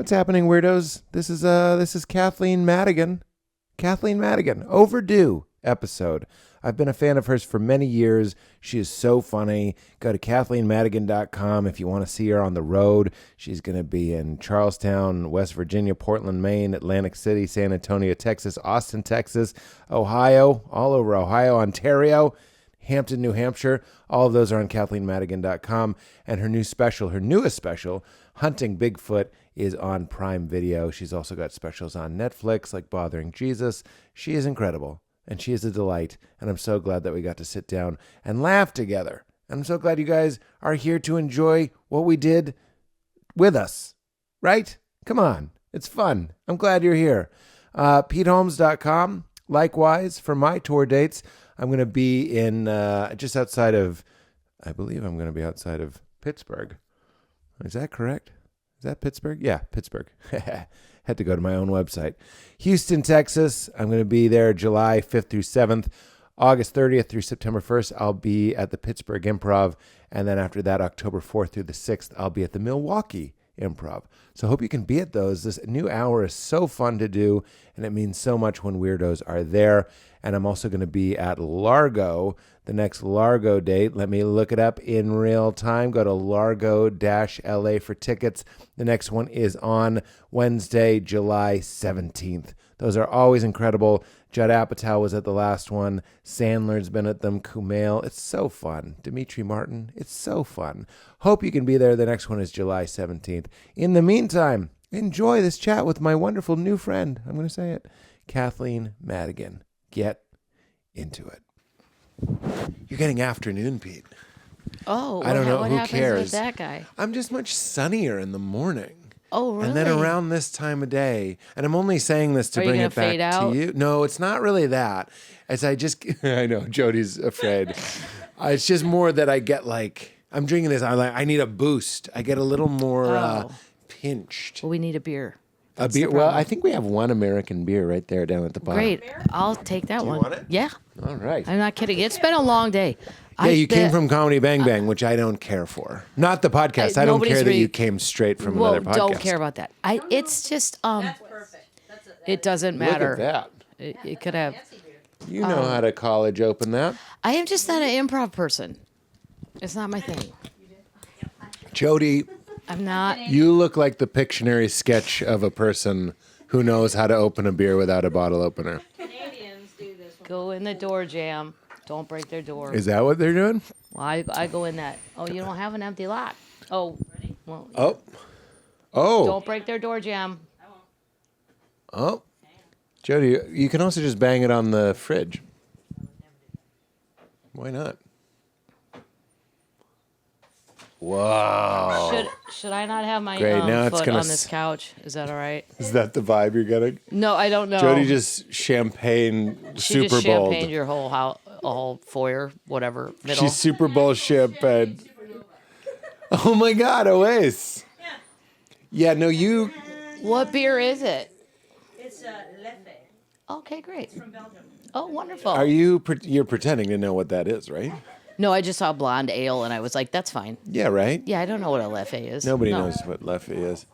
What's happening, weirdos? This is Kathleen Madigan. Kathleen Madigan, overdue episode. I've been a fan of hers for many years. She is so funny. Go to KathleenMadigan.com if you want to see her on the road. She's going to be in Charlestown, West Virginia, Portland, Maine, Atlantic City, San Antonio, Texas, Austin, Texas, Ohio, all over Ohio, Ontario, Hampton, New Hampshire. All of those are on KathleenMadigan.com. And her newest special, Hunting Bigfoot, is on Prime Video. She's also got specials on Netflix like Bothering Jesus. She is incredible, and she is a delight, and I'm so glad that we got to sit down and laugh together. And I'm so glad you guys are here to enjoy what we did with us, right? Come on. It's fun. I'm glad you're here. PeteHolmes.com. Likewise, for my tour dates, I'm going to be in just outside of, I believe I'm going to be outside of Pittsburgh. Is that correct? Is that Pittsburgh? Yeah, Pittsburgh. Had to go to my own website. Houston, Texas. I'm going to be there July 5th through 7th. August 30th through September 1st, I'll be at the Pittsburgh Improv. And then after that, October 4th through the 6th, I'll be at the Milwaukee Improv. So I hope you can be at those. This new hour is so fun to do, and it means so much when weirdos are there. And I'm also going to be at Largo, the next Largo date. Let me look it up in real time. Go to Largo-LA for tickets. The next one is on Wednesday, July 17th. Those are always incredible. Judd Apatow was at the last one. Sandler's been at them. Kumail. It's so fun. Dimitri Martin. It's so fun. Hope you can be there. The next one is July 17th. In the meantime, enjoy this chat with my wonderful new friend. I'm going to say it. Kathleen Madigan. Get into it. You're getting afternoon, Pete. Oh, I don't know. what Who happens cares? with that guy? I'm just much sunnier in the morning. Oh, really? And then around this time of day, and I'm only saying this to bring it back fade out? to you. No, it's not really that. As I just, I know, Jody's afraid. It's just more that I get like, I'm drinking this. I need a boost. I get a little more pinched. Well, we need a beer. A beer? Well, I think we have one American beer right there down at the bottom. Great. I'll take that one. You want it? Yeah. All right. I'm not kidding. It's been a long day. Yeah, you came from Comedy Bang Bang, which I don't care for. Not the podcast. I don't care that you came straight from another podcast. Don't care about that. It's just That's perfect. it doesn't matter. Look at that. It could have. You know how to college open that. I am just not an improv person. It's not my thing. Jody, I'm not. you look like the Pictionary sketch of a person who knows how to open a beer without a bottle opener. Canadians do this. Go in the door jam. Don't break their door. Is that what they're doing? Well, I go in that. Oh, you don't have an empty lock. Oh, well. Oh. Don't break their door jam. Oh. Jody, you can also just bang it on the fridge. Why not? Wow. Should I not have my Great, now it's foot gonna on this couch? Is that all right? Is that the vibe you're getting? No, I don't know. Jody just champagne she Super just Bowl. champagned your whole house, a whole foyer, whatever, middle. She's Super Bowl champagne. Oh my God, Oasis. Yeah, no, you. What beer is it? It's Leffe. Okay, great. From Belgium. Oh, wonderful. Are you? You're pretending to know what that is, right? No, I just saw blonde ale and I was like, that's fine. Yeah, right. Yeah, I don't know what a Leffe is. Nobody knows what Leffe is.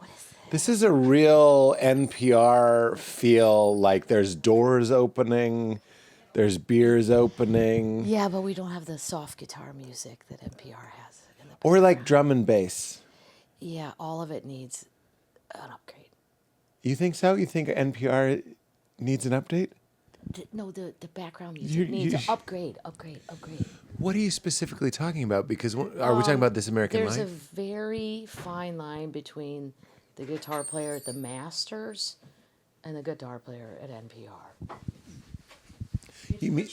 This is a real NPR feel. Like there's doors opening, there's beers opening. Yeah, but we don't have the soft guitar music that NPR has. Or like drum and bass. Yeah, all of it needs an upgrade. You think so? You think NPR needs an update? No, the background music needs an upgrade. What are you specifically talking about? Because are we talking about This American There's Life? a very fine line between the guitar player at the Masters and the guitar player at NPR. You mean,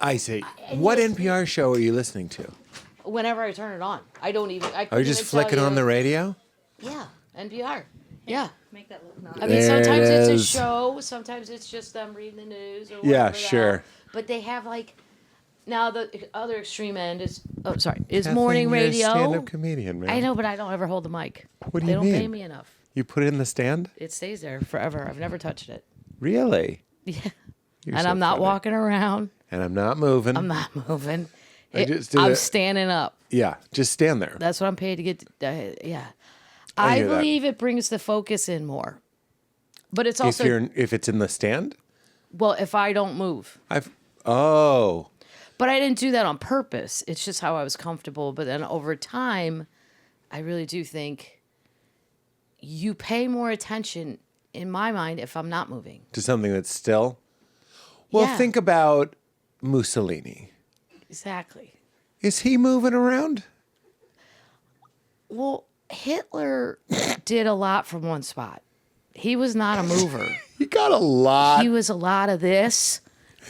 I see. What NPR show are you listening to? Whenever I turn it on, I don't even. Are you just flicking on the radio? Yeah, NPR. Yeah. Make that look nice. I mean, There sometimes it it's a is. show. Sometimes it's just them reading the news or whatever. Yeah, the sure. hell. But they have like, now the other extreme end is is Kathleen, morning you're a radio. stand-up comedian, man. I know, but I don't ever hold the mic. What do they you don't pay mean? me enough. You put it in the stand? It stays there forever. I've never touched it. Really? Yeah. You're and so I'm not funny. walking around. And I'm not moving. I'm not moving. I just did I'm it. standing up. Yeah, just stand there. That's what I'm paid to get. Yeah. I hear that. believe it brings the focus in more. But it's also If it's in the stand? well, if I don't move. Oh. But I didn't do that on purpose. It's just how I was comfortable. But then over time, I really do think you pay more attention, in my mind, if I'm not moving. To something that's still? Well, Yeah. think about Mussolini. Exactly. Is he moving around? Well, Hitler did a lot from one spot. He was not a mover. He got a lot, He was a lot of this,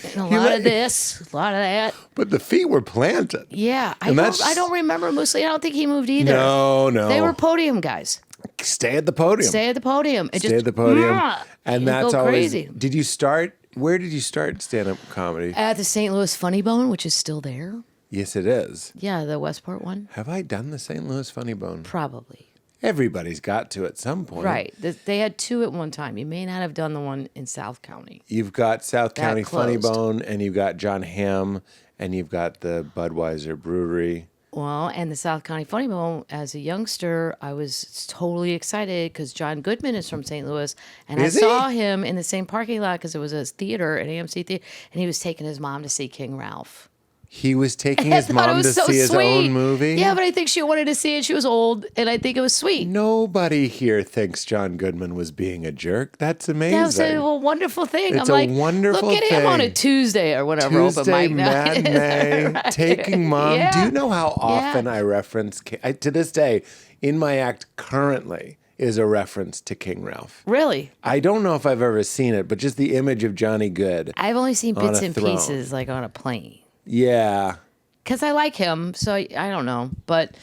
and a lot of this, a lot of that. but the feet were planted. Yeah, And that's- I don't remember Mussolini. I don't think he moved either. No. They were podium guys. Stay at the podium. Stay at the podium. It Stay just, at the podium. And you that's go always. crazy. Did you start? Where did you start stand-up comedy? At the St. Louis Funny Bone, which is still there. Yes, it is. Yeah, the Westport one. Have I done the St. Louis Funny Bone? Probably. Everybody's got to at some point. Right. They had two at one time. You may not have done the one in South County. You've got South That County Funny closed. Bone, and you've got John Hamm, and you've got the Budweiser Brewery. Well, and the South County Funny Bone, as a youngster, I was totally excited because John Goodman is from St. Louis. And Is I he? saw him in the same parking lot because it was a theater, an AMC theater, and he was taking his mom to see King Ralph. He was taking I his thought it mom was to so see his sweet. own movie. Yeah, but I think she wanted to see it. She was old, and I think it was sweet. Nobody here thinks John Goodman was being a jerk. That's amazing. That was a wonderful thing. It's I'm a like, wonderful look at him on a thing. Tuesday or whatever. open Tuesday mic night. matinee, Right. taking mom. Yeah. Do you know how often Yeah. I reference, to this day, in my act currently, is a reference to King Ralph. Really? I don't know if I've ever seen it, but just the image of Johnny Good. I've only seen On bits a and throne. pieces, like on a plane. Yeah. Because I like him, so I don't know. But,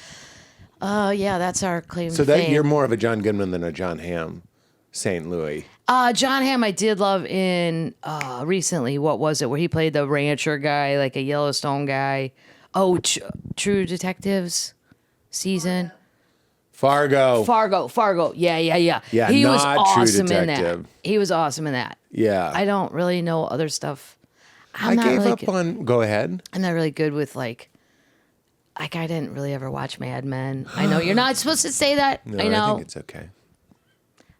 yeah, that's our claim So to that fame. you're more of a John Goodman than a John Hamm, St. Louis. John Hamm, I did love in recently. What was it? Where he played the rancher guy, like a Yellowstone guy. Oh, True Detectives season. Fargo. Fargo. Yeah. Yeah, he was not True awesome in Detective. that. He was awesome in that. Yeah. I don't really know other stuff. I I'm not gave really up good. on. Go ahead. I'm not really good with like I didn't really ever watch Mad Men. I know you're not supposed to say that. No, I know. I think it's okay.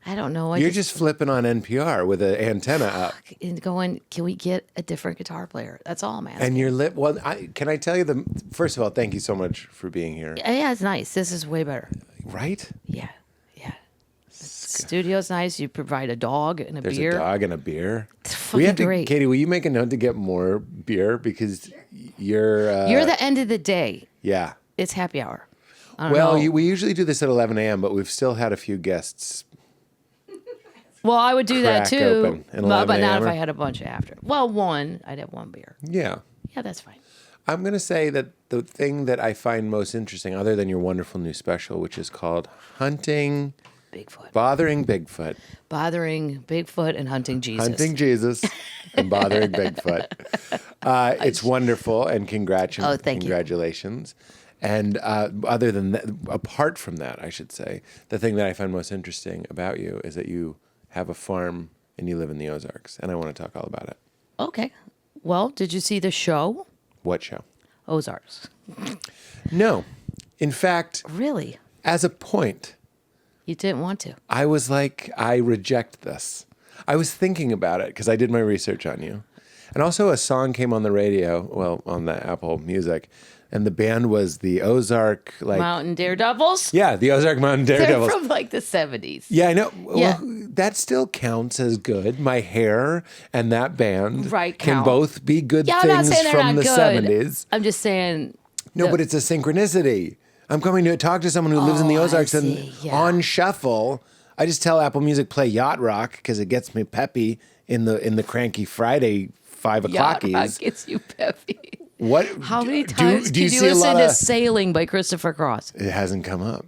I don't know. You're just flipping on NPR with an antenna up. and going, can we get a different guitar player? That's all I'm asking. And your lip. Well, can I tell you first of all, thank you so much for being here. Yeah, it's nice. This is way better. Right? Yeah. The studio's nice. You provide a dog and a There's beer. a dog and a beer. It's We fucking have to, great. Katie. Will you make a note to get more beer because you're. You're the end of the day. Yeah. It's happy hour. I don't Well, know. we usually do this at 11 a.m., but we've still had a few guests. Well, I would do that crack too, open at 11 but not a.m. if I had a bunch after. Well, I'd have one beer. Yeah. Yeah, that's fine. I'm going to say that the thing that I find most interesting, other than your wonderful new special, which is called Bothering Bigfoot. Bothering Bigfoot and hunting Jesus. Hunting Jesus and Bothering Bigfoot. It's wonderful, and thank you. congratulations. And other than that, apart from that, I should say, the thing that I find most interesting about you is that you have a farm and you live in the Ozarks, and I want to talk all about it. Okay. Well, did you see the show? What show? Ozarks. No. In fact, Really? as a point, You didn't want to? I was like, I reject this. I was thinking about it because I did my research on you. And also a song came on the radio, well, on the Apple Music, and the band was the Ozark, Mountain Daredevils? Yeah, the Ozark Mountain They're Daredevils. from like the 70s. Yeah, I know. Yeah. Well, that still counts as good. My hair and that band Right, can count. both be good Yeah, I'm not things saying they're from not the good. 70s. I'm just saying. No, but it's a synchronicity. I'm coming to talk to someone who lives in the Oh, I Ozarks, and see, yeah. on shuffle, I just tell Apple Music play Yacht Rock because it gets me peppy in the cranky Friday 5 Yacht Rock o'clockies. gets you peppy. What? How many do times you did you see a listen lot to of? Sailing by Christopher Cross? It hasn't come up.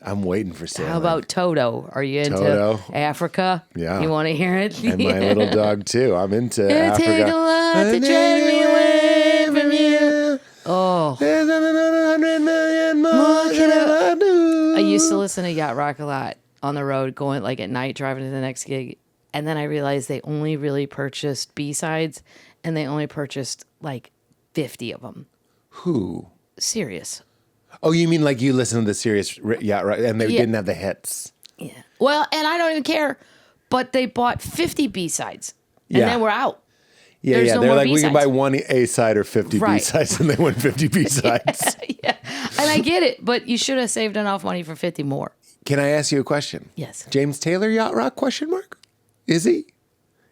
I'm waiting for sailing. How about Toto? Are you into Toto. Africa? Yeah. You want to hear it? and my little dog too? I'm into It'll Africa. take a lot to drag me away from you. Oh. There's another 100 million more than I do. I used to listen to Yacht Rock a lot on the road, going like at night, driving to the next gig. And then I realized they only really purchased B-sides, and they only purchased like 50 of them. Who? Serious. Oh, you mean like you listened to the Sirius yacht rock and they didn't have the hits? Yeah. Well, and I don't even care, but they bought 50 B-sides and then we're out. Yeah, There's yeah. no They're more like, we can buy B-sides. one A-side or 50 Right. B-sides, and they went 50 B-sides. Yeah. And I get it, but you should have saved enough money for 50 more. Can I ask you a question? Yes. James Taylor Yacht Rock, question mark? Is he?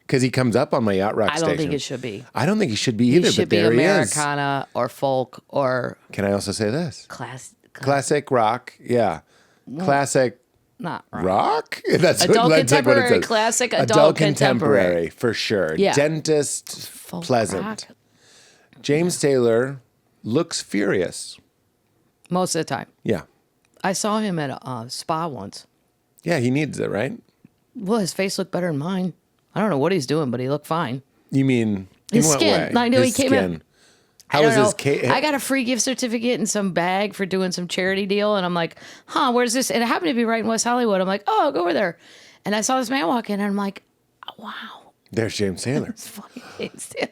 Because he comes up on my Yacht Rock I station. don't think it should be. I don't think he should be either, It should but be there he is. Americana or folk or Can I also say this? classic, rock, yeah. Classic not rock. rock? That's Adult that's like what it contemporary, says. classic adult contemporary. for sure. Yeah. Dentist, Folk pleasant. rock. James Taylor looks furious. Most of the time. Yeah. I saw him at a spa once. Yeah, he needs it, right? Well, his face looked better than mine. I don't know what he's doing, but he looked fine. You mean His in what skin. way? I know His he came in- skin. How I was don't his know. case? I got a free gift certificate and some bag for doing some charity deal, and I'm like, where's this? And it happened to be right in West Hollywood. I'm like, oh, I'll go over there. And I saw this man walk in, and I'm like, oh, wow. There's James Taylor. It's funny.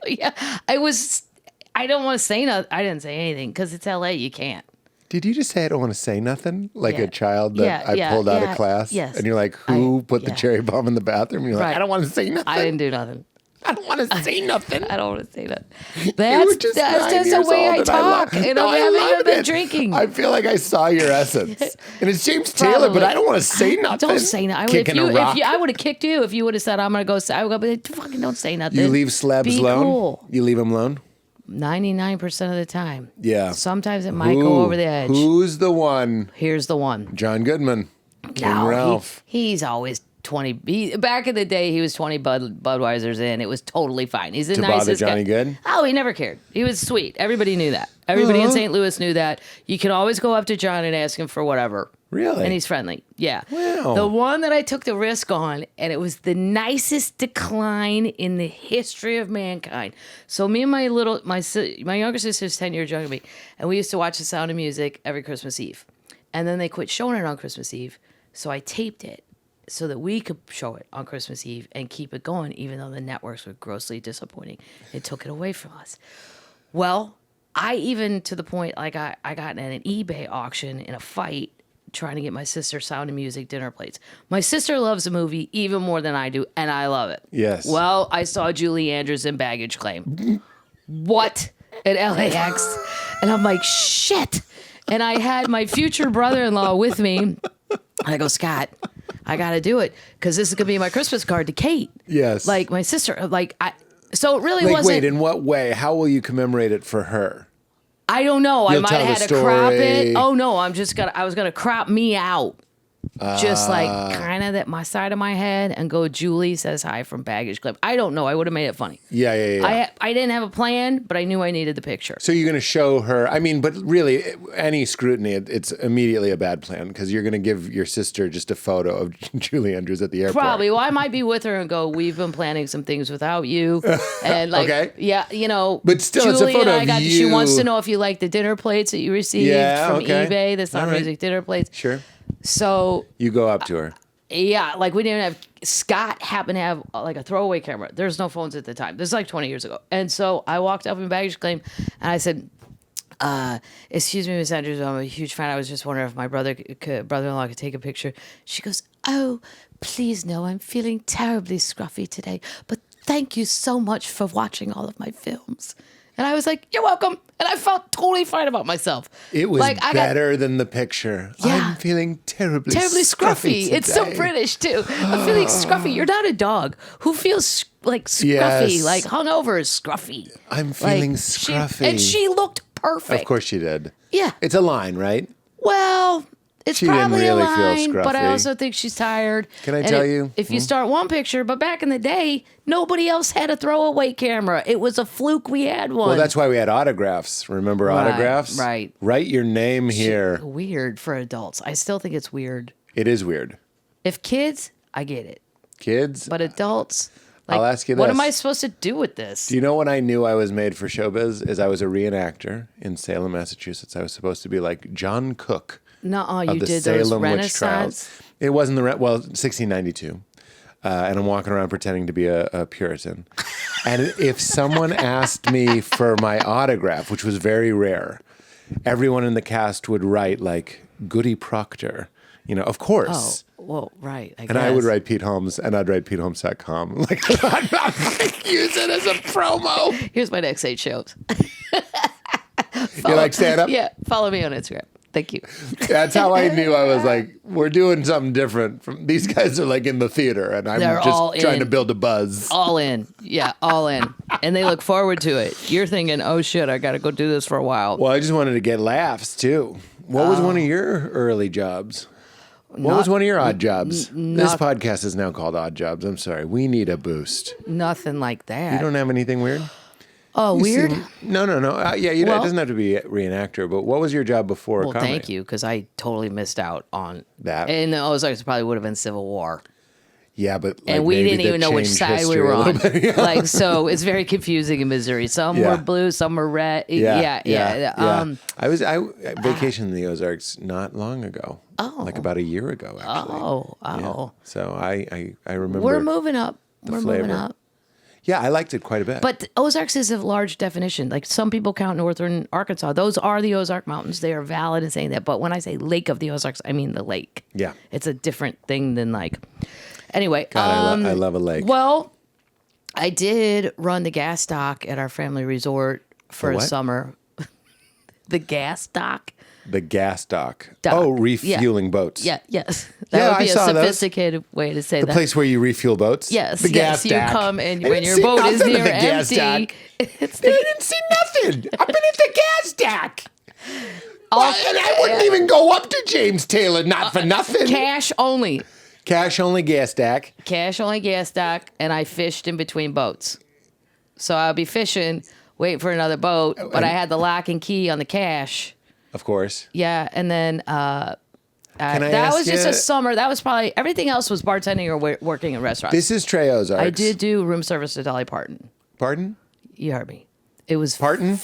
Yeah. I don't want to say nothing. I didn't say anything because it's LA. You can't. Did you just say I don't want to say nothing? Like Yeah. a child that I pulled out of class? yes. And you're like, who put the yeah. cherry bomb in the bathroom? And you're like, Right. I don't want to say nothing. I didn't do nothing. I don't want to say nothing. I don't want to say that. You That's were just 9 just the years way old I and talk, lo- and No, I haven't even loved been it. drinking. I feel like I saw your essence. And it's James Taylor, but Probably. I don't want to say nothing. Don't say nothing. Kicking a rock. I would have kicked you if you would have said, I'm going to go. I would go, fucking don't say nothing. You leave slabs Be alone? cool. You leave them alone? 99% of the time. Yeah. Sometimes it might go over the edge. Who's the one? Here's the one. John Goodman. King No, Ralph. he's always 20. Back in the day, he was 20 Budweisers in. It was totally fine. He's the To bother nicest Johnny guy. Good? Oh, he never cared. He was sweet. Everybody knew that. Everybody in St. Louis knew that. You can always go up to John and ask him for whatever. Really? And he's friendly. Yeah. Wow. The one that I took the risk on, and it was the nicest decline in the history of mankind. So me and my younger sister's 10 years younger than me, and we used to watch The Sound of Music every Christmas Eve. And then they quit showing it on Christmas Eve, so I taped it so that we could show it on Christmas Eve and keep it going, even though the networks were grossly disappointing. It took it away from us. Well, I even to the point, like I got in an eBay auction in a fight trying to get my sister Sound of Music dinner plates. My sister loves the movie even more than I do, and I love it. Yes. Well, I saw Julie Andrews in Baggage Claim. What? At LAX. And I'm like, shit. And I had my future brother-in-law with me. And I go, Scott, I got to do it because this is going to be my Christmas card to Kate. Yes. Like my sister, so it really Like, wasn't. wait, in what way? How will you commemorate it for her? I don't know. I You'll might tell have the had to crop story. it. Oh no, I was gonna crop me out. Just like kind of that my side of my head and go, Julie says hi from Baggage Clip. I don't know. I would have made it funny. Yeah. I didn't have a plan, but I knew I needed the picture. So you're going to show her, I mean, but really, any scrutiny, it's immediately a bad plan because you're going to give your sister just a photo of Julie Andrews at the airport. Probably. Well, I might be with her and go, we've been planning some things without you. And like, Okay. yeah, But still, Julie it's a photo and I of She you. wants to know if you like the dinner plates that you received Yeah, from okay. eBay, the Sound All right. Music dinner plates. Sure. So You go up to her. yeah, like we didn't have. Scott happened to have like a throwaway camera. There's no phones at the time. This is like 20 years ago. And so I walked up in Baggage Claim and I said, excuse me, Miss Andrews, I'm a huge fan. I was just wondering if my brother-in-law could take a picture. She goes, oh, please no, I'm feeling terribly scruffy today, but thank you so much for watching all of my films. And I was like, you're welcome. And I felt totally fine about myself. It was like, better than the picture. Yeah. I'm feeling terribly scruffy. It's so today. British too. I'm feeling scruffy. You're not a dog who feels like scruffy, Yes. like hungover is scruffy. I'm feeling Like, scruffy. and she looked perfect. Of course she did. Yeah. It's a line, right? Well, it's She didn't probably really a feel line, but I scruffy. also think she's tired. Can I And tell you? If you start one picture, but back in the day, nobody else had a throwaway camera. It was a fluke we had one. Well, that's why we had autographs. Remember Right, autographs? right. Write your name here. Weird for adults. I still think it's weird. It is weird. If kids, I get it. Kids, But adults, like, I'll ask you what this. am I supposed to do with this? do you know when I knew I was made for showbiz? Is I was a reenactor in Salem, Massachusetts. I was supposed to be like John Cook No, of you the did those Salem witch trials. Renaissance. It wasn't 1692. And I'm walking around pretending to be a Puritan. And if someone asked me for my autograph, which was very rare, everyone in the cast would write like Goody Proctor, of course. Oh, well, right. And I would write Pete Holmes, and I'd write PeteHolmes.com. Like, I'd not use it as a promo. Here's my next 8 shows. You like stand-up? Yeah, follow me on Instagram. Thank you. That's how I knew. I was like, we're doing something different. These guys are like in the theater, and I'm They're all just trying in. to build a buzz. All in. Yeah, all in. And they look forward to it. You're thinking, oh, shit, I got to go do this for a while. Well, I just wanted to get laughs, too. What was one of your early jobs? What was one of your odd jobs? This podcast is now called Odd Jobs. I'm sorry. We need a boost. Nothing like that. You don't have anything weird? Oh, weird? No. Yeah, it doesn't have to be a reenactor, but what was your job before Well, comedy? thank you, because I totally missed out on That. In the Ozarks, it probably would have been Civil War. Yeah, but And we maybe didn't even know which changed side we history were a little on. bit. Yeah. Like, so it's very confusing in Missouri. Some Yeah. were blue, some were red. Yeah. I vacationed in the Ozarks not long ago. Like about a year ago, actually. Oh. So I remember. We're moving up. We're moving flavor. up. Yeah, I liked it quite a bit. But Ozarks is a large definition. Like some people count northern Arkansas. Those are the Ozark Mountains. They are valid in saying that. But when I say Lake of the Ozarks, I mean the lake. Yeah. It's a different thing than like. Anyway. God, I love a lake. Well, I did run the gas dock at our family resort for a what? summer. The gas dock. The gas dock. Dock. Oh, refueling boats. Yeah, yes. That Yeah, would be I a saw those. sophisticated way to say The that. place where you refuel boats. Yes, The gas you dock. come and I when didn't your see boat is nothing at near the gas empty, dock. it's I the didn't see nothing. I've been at the gas dock. Well, and I wouldn't even go up to James Taylor, not for nothing. cash only. Cash only gas dock. Cash only gas dock, and I fished in between boats. So I'll be fishing, waiting for another boat, but I had the lock and key on the cash. Of course. Yeah, and then Can I that ask was just you- a summer. That was probably everything else was bartending or working in restaurants. This is Trey Ozarks. I did do room service to Dolly Parton. Pardon? You heard me. It was Pardon?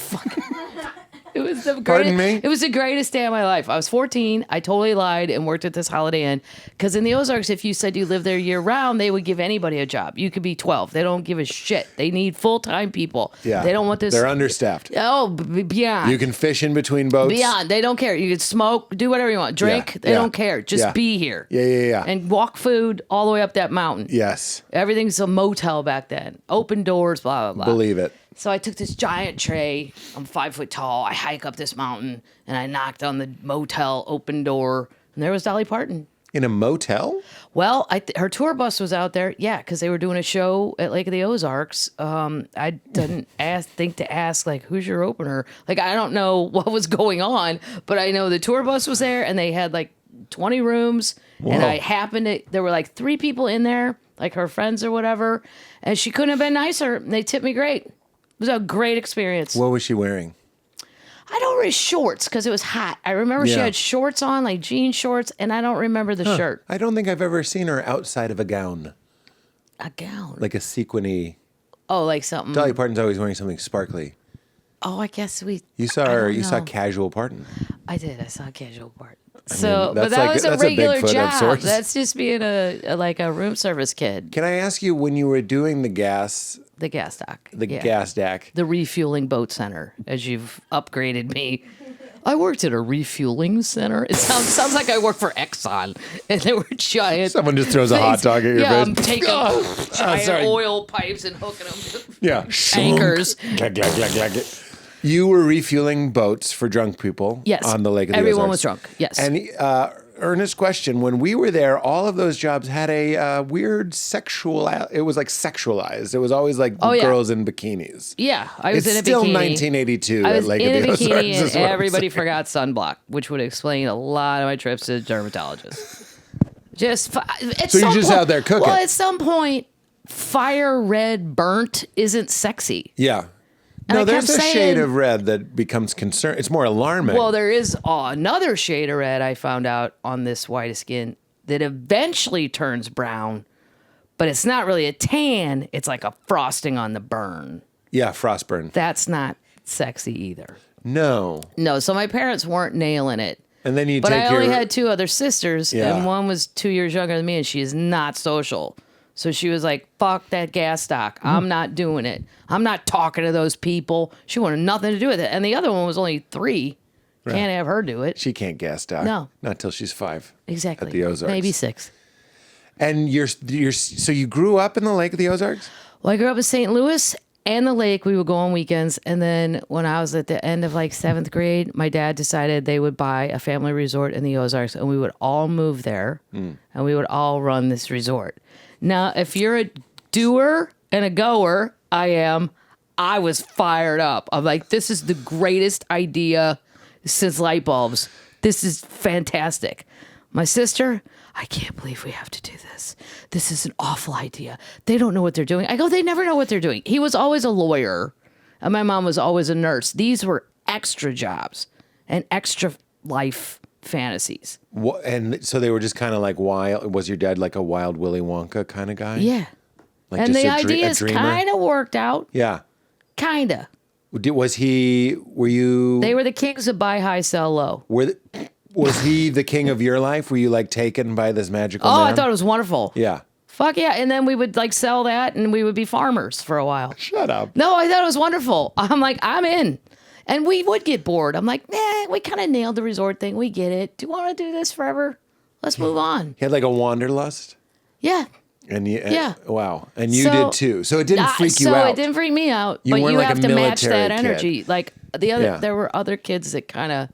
It was the greatest, Pardon me? It was the greatest day of my life. I was 14. I totally lied and worked at this Holiday Inn. Because in the Ozarks, if you said you lived there year round, they would give anybody a job. You could be 12. They don't give a shit. They need full-time people. Yeah. They don't want this. They're understaffed. Oh, beyond. You can fish in between boats. Beyond. They don't care. You can smoke, do whatever you want. Drink. Yeah, They yeah, don't care. Just yeah. be here. Yeah. And walk food all the way up that mountain. Yes. Everything's a motel back then. Open doors, blah, blah, blah. Believe it. So I took this giant tray. I'm 5 foot tall. I hike up this mountain and I knocked on the motel open door, and there was Dolly Parton. In a motel? Well, her tour bus was out there. Yeah, because they were doing a show at Lake of the Ozarks. I didn't think to ask, like, who's your opener? Like, I don't know what was going on, but I know the tour bus was there and they had like 20 rooms. Whoa. And I happened to, there were like 3 people in there, like her friends or whatever. And she couldn't have been nicer. And they tipped me great. It was a great experience. What was she wearing? I don't remember shorts because it was hot. I remember she Yeah. had shorts on, like jean shorts, and I don't remember the shirt. I don't think I've ever seen her outside of a gown. A gown. Like a sequiny. Oh, like something. Dolly Parton's always wearing something sparkly. Oh, I guess we. You saw I her. don't You saw know. casual Parton. I did. I saw a casual part. mean, So, but that's that like- was a that's a regular Bigfoot of job. sorts. That's just being a room service kid. Can I ask you, when you were doing the gas dock. gas deck, The refueling boat center, as you've upgraded me. I worked at a refueling center. It sounds like I work for Exxon, and there were giant. someone just throws a hot things. dog at your Yeah, face. I'm taking giant sorry. oil pipes and hooking them to Yeah. anchors. Glug, glug, glug, glug. You were refueling boats for drunk people Yes. on the Lake of the Everyone Ozarks. was drunk. Yes. And earnest question, when we were there, all of those jobs had a weird sexual, it was like sexualized. It was always like Oh, yeah. girls in bikinis. Yeah, I was It's in a still bikini. 1982 I at was Lake in of a the Ozarks. bikini, is and what I'm everybody saying. forgot sunblock, which would explain a lot of my trips to dermatologists. So you're just out there cooking. Well, at some point, fire red burnt isn't sexy. Yeah. And No, I there's kept a shade saying- of red that becomes concern. It's more alarming. Well, there is another shade of red I found out on this white skin that eventually turns brown, but it's not really a tan. It's like a frosting on the burn. yeah, frostburn. That's not sexy either. No. No, so my parents weren't nailing it. And then you But take I only your... had 2 other sisters, Yeah. and one was 2 years younger than me, and she is not social. So she was like, fuck that gas dock. I'm not doing it. I'm not talking to those people. She wanted nothing to do with it. And the other one was only 3. Can't have her do it. She can't gas dock. No. Not till she's 5. Exactly. At the Ozarks. Maybe 6. And so you grew up in the Lake of the Ozarks? Well, I grew up in St. Louis and the lake. We would go on weekends. And then when I was at the end of like 7th grade, my dad decided they would buy a family resort in the Ozarks and we would all move there and we would all run this resort. Now, if you're a doer and a goer, I was fired up. I'm like, this is the greatest idea since light bulbs. This is fantastic. My sister, I can't believe we have to do this. This is an awful idea. They don't know what they're doing. I go, they never know what they're doing. He was always a lawyer, and my mom was always a nurse. These were extra jobs and extra life fantasies. What, and so they were just kind of like wild. Was your dad like a wild Willy Wonka kind of guy? Yeah. Like And just the a ideas dreamer? kind of worked out. Yeah. Kind of. Were you? They were the kings of buy high, sell low. Was he the king of your life? Were you like taken by this magical Oh, man? I thought it was wonderful. Yeah. Fuck yeah. And then we would like sell that and we would be farmers for a while. Shut up. No, I thought it was wonderful. I'm like, I'm in. And we would get bored. I'm like, nah, we kind of nailed the resort thing. We get it. Do you want to do this forever? Let's move on. He had like a wanderlust? Yeah. And Yeah. Wow. And you So- did too. So it didn't freak you out. So it didn't freak me out. You but weren't you like have a to match military that energy. kid. Like the other, Yeah. there were other kids that kind of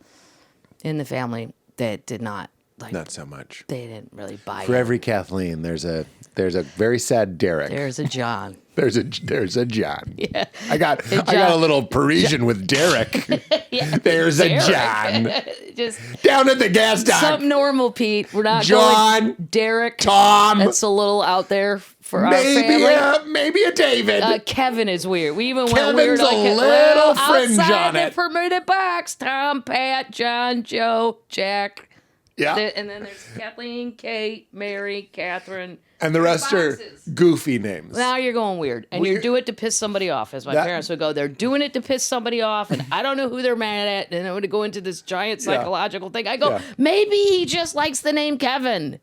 in the family that did not like. Not so much. They didn't really buy For it. every Kathleen, there's a very sad Derek. There's a John. There's a John. Yeah. I got a little Parisian with Derek. Yeah. There's Derek. a John. Just Down at the gas dock. something normal, Pete. We're not John, going Derek. Tom. That's a little out there for our family. Maybe a David. Kevin is weird. We even went Kevin's weird, like a little fringe outside on the it. permitted box. Tom, Pat, John, Joe, Jack. Yeah. And then there's Kathleen, Kate, Mary, Catherine. And the rest boxes. are goofy names. Now you're going weird. And you do it to piss somebody off, as my parents would go. They're doing it to piss somebody off, and I don't know who they're mad at. And I would go into this giant psychological thing. I go, maybe he just likes the name Kevin.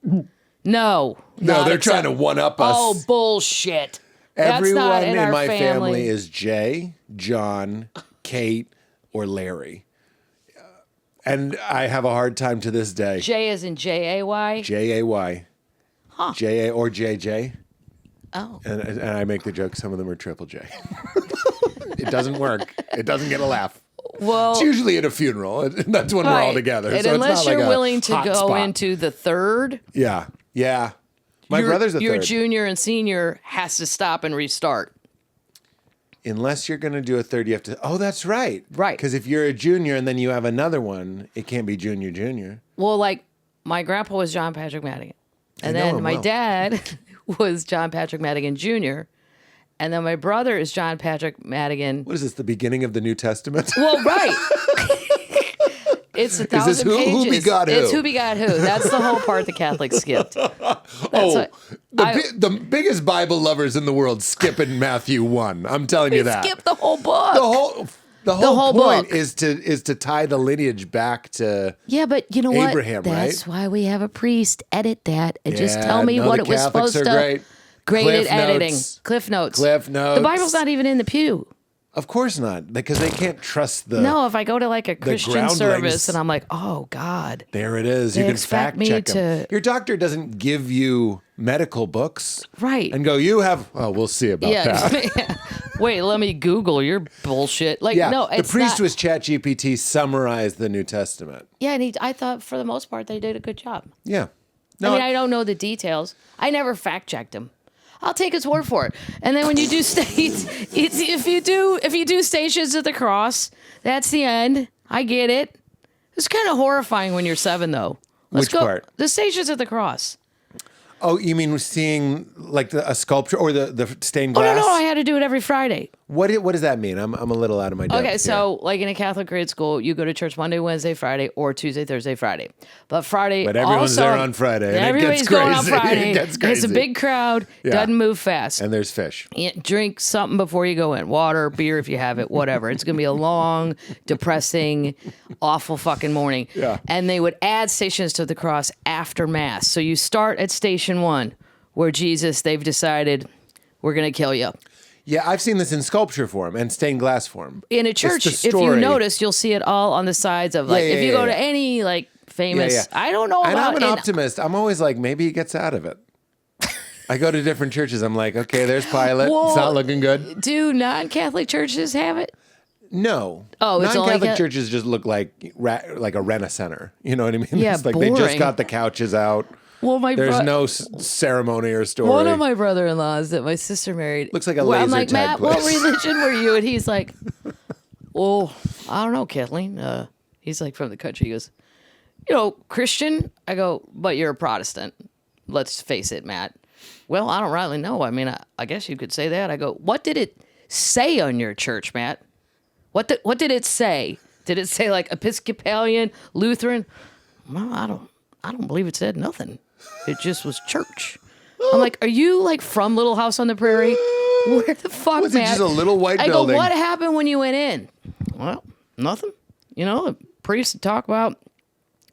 No. They're trying to one-up us. Oh, bullshit. That's Everyone not in in our my family is Jay, John, Kate, or Larry. And I have a hard time to this day. J as in J-A-Y? J-A-Y. Huh. J-A or J-J. Oh. And I make the joke, some of them are triple J. It doesn't work. It doesn't get a laugh. Well, It's usually at a funeral. And that's when we're all together. And so unless it's not you're like a willing to hot go spot. into the third, Yeah. Yeah. My brother's the your third. junior and senior has to stop and restart. Unless you're going to do a third, you have to. Oh, that's right. Right. Because if you're a junior and then you have another one, it can't be junior. Well, like my grandpa was John Patrick Madigan. And I know then him my well. dad was John Patrick Madigan Jr. And then my brother is John Patrick Madigan. What is this, the beginning of the New Testament? Well, right. It's 1,000 this who pages. begot who? It's who begot who. That's the whole part the Catholics skipped. The biggest Bible lovers in the world skip in Matthew 1. I'm telling you that. Skip the whole book. The whole point book. is to tie the lineage back to Yeah, but you know what? Abraham, That's right? why we have a priest edit that and just Yeah, tell me no, what the it was Catholics supposed are to. great. Great Cliff at editing. notes. Cliff notes. Cliff notes. The Bible's not even in the pew. Of course not, because they can't trust the. No, if I go to like a Christian groundlings. service and I'm like, oh God. There it is. They You can expect fact me check them. to- Your doctor doesn't give you medical books, Right. And go. You have. Oh, we'll see about that. Yeah. Wait, let me Google your bullshit. Like, Yeah, no, the it's priest not. was ChatGPT summarized the New Testament. Yeah, and I thought for the most part they did a good job. Yeah. I mean, I don't know the details. I never fact checked him. I'll take his word for it. And then when you do if you do Stations of the Cross, that's the end. I get it. It's kind of horrifying when you're 7, though. Which part? The Stations of the Cross. Oh, you mean seeing like a sculpture or the stained Oh glass? no, I had to do it every Friday. What does that mean? I'm a little out of my depth. Okay, here. so like in a Catholic grade school, you go to church Monday, Wednesday, Friday, or Tuesday, Thursday, Friday. But Friday, But everyone's also, there on Friday, and it everybody's gets going on crazy. Friday. It gets It's crazy. a big crowd. Yeah. Doesn't move fast. And there's fish. Drink something before you go in. Water, beer if you have it, whatever. It's going to be a long, depressing, awful fucking morning. Yeah. And they would add Stations to the Cross after Mass. So you start at Station 1, where Jesus, they've decided, we're going to kill you. Yeah, I've seen this in sculpture form and stained glass form. In a It's the church, if you story. notice, you'll see it all on the sides of like, if you go to any like famous, I don't know And about I'm an optimist. I'm always like, maybe he gets out of it. I go to different churches. I'm like, okay, there's Pilate. Well, it's not looking good. Do non-Catholic churches have it? No. Oh, it's only non-Catholic churches just look like a rent-a-center. You know what I mean? Yeah, it's like they just boring. got the couches out. Well, There's no ceremony or story. One of my brother-in-laws that my sister married. Looks like a I'm laser like, tag Matt, place. what religion were you? And he's like, well, I don't know, Kathleen. He's like from the country. He goes, Christian. I go, but you're a Protestant. Let's face it, Matt. Well, I don't really know. I mean, I guess you could say that. I go, what did it say on your church, Matt? What did it say? Did it say like Episcopalian, Lutheran? Well, I don't believe it said nothing. It just was church. I'm like, are you like from Little House on the Prairie? Where the fuck, Was it Matt? just a little white I building? go, what happened when you went in? Well, nothing. The priest would talk about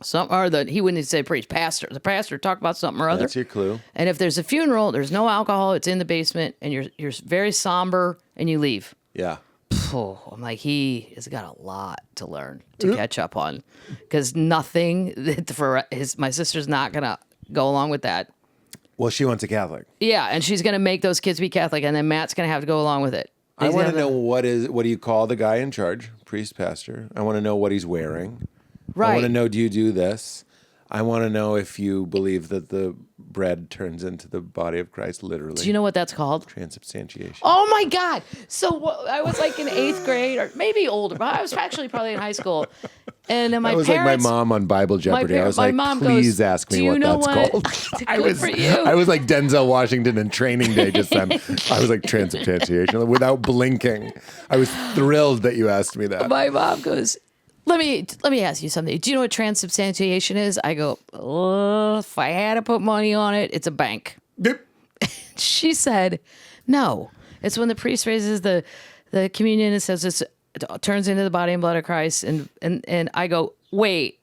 something, or he wouldn't say priest, pastor. The pastor would talk about something or other. That's your clue. And if there's a funeral, there's no alcohol. It's in the basement, and you're very somber, and you leave. Yeah. Oh, I'm like, he has got a lot to learn to catch up on, because nothing my sister's not gonna go along with that. Well, she wants a Catholic. Yeah, and she's gonna make those kids be Catholic, and then Matt's gonna have to go along with it. I want to know what do you call the guy in charge? Priest, pastor. I want to know what he's wearing. Right. I want to know, do you do this? I want to know if you believe that the bread turns into the body of Christ literally. Do you know what that's called? Transubstantiation. Oh my God. So I was like in 8th grade, or maybe older, but I was actually probably in high school. And then my That was parents, like my mom on Bible Jeopardy. I was like, mom please goes, ask me "Do you what know that's what?" called. Good for you. I was like Denzel Washington in Training Day just then. I was like, transubstantiation, without blinking. I was thrilled that you asked me that. My mom goes, let me ask you something. Do you know what transubstantiation is? I go, if I had to put money on it, it's a bank. Yep. She said, no. It's when the priest raises the communion and says it turns into the body and blood of Christ. And I go, wait,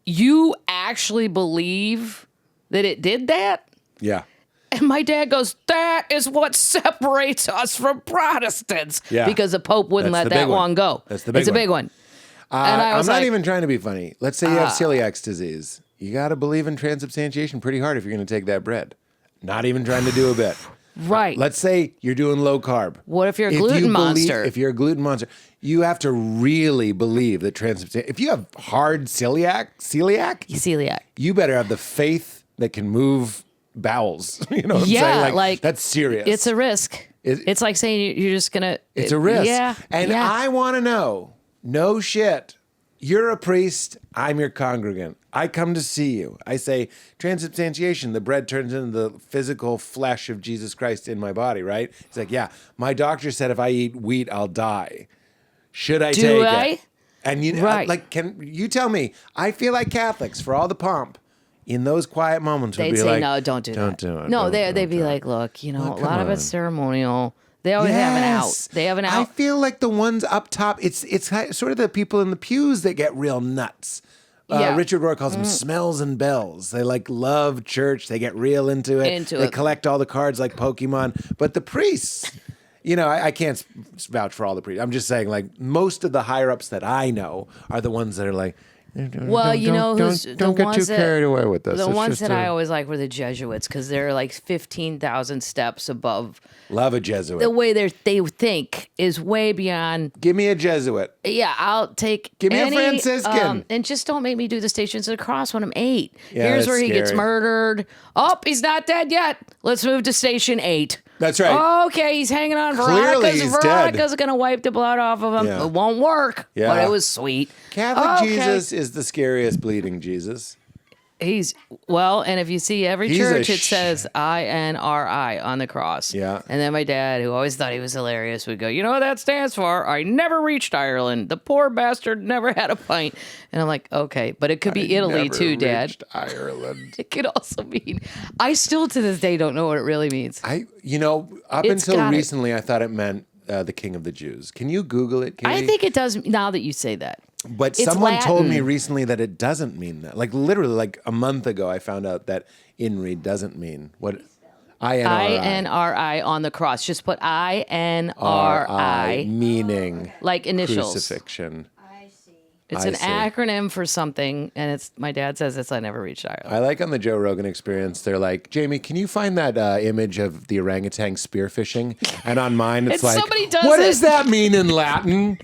you actually believe that it did that? Yeah. And my dad goes, that is what separates us from Protestants. Yeah. Because the Pope wouldn't That's let the that big one. one go. That's the big It's a one. big one. And I I'm was not like, even trying to be funny. Let's say you have celiac disease. You got to believe in transubstantiation pretty hard if you're going to take that bread. Not even trying to do a bit. right. Let's say you're doing low carb. What if you're a gluten monster? If you're a gluten monster, you have to really believe that transubstantiation. If you have hard celiac, you better have the faith that can move bowels. You know what I'm saying? Like that's serious. It's a risk. It's like saying you're just gonna. It's a risk. Yeah. And yeah. I want to know, no shit. You're a priest. I'm your congregant. I come to see you. I say, transubstantiation, the bread turns into the physical flesh of Jesus Christ in my body, right? It's like, yeah, my doctor said if I eat wheat, I'll die. Should I take it? And you Right. like, can you tell me? I feel like Catholics, for all the pomp, in those quiet moments, would They'd be say, like, no, don't do that. Don't do it. No, Don't they'd be do it." like, look, a come lot of it's on. ceremonial. They always have an out. Yes. They have an I out. feel like the ones up top, it's sort of the people in the pews that get real nuts. Yeah. Richard Rohr calls them smells and bells. They like love church. They get real into it. They collect all the cards like Pokemon. But the priests, I can't vouch for all the priests. I'm just saying, like, most of the higher ups that I know are the ones that are like, Well, don't get too carried away with this. The It's ones just that I always like were the Jesuits, because they're like 15,000 steps above. love a Jesuit. The way they think is way beyond. Give me a Jesuit. Yeah, I'll take. Give me a any, Franciscan. and just don't make me do the Stations of the Cross when I'm 8. Yeah, Here's that's where he gets scary. murdered. Oh, he's not dead yet. Let's move to Station 8. That's right. Okay, he's hanging on. Clearly he's Veronica's going to wipe the blood off of him. Yeah. It won't work, Yeah. but it was sweet. Catholic Okay. Jesus is the scariest bleeding Jesus. And if you see every He's church, a it says INRI on the cross. Yeah. And then my dad, who always thought he was hilarious, would go, you know what that stands for? I never reached Ireland. The poor bastard never had a pint. And I'm like, okay, but it could be Italy Never too, Dad. reached Ireland. It could also mean, I still to this day don't know what it really means. Up It's until got it. recently, I thought it meant the King of the Jews. Can you Google it, Katie? I think it does now that you say that. But it's someone told Latin. me recently that it doesn't mean that. Like literally, like a month ago, I found out that INRI doesn't mean what INRI on the cross. Just put INRI, meaning like initials. crucifixion. I see. It's I an see. acronym for something, and it's my dad says it's I never reached Ireland. I like on the Joe Rogan Experience, they're like, Jamie, can you find that image of the orangutan spearfishing? And on mine, it's like, somebody does what it. does that mean in Latin?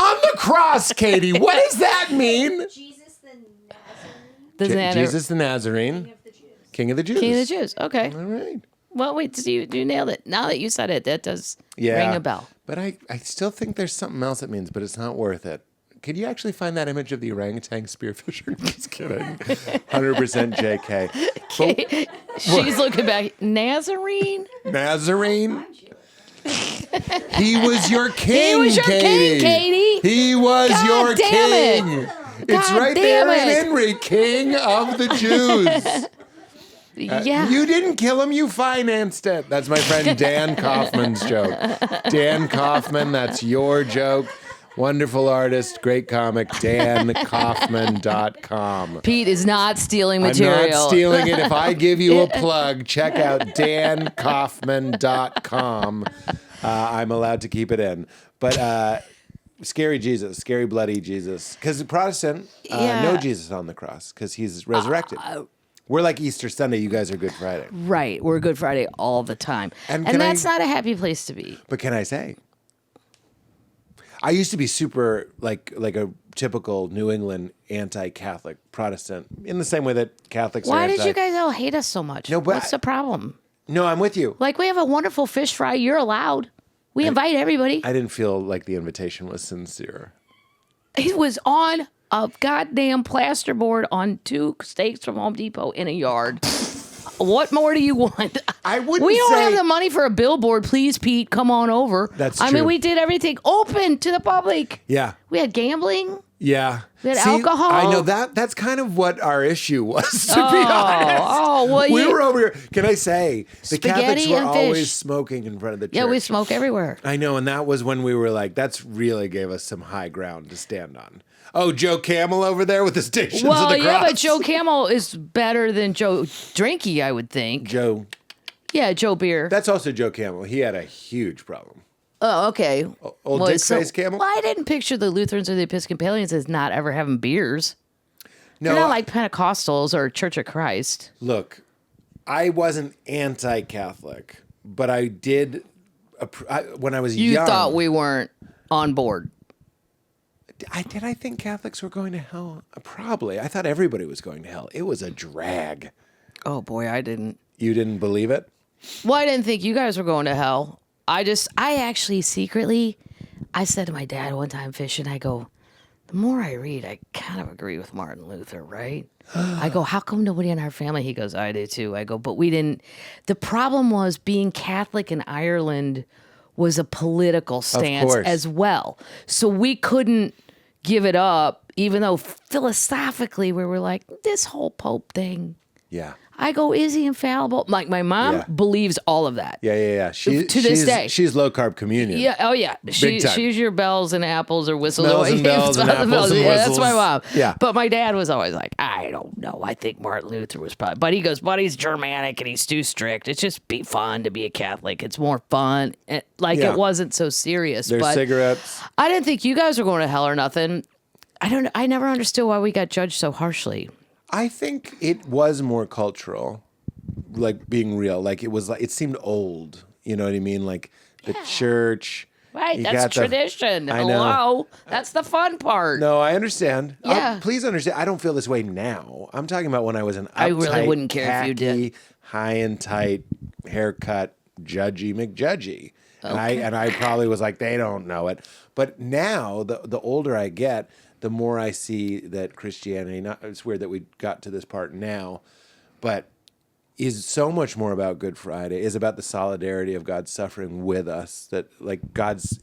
On the cross, Katie, what does that mean? Jesus the Nazarene, The Xander- Jesus the Nazarene, King of the Jews. King of the Jews. King of the Jews. Okay. All right. Well, wait. So you nailed it. Now that you said it, that does Yeah. ring a bell. But I still think there's something else it means, but it's not worth it. Could you actually find that image of the orangutan spearfishing? Just kidding. 100% JK. She's looking back. Nazarene? Nazarene? He was your king, He was your Katie. king, Katie. He was God your damn it. king. It's God right damn there in it. Henry, king of the Jews. Yeah. You didn't kill him, you financed it. That's my friend Dan Kaufman's joke. Dan Kaufman, that's your joke. Wonderful artist, great comic, dankaufman.com. Pete is not stealing material. I'm not stealing it. If I give you a plug, check out dankaufman.com. I'm allowed to keep it in. But scary Jesus, scary bloody Jesus. Because Protestant, Yeah. no Jesus on the cross because he's resurrected. We're like Easter Sunday. You guys are Good Friday. Right. We're Good Friday all the time. And And, can that's I- not a happy place to be. But can I say, I used to be super like a typical New England anti-Catholic Protestant in the same way that Catholics Why are did you guys all hate us so much? No, but What's the problem? No, I'm with you. Like, we have a wonderful fish fry. You're allowed. We invite everybody. I didn't feel like the invitation was sincere. It was on a goddamn plasterboard on 2 steaks from Home Depot in a yard. What more do you want? I wouldn't We don't say- have the money for a billboard. Please, Pete, come on over. That's I true. mean, we did everything open to the public. Yeah. We had gambling. Yeah. We had alcohol. I know that's kind of what our issue was, to be honest. Oh, well, we you- were over here. Can I say, the Catholics Spaghetti were and always fish. smoking in front of the church. Yeah, we smoke everywhere. I know, and that was when we were like, that's really gave us some high ground to stand on. Oh, Joe Camel over there with the Stations of Well, the yeah, Cross. but Joe Camel is better than Joe Drinky, I would think. Joe, Yeah, Joe Beer. that's also Joe Camel. He had a huge problem. Oh, okay. Old Well, dick-faced camel? Well, I didn't picture the Lutherans or the Episcopalians as not ever having beers. No, They're not like Pentecostals or Church of Christ. look, I wasn't anti-Catholic, but I did, when I was You young. thought we weren't on board. I think Catholics were going to hell? Probably. I thought everybody was going to hell. It was a drag. Oh, boy, I didn't. You didn't believe it? Well, I didn't think you guys were going to hell. I actually secretly, I said to my dad one time fishing, I go, the more I read, I kind of agree with Martin Luther, right? I go, how come nobody in our family? He goes, I do too. I go, but we didn't. The problem was being Catholic in Ireland was a political stance course. as well. So we couldn't give it up, even though philosophically we were like, this whole Pope thing. Yeah. I go, is he infallible? Like, my mom Yeah. believes all of that. Yeah. To this she's, day. She's low carb communion. Yeah. Oh, yeah. Big time. She's your bells and apples or whistles. Smells and bells and apples and Yeah, that's whistles. my mom. Yeah. But my dad was always like, I don't know. I think Martin Luther was probably. But he goes, but he's Germanic and he's too strict. It's just be fun to be a Catholic. It's more fun. Like, Yeah. it wasn't so serious. There's but cigarettes. I didn't think you guys were going to hell or nothing. I never understood why we got judged so harshly. I think it was more cultural, like being real. Like it seemed old. You know what I mean? Like the church. Right, you that's got the- tradition. I know. Hello. That's the fun part. No, I understand. Yeah. Please understand. I don't feel this way now. I'm talking about when I was an uptight, I really wouldn't care if you did. tacky, high and tight, haircut, judgy McJudgy. And I probably was like, they don't know it. But now, the older I get, the more I see that Christianity, it's weird that we got to this part now, but is so much more about Good Friday, is about the solidarity of God's suffering with us, that like God's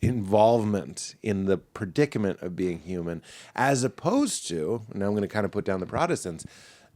involvement in the predicament of being human, as opposed to, and I'm going to kind of put down the Protestants,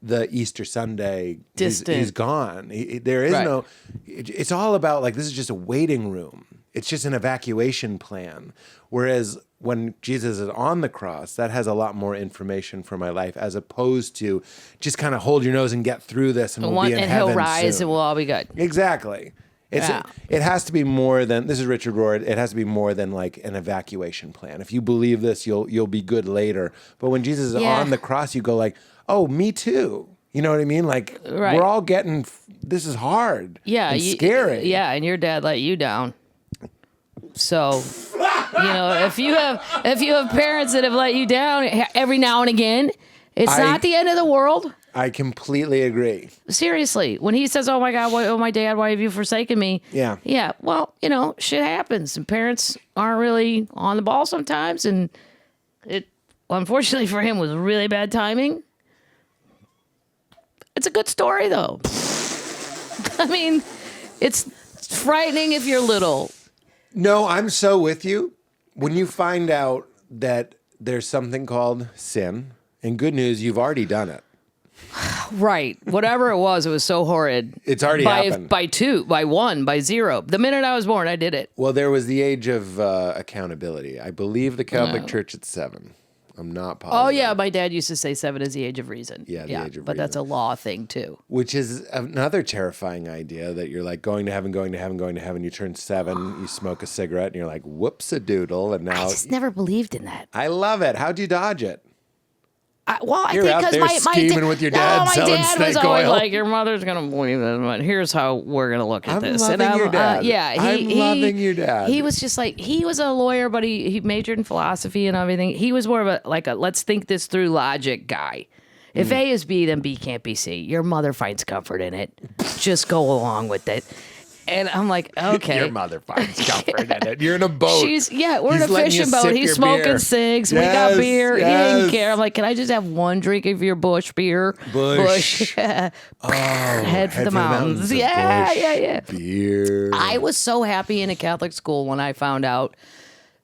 the Easter Sunday, Distant. he's gone. There is Right. no, it's all about like, this is just a waiting room. It's just an evacuation plan. Whereas when Jesus is on the cross, that has a lot more information for my life as opposed to just kind of hold your nose and get through this and we'll be in and heaven he'll rise soon. and we'll all be good. Exactly. It has to be more than, this is Richard Rohr, it has to be more than like an evacuation plan. If you believe this, you'll be good later. But when Jesus is on the cross, you go like, oh, me too. You know what I mean? Like, we're all getting, this is hard. Yeah. and scary. Yeah, and your dad let you down. So, if you have parents that have let you down every now and again, it's not the end of the world. I completely agree. Seriously, when he says, "Oh my God, oh my dad, why have you forsaken me?" Yeah. Yeah. Well, shit happens, and parents aren't really on the ball sometimes, and it, unfortunately for him, was really bad timing. It's a good story, though. I mean, it's frightening if you're little. No, I'm so with you. When you find out that there's something called sin, and good news, you've already done it. Right. Whatever it was so horrid. It's already happened. By 2, by 1, by 0. The minute I was born, I did it. Well, there was the age of accountability. I believe the Catholic Church at 7. I'm not positive. Oh, yeah. My dad used to say 7 is the age of reason. Yeah, the age of reason. But that's a law thing, too. Which is another terrifying idea that you're like going to heheaven, going to heaven, going to heaven. You turn 7, you smoke a cigarette, and you're like, whoops-a-doodle. And now I just never believed in that. I love it. How'd you dodge it? I You're think out because there my scheming dad, with your dad, my selling dad snake was always oil. like, your mother's gonna believe this, but here's how we're gonna look at I'm this. loving and your dad. I'm loving your dad. He was just like, he was a lawyer, but he majored in philosophy and everything. He was more of a let's think this through logic guy. If A is B, then B can't be C. Your mother finds comfort in it. Just go along with it. And I'm like, okay. Your mother finds comfort in it. You're in a boat. We're in He's a letting you fishing boat. sip He's your smoking beer. cigs. We Yes, got beer. He yes. didn't care. I'm like, can I just have one drink of your Bush beer? Bush. Head for the mountains. of Yeah, Bush yeah. Beer. I was so happy in a Catholic school when I found out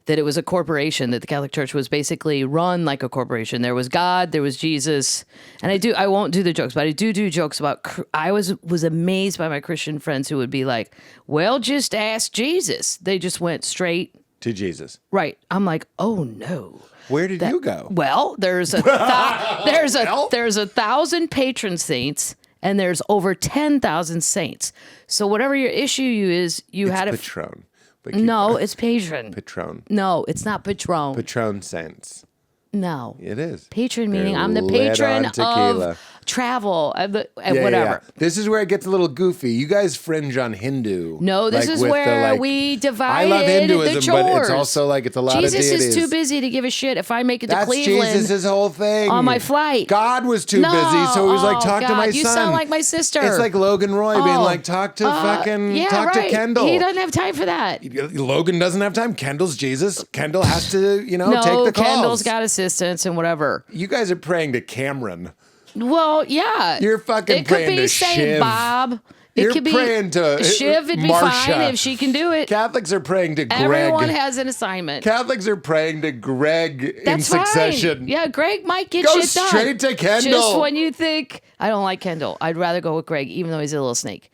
that it was a corporation, that the Catholic Church was basically run like a corporation. There was God, there was Jesus. And I won't do the jokes, but I do jokes about, I was amazed by my Christian friends who would be like, well, just ask Jesus. They just went straight to Jesus. Right. I'm like, oh no. Where did you go? Well, there's a 1,000 patron saints, and there's over 10,000 saints. So whatever your issue is, you It's had a Patron. No, it's patron. Patron. No, it's not patron. Patron saints. No. It is. Patron meaning They're I'm the lit patron on tequila. of travel, Yeah, whatever. yeah. This is where it gets a little goofy. You guys fringe on Hindu. No, this like, is with where the, we I divided love Hinduism, the chores. but it's also like it's a lot Jesus of deities. is too busy to give a shit if I make it to That's Cleveland. Jesus' whole thing. On my flight. God was too No. busy, so he was like, talk to God, my you son. sound like my sister. It's like Logan Roy being Oh. like, talk to Yeah, talk right. to Kendall. He doesn't have time for that. Logan doesn't have time. Kendall's Jesus. Kendall has to, No, take the calls. Kendall's got assistants and whatever. You guys are praying to Cameron. Well, yeah. You're fucking It could praying be to Saint Shiv. Bob. It You're could be praying to Shiv. It'd be Marsha. fine if she can do it. Catholics are praying to Greg. Everyone has an assignment. Catholics are praying to Greg That's in succession. fine. Yeah, Greg might get Go shit done. straight to Kendall. Just when you think, I don't like Kendall. I'd rather go with Greg, even though he's a little snake.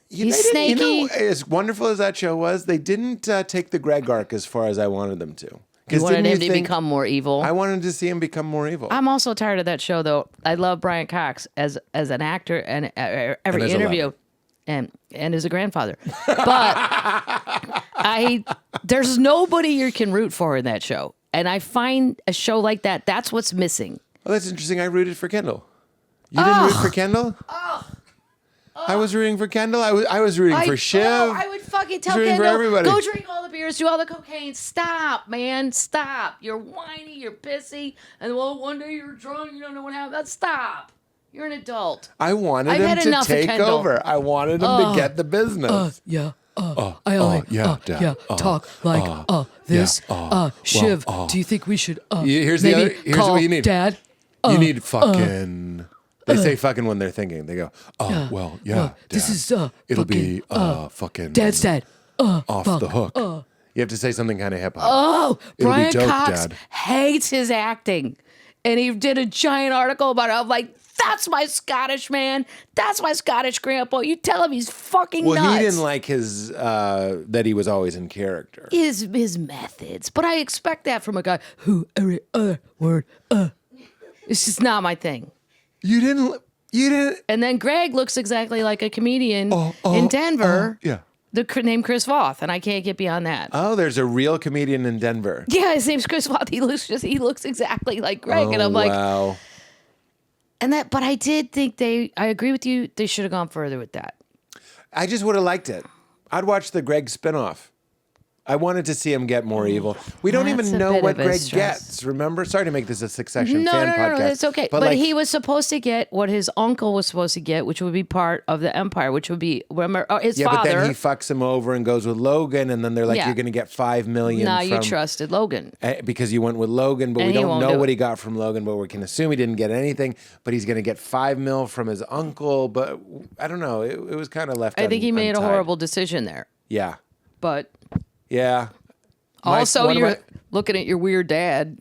He's snaky. As wonderful as that show was, they didn't take the Greg arc as far as I wanted them to. You wanted him to think become more evil. I wanted to see him become more evil. I'm also tired of that show, though. I love Brian Cox as an actor and every And as a interview, lover. and as a grandfather. But there's nobody you can root for in that show, and I find a show like that. That's what's missing. Oh, that's interesting. I rooted for Kendall. You didn't root for Kendall? I was rooting for Kendall. I was rooting for Shiv. I would fucking tell rooting for Kendall, everybody. go drink all the beers, do all the cocaine. Stop, man. Stop. You're whiny. You're pissy. And well, one day you're drunk. You don't know what happened. Stop. You're an adult. I wanted I've him had to enough of take Kendall. over. I wanted him to get the business. Talk like this. Shiv, do you think we should Here's maybe here's call what you need. Dad? You need fucking. They say fucking when they're thinking. They go, well, yeah. This Dad. is It'll fucking, be fucking Dad's dad. off the hook. You have to say something kind of hip hop. Oh, It'll be Brian dope, Cox Dad. hates his acting. And he did a giant article about it. I'm like, That's my Scottish man. That's my Scottish grandpa. You tell him he's fucking Well, nuts. he didn't like his that he was always in character. His methods. But I expect that from a guy who every other word, It's just not my thing. You didn't. And then Greg looks exactly like a comedian in Denver. Yeah. Named Chris Voth, and I can't get beyond that. Oh, there's a real comedian in Denver. Yeah, his name's Chris Voth. He looks exactly like Greg, and I'm like, wow. But I did think I agree with you. They should have gone further with that. I just would have liked it. I'd watch the Greg spinoff. I wanted to see him get more evil. We don't That's even a know bit what of a Greg stress. gets. Remember? Sorry to make this a Succession No, fan podcast. that's okay. But like, he was supposed to get what his uncle was supposed to get, which would be part of the empire, which would be his yeah, father. but then he fucks him over and goes with Logan, and then they're like, Yeah. "You're going to get $5 million." Now from, you trusted Logan. because you went with Logan, but And we he don't won't know do what it. he got from Logan, but we can assume he didn't get anything. But he's going to get $5 million from his uncle. But I don't know. It was kind of left. I think he made a untied. horrible decision there. Yeah, But yeah. also, one of you're looking at your weird dad.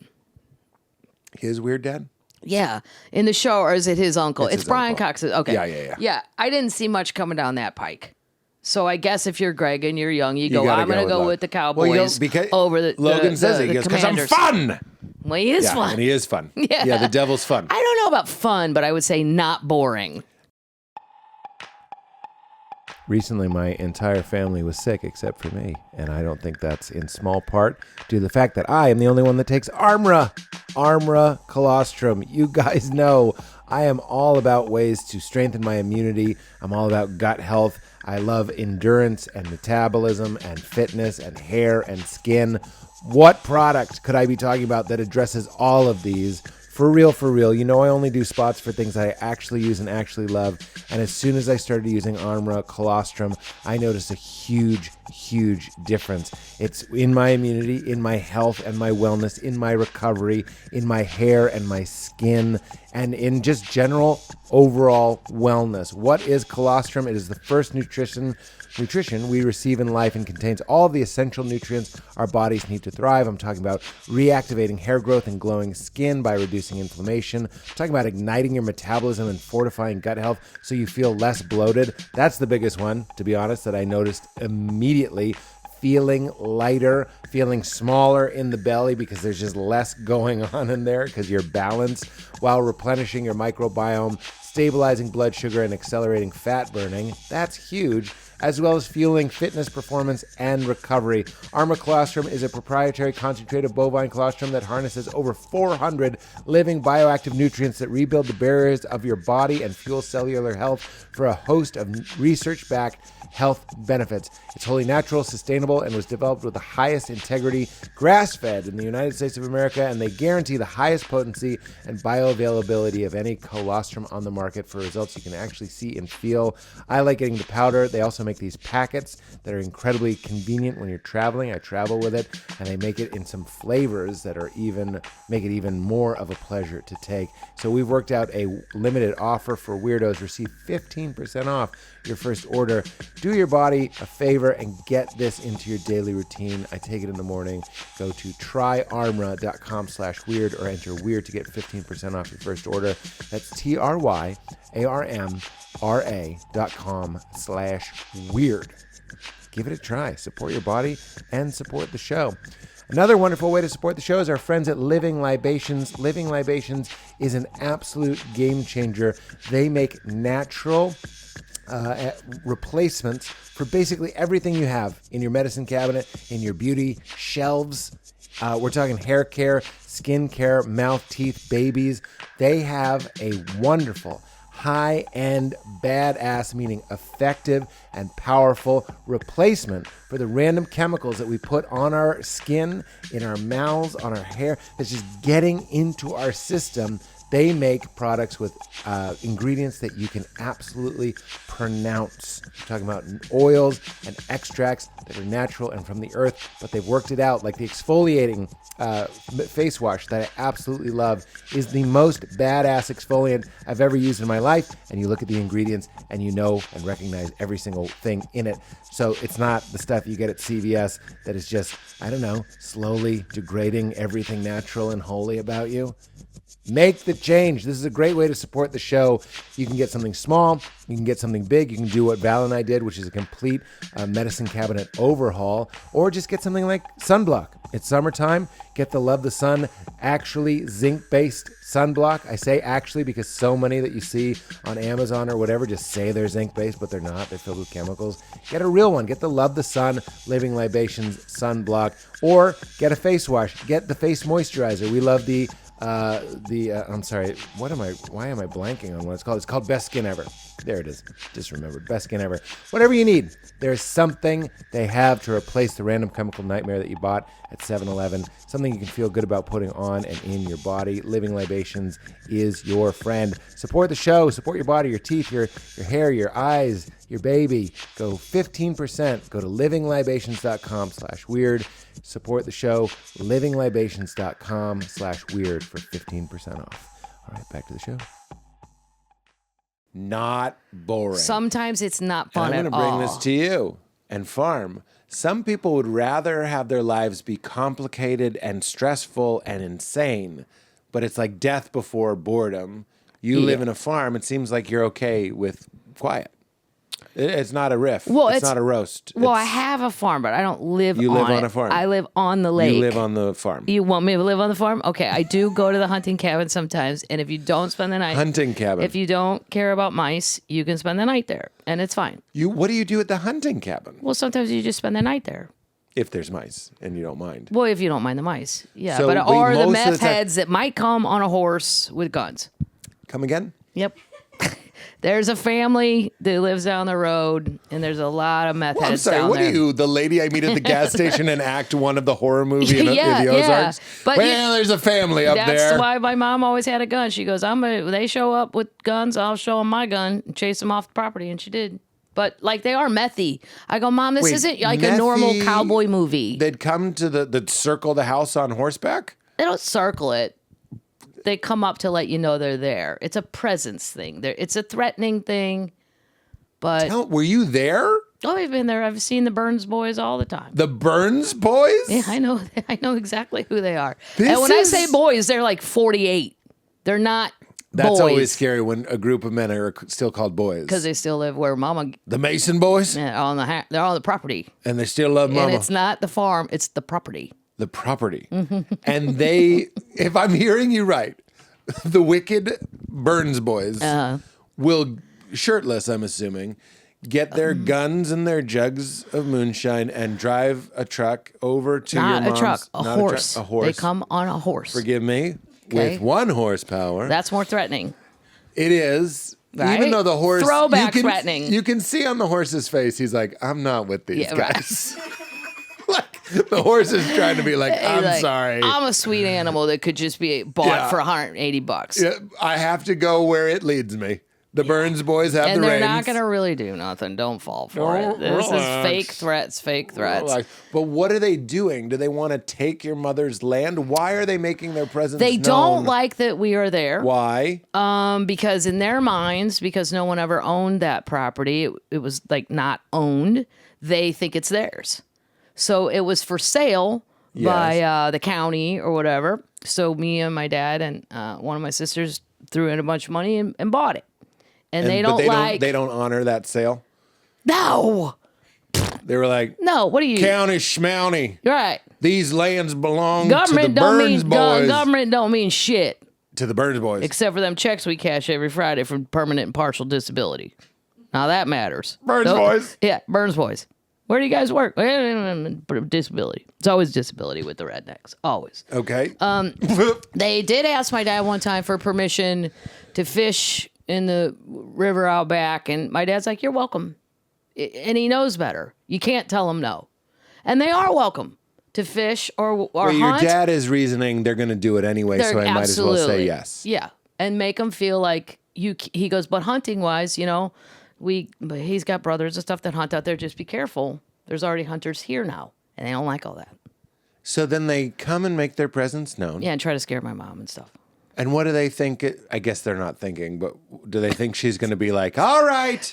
His weird dad. Yeah, in the show, or is it his uncle? It's It's his Brian uncle. Cox's. Okay. Yeah. Yeah, I didn't see much coming down that pike. So I guess if you're Greg and you're young, you go, gotta I'm going to go Logan. with the Well, you Cowboys don't- because over the Logan says it. He the goes, "'Cause I'm Commanders." fun." Well, he is Yeah, fun. and he is fun. Yeah. Yeah, the devil's fun. I don't know about fun, but I would say not boring. Recently, my entire family was sick except for me, and I don't think that's in small part due to the fact that I am the only one that takes ARMRA colostrum. You guys know I am all about ways to strengthen my immunity. I'm all about gut health. I love endurance and metabolism and fitness and hair and skin. What product could I be talking about that addresses all of these? For real, you know I only do spots for things I actually use and actually love. And as soon as I started using ARMRA colostrum, I noticed a huge difference. It's in my immunity, in my health and my wellness, in my recovery, in my hair and my skin, and in just general overall wellness. What is colostrum? It is the first nutrition we receive in life and contains all the essential nutrients our bodies need to thrive. I'm talking about reactivating hair growth and glowing skin by reducing inflammation. I'm talking about igniting your metabolism and fortifying gut health so you feel less bloated. That's the biggest one, to be honest, that I noticed immediately. Feeling lighter, feeling smaller in the belly because there's just less going on in there because you're balanced, while replenishing your microbiome, stabilizing blood sugar, and accelerating fat burning. That's huge. As well as fueling fitness, performance, and recovery. ARMRA colostrum is a proprietary concentrated bovine colostrum that harnesses over 400 living bioactive nutrients that rebuild the barriers of your body and fuel cellular health for a host of research-backed health benefits. It's wholly natural, sustainable, and was developed with the highest integrity, grass-fed in the United States of America, and they guarantee the highest potency and bioavailability of any colostrum on the market for results you can actually see and feel. I like getting the powder. They also make these packets that are incredibly convenient when you're traveling. I travel with it, and they make it in some flavors that are make it even more of a pleasure to take. So we've worked out a limited offer for weirdos. Receive 15% off your first order. Do your body a favor and get this into your daily routine. I take it in the morning. Go to tryarmra.com/weird or enter weird to get 15% off your first order. That's tryarmra.com/weird. Give it a try. Support your body and support the show. Another wonderful way to support the show is our friends at Living Libations. Living Libations is an absolute game changer. They make natural replacements for basically everything you have in your medicine cabinet, in your beauty shelves. We're talking hair care, skin care, mouth, teeth, babies. They have a wonderful high-end, badass, meaning effective and powerful replacement for the random chemicals that we put on our skin, in our mouths, on our hair, that's just getting into our system. They make products with ingredients that you can absolutely pronounce. We're talking about oils and extracts that are natural and from the earth, but they've worked it out. Like the exfoliating face wash that I absolutely love is the most badass exfoliant I've ever used in my life. And you look at the ingredients and you know and recognize every single thing in it. So it's not the stuff you get at CVS that is just, I don't know, slowly degrading everything natural and holy about you. Make the change. This is a great way to support the show. You can get something small. You can get something big. You can do what Val and I did, which is a complete medicine cabinet overhaul, or just get something like sunblock. It's summertime. Get the Love the Sun actually zinc-based sunblock. I say actually because so many that you see on Amazon or whatever just say they're zinc-based, but they're not. They're filled with chemicals. Get a real one. Get the Love the Sun Living Libations sunblock, or get a face wash. Get the face moisturizer. We love I'm sorry, why am I blanking on what it's called? It's called Best Skin Ever. There it is. Just remembered. Best Skin Ever. Whatever you need, there's something they have to replace the random chemical nightmare that you bought at 7-Eleven. Something you can feel good about putting on and in your body. Living Libations is your friend. Support the show. Support your body, your teeth, your hair, your eyes, your baby. Go 15%. Go to livinglibations.com/weird. Support the show. livinglibations.com/weird for 15% off. All right, back to the show. Not boring. Sometimes it's not fun I'm at going to all. bring this to you and Farm. Some people would rather have their lives be complicated and stressful and insane, but it's like death before boredom. You live in a farm. It seems like you're okay with quiet. It's not a riff. Well, it's not a roast. Well, I have a farm, but I don't live on it. You live on a farm. I live on the lake. You live on the farm. You want me to live on the farm? Okay, I do go to the hunting cabin sometimes, and if you don't spend the night... Hunting cabin. If you don't care about mice, you can spend the night there, and it's fine. What do you do at the hunting cabin? Well, sometimes you just spend the night there. If there's mice and you don't mind. Well, if you don't mind the mice. Yeah, So, but but or the most of meth the time- heads that might come on a horse with guns. Come again? Yep. There's a family that lives down the road, and there's a lot of meth Well, I'm heads sorry, down what there. are you, the lady I meet at the gas station in Act 1 of the horror movie in Yeah, the yeah. Ozarks? But Well, there's a family up That's there. why my mom always had a gun. She goes, they show up with guns, I'll show them my gun and chase them off the property, and she did. But, like, they are methy. I go, Mom, this Wait, isn't like a normal methy- cowboy movie. They'd come to the circle the house on horseback? They don't circle it. They come up to let you know they're there. It's a presence thing. It's a threatening thing. But Were you there? oh, I've been there. I've seen the Burns boys all the time. The Burns boys? Yeah, I know. I know exactly who they are. This and when I is- say boys, they're like 48. They're not That's boys. always scary when a group of men are still called boys. Because they still live where Mama. The Mason boys? Yeah, they're on the property. And they still love Mama. And it's not the farm; it's the property. The property. And they, if I'm hearing you right, the wicked Burns boys will, shirtless, I'm assuming, get their guns and their jugs of moonshine and drive a truck over to Not your a mom's. truck, a Not horse. A horse. They come on a horse. Forgive me. Okay. With 1 horsepower. That's more threatening. It is. Right? Even though the horse... Throwback threatening. You can see on the horse's face, he's like, I'm not with these Yeah, right. guys. Like, the horse is trying to be like, I'm Like, sorry. I'm a sweet animal that could just be bought Yeah. for $180. Yeah, I have to go where it leads me. The Burns boys have And the they're reins. not going to really do nothing. Don't fall for Don't it. This is relax. fake threats. Like, but what are they doing? Do they want to take your mother's land? Why are they making their presence They known? don't like that we are there. Why? Because in their minds, because no one ever owned that property, it was like not owned. They think it's theirs. So it was for sale by the county or whatever. So me and my dad and one of my sisters threw in a bunch of money and bought it. And they don't like. They don't honor that sale. No. They were like, No. What are you? County Schmounty. You're right. These lands belong to the Government don't Burns mean boys. government don't mean shit To the Burns boys. except for them checks we cash every Friday for permanent and partial disability. Now that matters. Burns boys. Yeah, Burns boys. Where do you guys work? Disability. It's always disability with the rednecks. Always. Okay. They did ask my dad one time for permission to fish in the river out back, and my dad's like, "You're welcome," and he knows better. You can't tell him no, and they are welcome to fish or well, your hunt. dad is reasoning they're going to do it anyway, so I might as well say Absolutely. yes. Yeah, and make them feel like you. He goes, but hunting wise, but he's got brothers and stuff that hunt out there. Just be careful. There's already hunters here now, and they don't like all that. So then they come and make their presence known. Yeah, and try to scare my mom and stuff. And what do they think? I guess they're not thinking, but do they think she's going to be like, all right?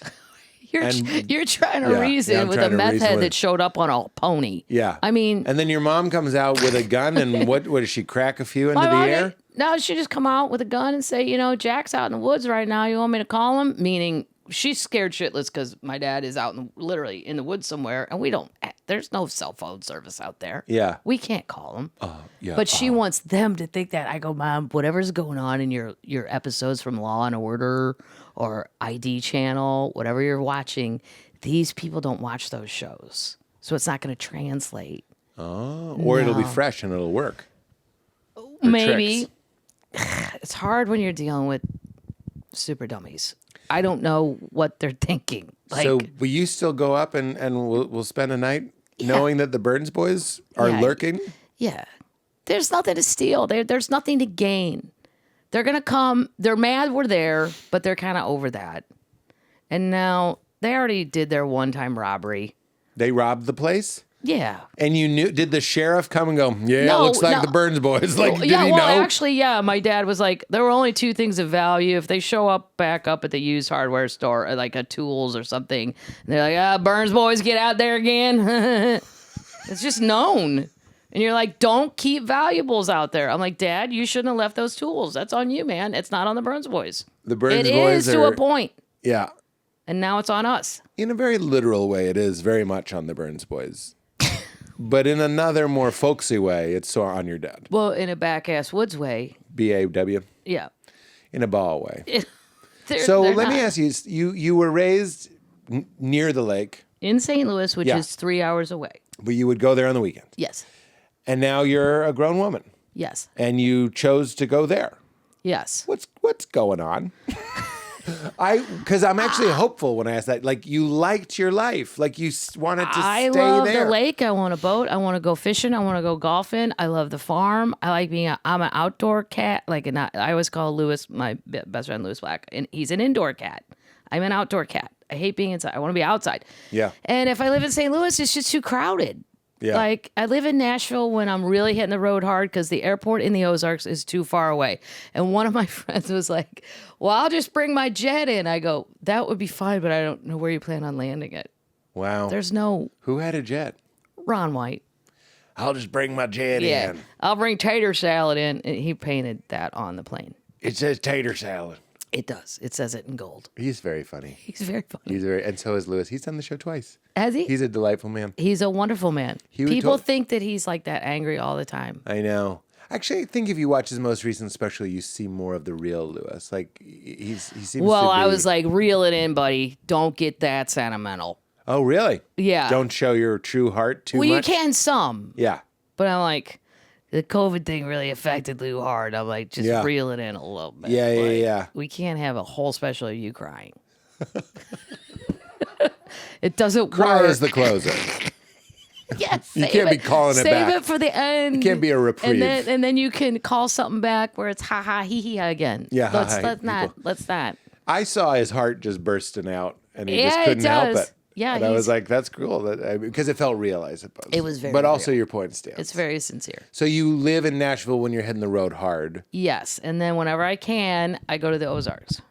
You're trying to Yeah, reason I'm with trying a to meth reason head with- that showed up on a pony. Yeah. I mean, and then your mom comes out with a gun, and what does she crack a few into my the mom air? No, she just come out with a gun and say, Jack's out in the woods right now. You want me to call him? Meaning she's scared shitless because my dad is out literally in the woods somewhere, and there's no cell phone service out there. Yeah. We can't call him. Yeah. But she wants them to think that. I go, Mom, whatever's going on in your episodes from Law and Order or ID Channel, whatever you're watching, these people don't watch those shows. So it's not going to translate. Oh, or it'll be fresh and it'll work. Maybe. Tricks. It's hard when you're dealing with super dummies. I don't know what they're thinking. So will you still go up and we'll spend a night knowing that the Burns boys are lurking? Yeah. There's nothing to steal. There's nothing to gain. They're going to come. They're mad we're there, but they're kind of over that. And now they already did their one-time robbery. They robbed the place? Yeah. And you knew, did the sheriff come and go, looks like the Burns boys? Like, did he know? Actually, my dad was like, there were only two things of value. If they show up back up at the used hardware store, like a tools or something, and they're like, Burns boys, get out there again. It's just known. And you're like, don't keep valuables out there. I'm like, Dad, you shouldn't have left those tools. That's on you, man. It's not on the Burns boys. The Burns boys boys to a point. Yeah. And now it's on us. In a very literal way, it is very much on the Burns boys. But in another more folksy way, it's so on your dad. Well, in a back-ass woods way. B-A-W? Yeah. In a ball way. They're let me ask you, you were raised near the lake. In St. Louis, which is 3 hours away. But you would go there on the weekend. Yes. And now you're a grown woman. Yes. And you chose to go there. Yes. What's going on? Because I'm actually hopeful when I ask that. Like, you liked your life. Like, you wanted to stay there. I love the lake. I want a boat. I want to go fishing. I want to go golfing. I love the farm. I like I'm an outdoor cat. I always call Lewis, my best friend, Lewis Black, and he's an indoor cat. I'm an outdoor cat. I hate being inside. I want to be outside. Yeah. And if I live in St. Louis, it's just too crowded. Yeah. Like, I live in Nashville when I'm really hitting the road hard because the airport in the Ozarks is too far away. And one of my friends was like, well, I'll just bring my jet in. I go, that would be fine, but I don't know where you plan on landing it. Wow. There's no... Who had a jet? Ron White. I'll just bring my jet in. I'll bring tater salad in. And he painted that on the plane. It says tater salad. It does. It says it in gold. He's very funny. He's very funny. And so is Lewis. He's done the show twice. Has he? He's a delightful man. He's a wonderful man. People think that he's like that angry all the time. I know. Actually, I think if you watch his most recent special, you see more of the real Lewis. Like, he seems to be... Well, I was like, reel it in, buddy. Don't get that sentimental. Oh, really? Yeah. Don't show your true heart too much? Well, you can some. Yeah. But I'm like... The COVID thing really affected Lou hard. I'm like, just reel it in a little bit. Yeah. We can't have a whole special of you crying. It doesn't Cry work. is the closer. Yes, you can't be calling it back. Save it for the end. It can't be a reprieve. And then you can call something back where it's ha ha hee hee again. Yeah, let's not. I saw his heart just bursting out, and he just it couldn't help does. it. Yeah, and I was like, "That's cool," because it felt real, I suppose. It was very But also, real. your point stands. It's very sincere. So you live in Nashville when you're hitting the road hard. Yes, and then whenever I can, I go to the Ozarks.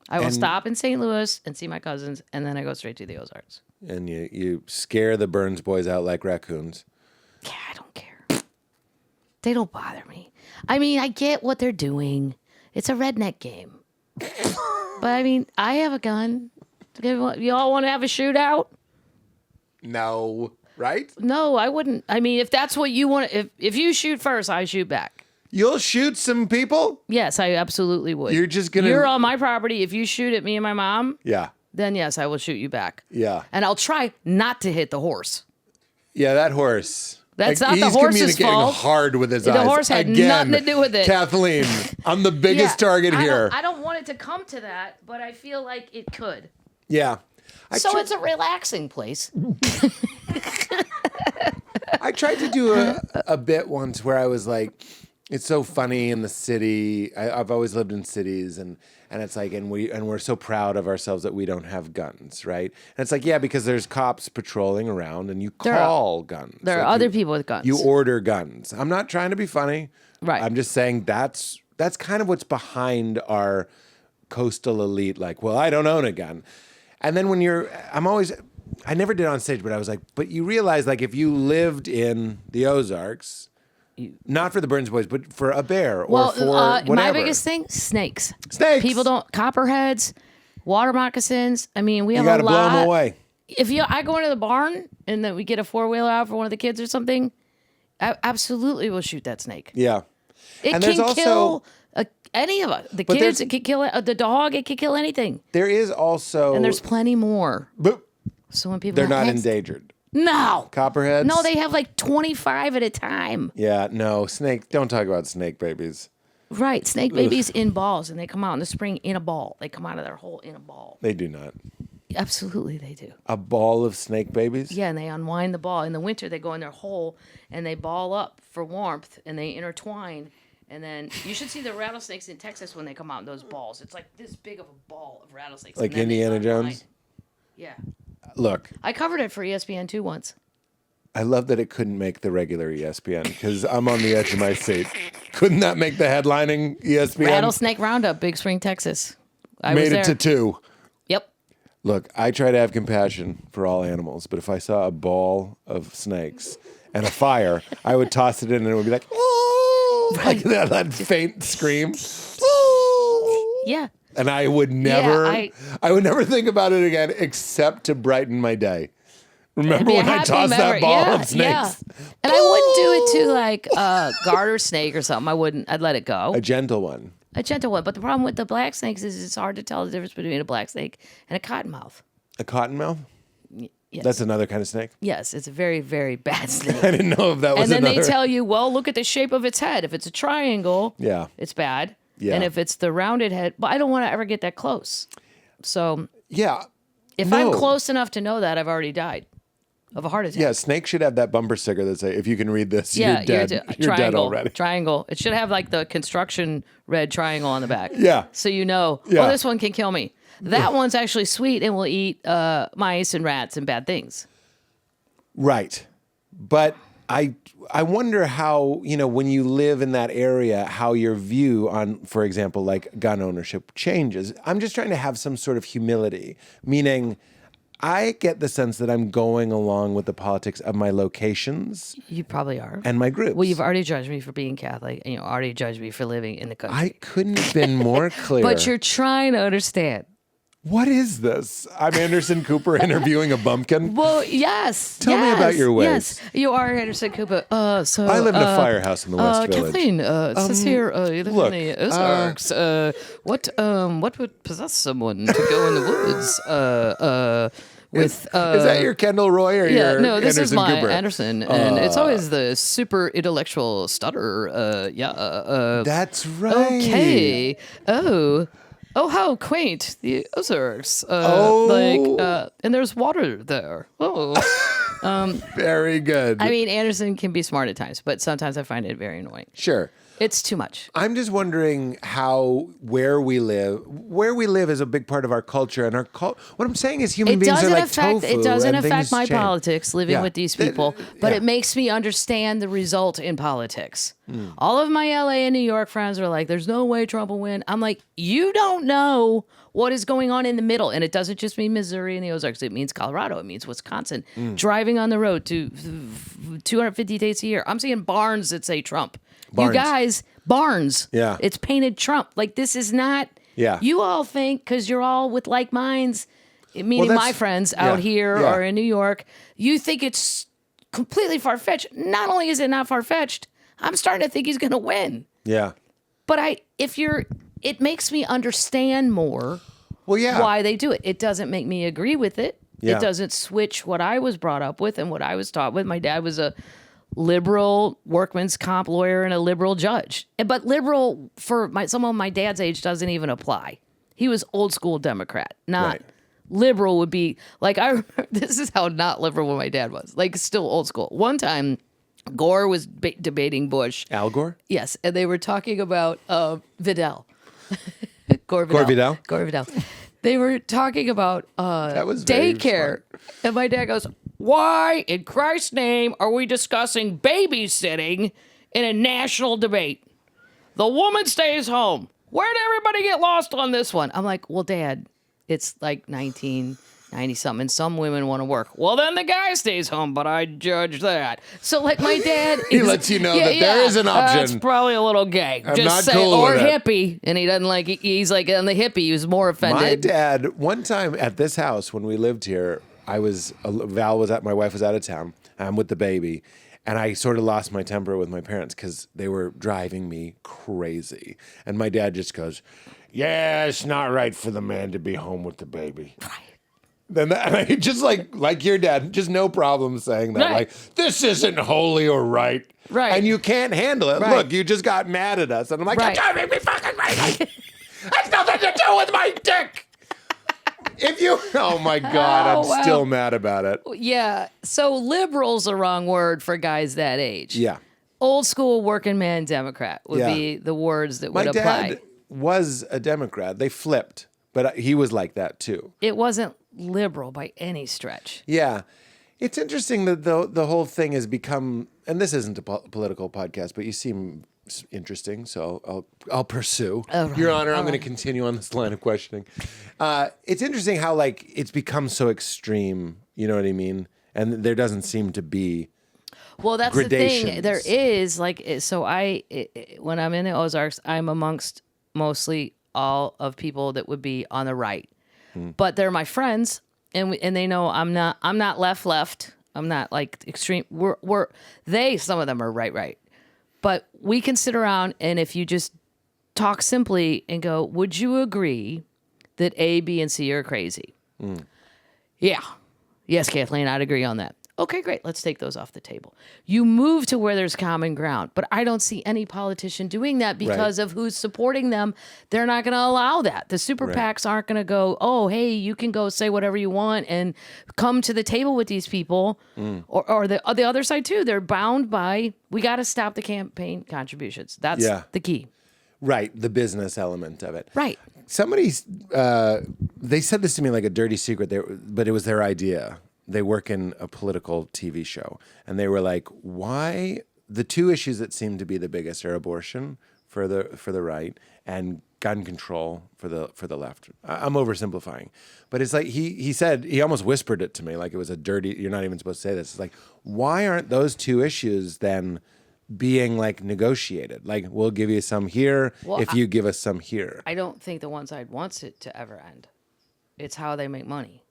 I will stop in St. Louis and see my cousins, and then I go straight to the Ozarks. And you scare the Burns boys out like raccoons. Yeah, I don't care. They don't bother me. I mean, I get what they're doing. It's a redneck game. But I mean, I have a gun. You all want to have a shootout? No, right? No, I wouldn't. I mean, if that's what you want, if you shoot first, I shoot back. You'll shoot some people? Yes, I absolutely would. You're just going to... You're on my property. If you shoot at me and my mom, yeah, then yes, I will shoot you back. Yeah. And I'll try not to hit the horse. Yeah, that horse. That's not the horse's fault. He's communicating hard with his eyes. The horse had nothing to do with it. Kathleen, I'm the biggest target here. I don't want it to come to that, but I feel like it could. Yeah. It's a relaxing place. I tried to do a bit once where I was like, it's so funny in the city. I've always lived in cities, and it's like, and we're so proud of ourselves that we don't have guns, right? And it's like, yeah, because there's cops patrolling around, and you call guns. There are other people with guns. You order guns. I'm not trying to be funny. Right. I'm just saying that's kind of what's behind our coastal elite. Like, well, I don't own a gun. And then I never did on stage, but I was like, but you realize, like, if you lived in the Ozarks, Not for the Burns Boys, but for a bear Well, or for whatever. my biggest thing, snakes. Snakes. People don't, copperheads, water moccasins. I mean, we You have got a to blow lot. them away. I go into the barn and then we get a 4-wheeler out for one of the kids or something, I absolutely will shoot that snake. Yeah. It And there's can also- kill any of us. The But kids, there's- it can kill the dog. It can kill anything. There is also... And there's plenty more. But So when people they're not "That's- endangered. No. Copperheads? No, they have like 25 at a time. Yeah, no. Snake. Don't talk about snake babies. Right. Snake babies in balls, and they come out in the spring in a ball. They come out of their hole in a ball. They do not. Absolutely, they do. A ball of snake babies? Yeah, and they unwind the ball. In the winter, they go in their hole, and they ball up for warmth, and they intertwine. And then you should see the rattlesnakes in Texas when they come out in those balls. It's like this big of a ball of rattlesnakes. Like and then they Indiana unwind. Jones? Yeah. Look, I covered it for ESPN2 once. I love that it couldn't make the regular ESPN because I'm on the edge of my seat. Couldn't that make the headlining ESPN? Rattlesnake Roundup, Big Spring, Texas. I Made was there. it to 2. Yep. Look, I try to have compassion for all animals, but if I saw a ball of snakes and a fire, I would toss it in and it would be like, oh, like that faint scream. Yeah. And I would never, I would never think about it again except to brighten my day. Remember Be a when I happy tossed that memory. ball Yeah, of snakes? yeah. And I wouldn't do it to like a garter snake or something. I wouldn't. I'd let it go. A gentle one. A gentle one. But the problem with the black snakes is it's hard to tell the difference between a black snake and a cottonmouth. A cottonmouth? Yes. That's another kind of snake? Yes, it's a very, very bad snake. I didn't know if that was And then another. they tell you, well, look at the shape of its head. If it's a triangle, Yeah. it's bad. Yeah. And if it's the rounded head, but I don't want to ever get that close. So Yeah. if I'm close enough to know that, I've already died of a heart attack. Yeah, snakes should have that bumper sticker that say, if you can read this, Yeah, you're dead. You're dead triangle, already. Triangle. It should have like the construction red triangle on the back. Yeah. So you know, Yeah. oh, this one can kill me. That one's actually sweet and will eat mice and rats and bad things. Right. But I wonder how, when you live in that area, how your view on, for example, like gun ownership changes. I'm just trying to have some sort of humility, meaning I get the sense that I'm going along with the politics of my locations You probably are. and my groups. Well, you've already judged me for being Catholic, and you already judged me for living in the country. I couldn't have been more clear. But you're trying to understand. What is this? I'm Anderson Cooper interviewing a bumpkin. Well, yes. Tell me about your ways. Yes, you are Anderson Cooper. So I live in a firehouse in the West Village. Kathleen, it says here you live look, in the Ozarks. What would possess someone to go in the woods? With Is that your Kendall Roy or yeah, your no, this Anderson is my Cooper? Anderson, and it's always the super intellectual stutter. That's right. Okay. Oh, how quaint, the Ozarks. And there's water there. Oh. Very good. I mean, Anderson can be smart at times, but sometimes I find it very annoying. Sure. It's too much. I'm just wondering how where we live is a big part of our culture, and what I'm saying is human beings are like tofu. It doesn't and affect things my change. politics living Yeah. with these people, but yeah. it makes me understand the result in politics. All of my LA and New York friends are like, there's no way Trump will win. I'm like, you don't know what is going on in the middle. And it doesn't just mean Missouri and the Ozarks. It means Colorado. It means Wisconsin. Driving on the road to 250 days a year. I'm seeing barns that say Trump. Barns. You guys, barns. Yeah. It's painted Trump. Like, this is not. Yeah. You all think, because you're all with like minds, meaning Well, my friends out yeah, here yeah. or in New York, you think it's completely far-fetched. Not only is it not far-fetched, I'm starting to think he's going to win. Yeah. But it makes me understand more Well, yeah. why they do it. It doesn't make me agree with it. Yeah. It doesn't switch what I was brought up with and what I was taught with. My dad was a liberal workman's comp lawyer and a liberal judge. But liberal for someone my dad's age doesn't even apply. He was old school Democrat, not Right. liberal would be like, this is how not liberal my dad was, like still old school. One time Gore was debating Bush. Al Gore? Yes. And they were talking about Vidal. Gore Gore Vidal? Gore Vidal. They were talking about That was very daycare. And my dad goes, why in Christ's name are we discussing babysitting in a national debate? The woman stays home. Where did everybody get lost on this one? I'm like, well, Dad, it's like 90-something, and some women want to work. Well, then the guy stays home, but I judge that. So, like, my dad... He lets you know that there is an option. That's probably a little gay. I'm Just not say, cool or with it. hippie, and he doesn't like it. He's like, on the hippie, he was more offended. My dad, one time at this house when we lived here, my wife was out of town. I'm with the baby. And I sort of lost my temper with my parents because they were driving me crazy. And my dad just goes, yeah, it's not right for the man to be home with the baby. Right. And I just like your dad, just no problem saying that. Right. Like, this isn't holy or right. Right. And you can't handle it. Right. Look, you just got mad at us. And I'm like, Right. you're driving me fucking crazy. That's nothing to do with my dick. Oh my God, I'm wow. still mad about it. Yeah. So liberal's the wrong word for guys that age. Yeah. Old school working man Democrat would Yeah. be the words that My would apply. dad was a Democrat. They flipped, but he was like that too. It wasn't liberal by any stretch. Yeah. It's interesting that the whole thing has become, and this isn't a political podcast, but you seem interesting, so I'll pursue. All right, Your Honor, all I'm going right. to continue on this line of questioning. It's interesting how it's become so extreme, you know what I mean? And there doesn't seem to be Well, that's the thing. gradations. There is when I'm in the Ozarks, I'm amongst mostly all of people that would be on the right, but they're my friends, and they know I'm not left. I'm not like extreme. Some of them are right, but we can sit around and if you just talk simply and go, would you agree that A, B, and C are crazy? Yeah. Yes, Kathleen, I'd agree on that. Okay, great. Let's take those off the table. You move to where there's common ground, but I don't see any politician doing that because of who's supporting them. They're not going to allow that. The super PACs aren't going to go, oh, hey, you can go say whatever you want and come to the table with these people. Or the other side, too. They're bound by, we got to stop the campaign contributions. That's the key. Right, the business element of it. Right. Somebody, they said this to me like a dirty secret, but it was their idea. They work in a political TV show, and they were like, "Why?" The two issues that seem to be the biggest are abortion for the right and gun control for the left. I'm oversimplifying, but it's like he said, he almost whispered it to me like it was a dirty. You're not even supposed to say this. It's like, why aren't those two issues then being like negotiated? Like, we'll give you some here if you give us some here. I don't think the one side wants it to ever end. It's how they make money.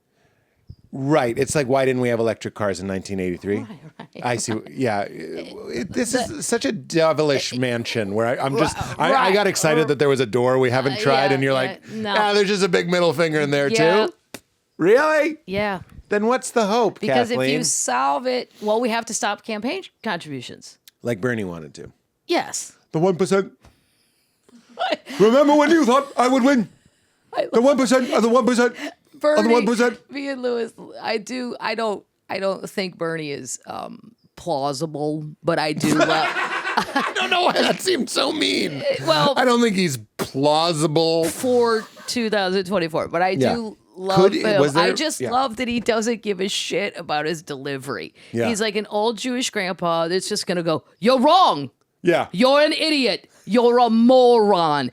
Right. It's like, why didn't we have electric cars in 1983? Right. I see. Yeah. This is such a devilish mansion where I got excited that there was a door we haven't tried, and you're like, no. there's just a big middle finger in there Yeah. too. Really? Yeah. Then what's the hope, Because Kathleen? if you solve it, well, we have to stop campaign contributions. Like Bernie wanted to. Yes. The 1%. Remember when you thought I would win? The 1% of the 1%. Bernie, Of the 1%. me and Lewis, I don't think Bernie is plausible, but I do love. I don't know why that seemed so mean. Well, I don't think he's plausible. for 2024, but I do love him. I just love that he doesn't give a shit about his delivery. Yeah. He's like an old Jewish grandpa that's just gonna go, "You're wrong. Yeah. You're an idiot. You're a moron."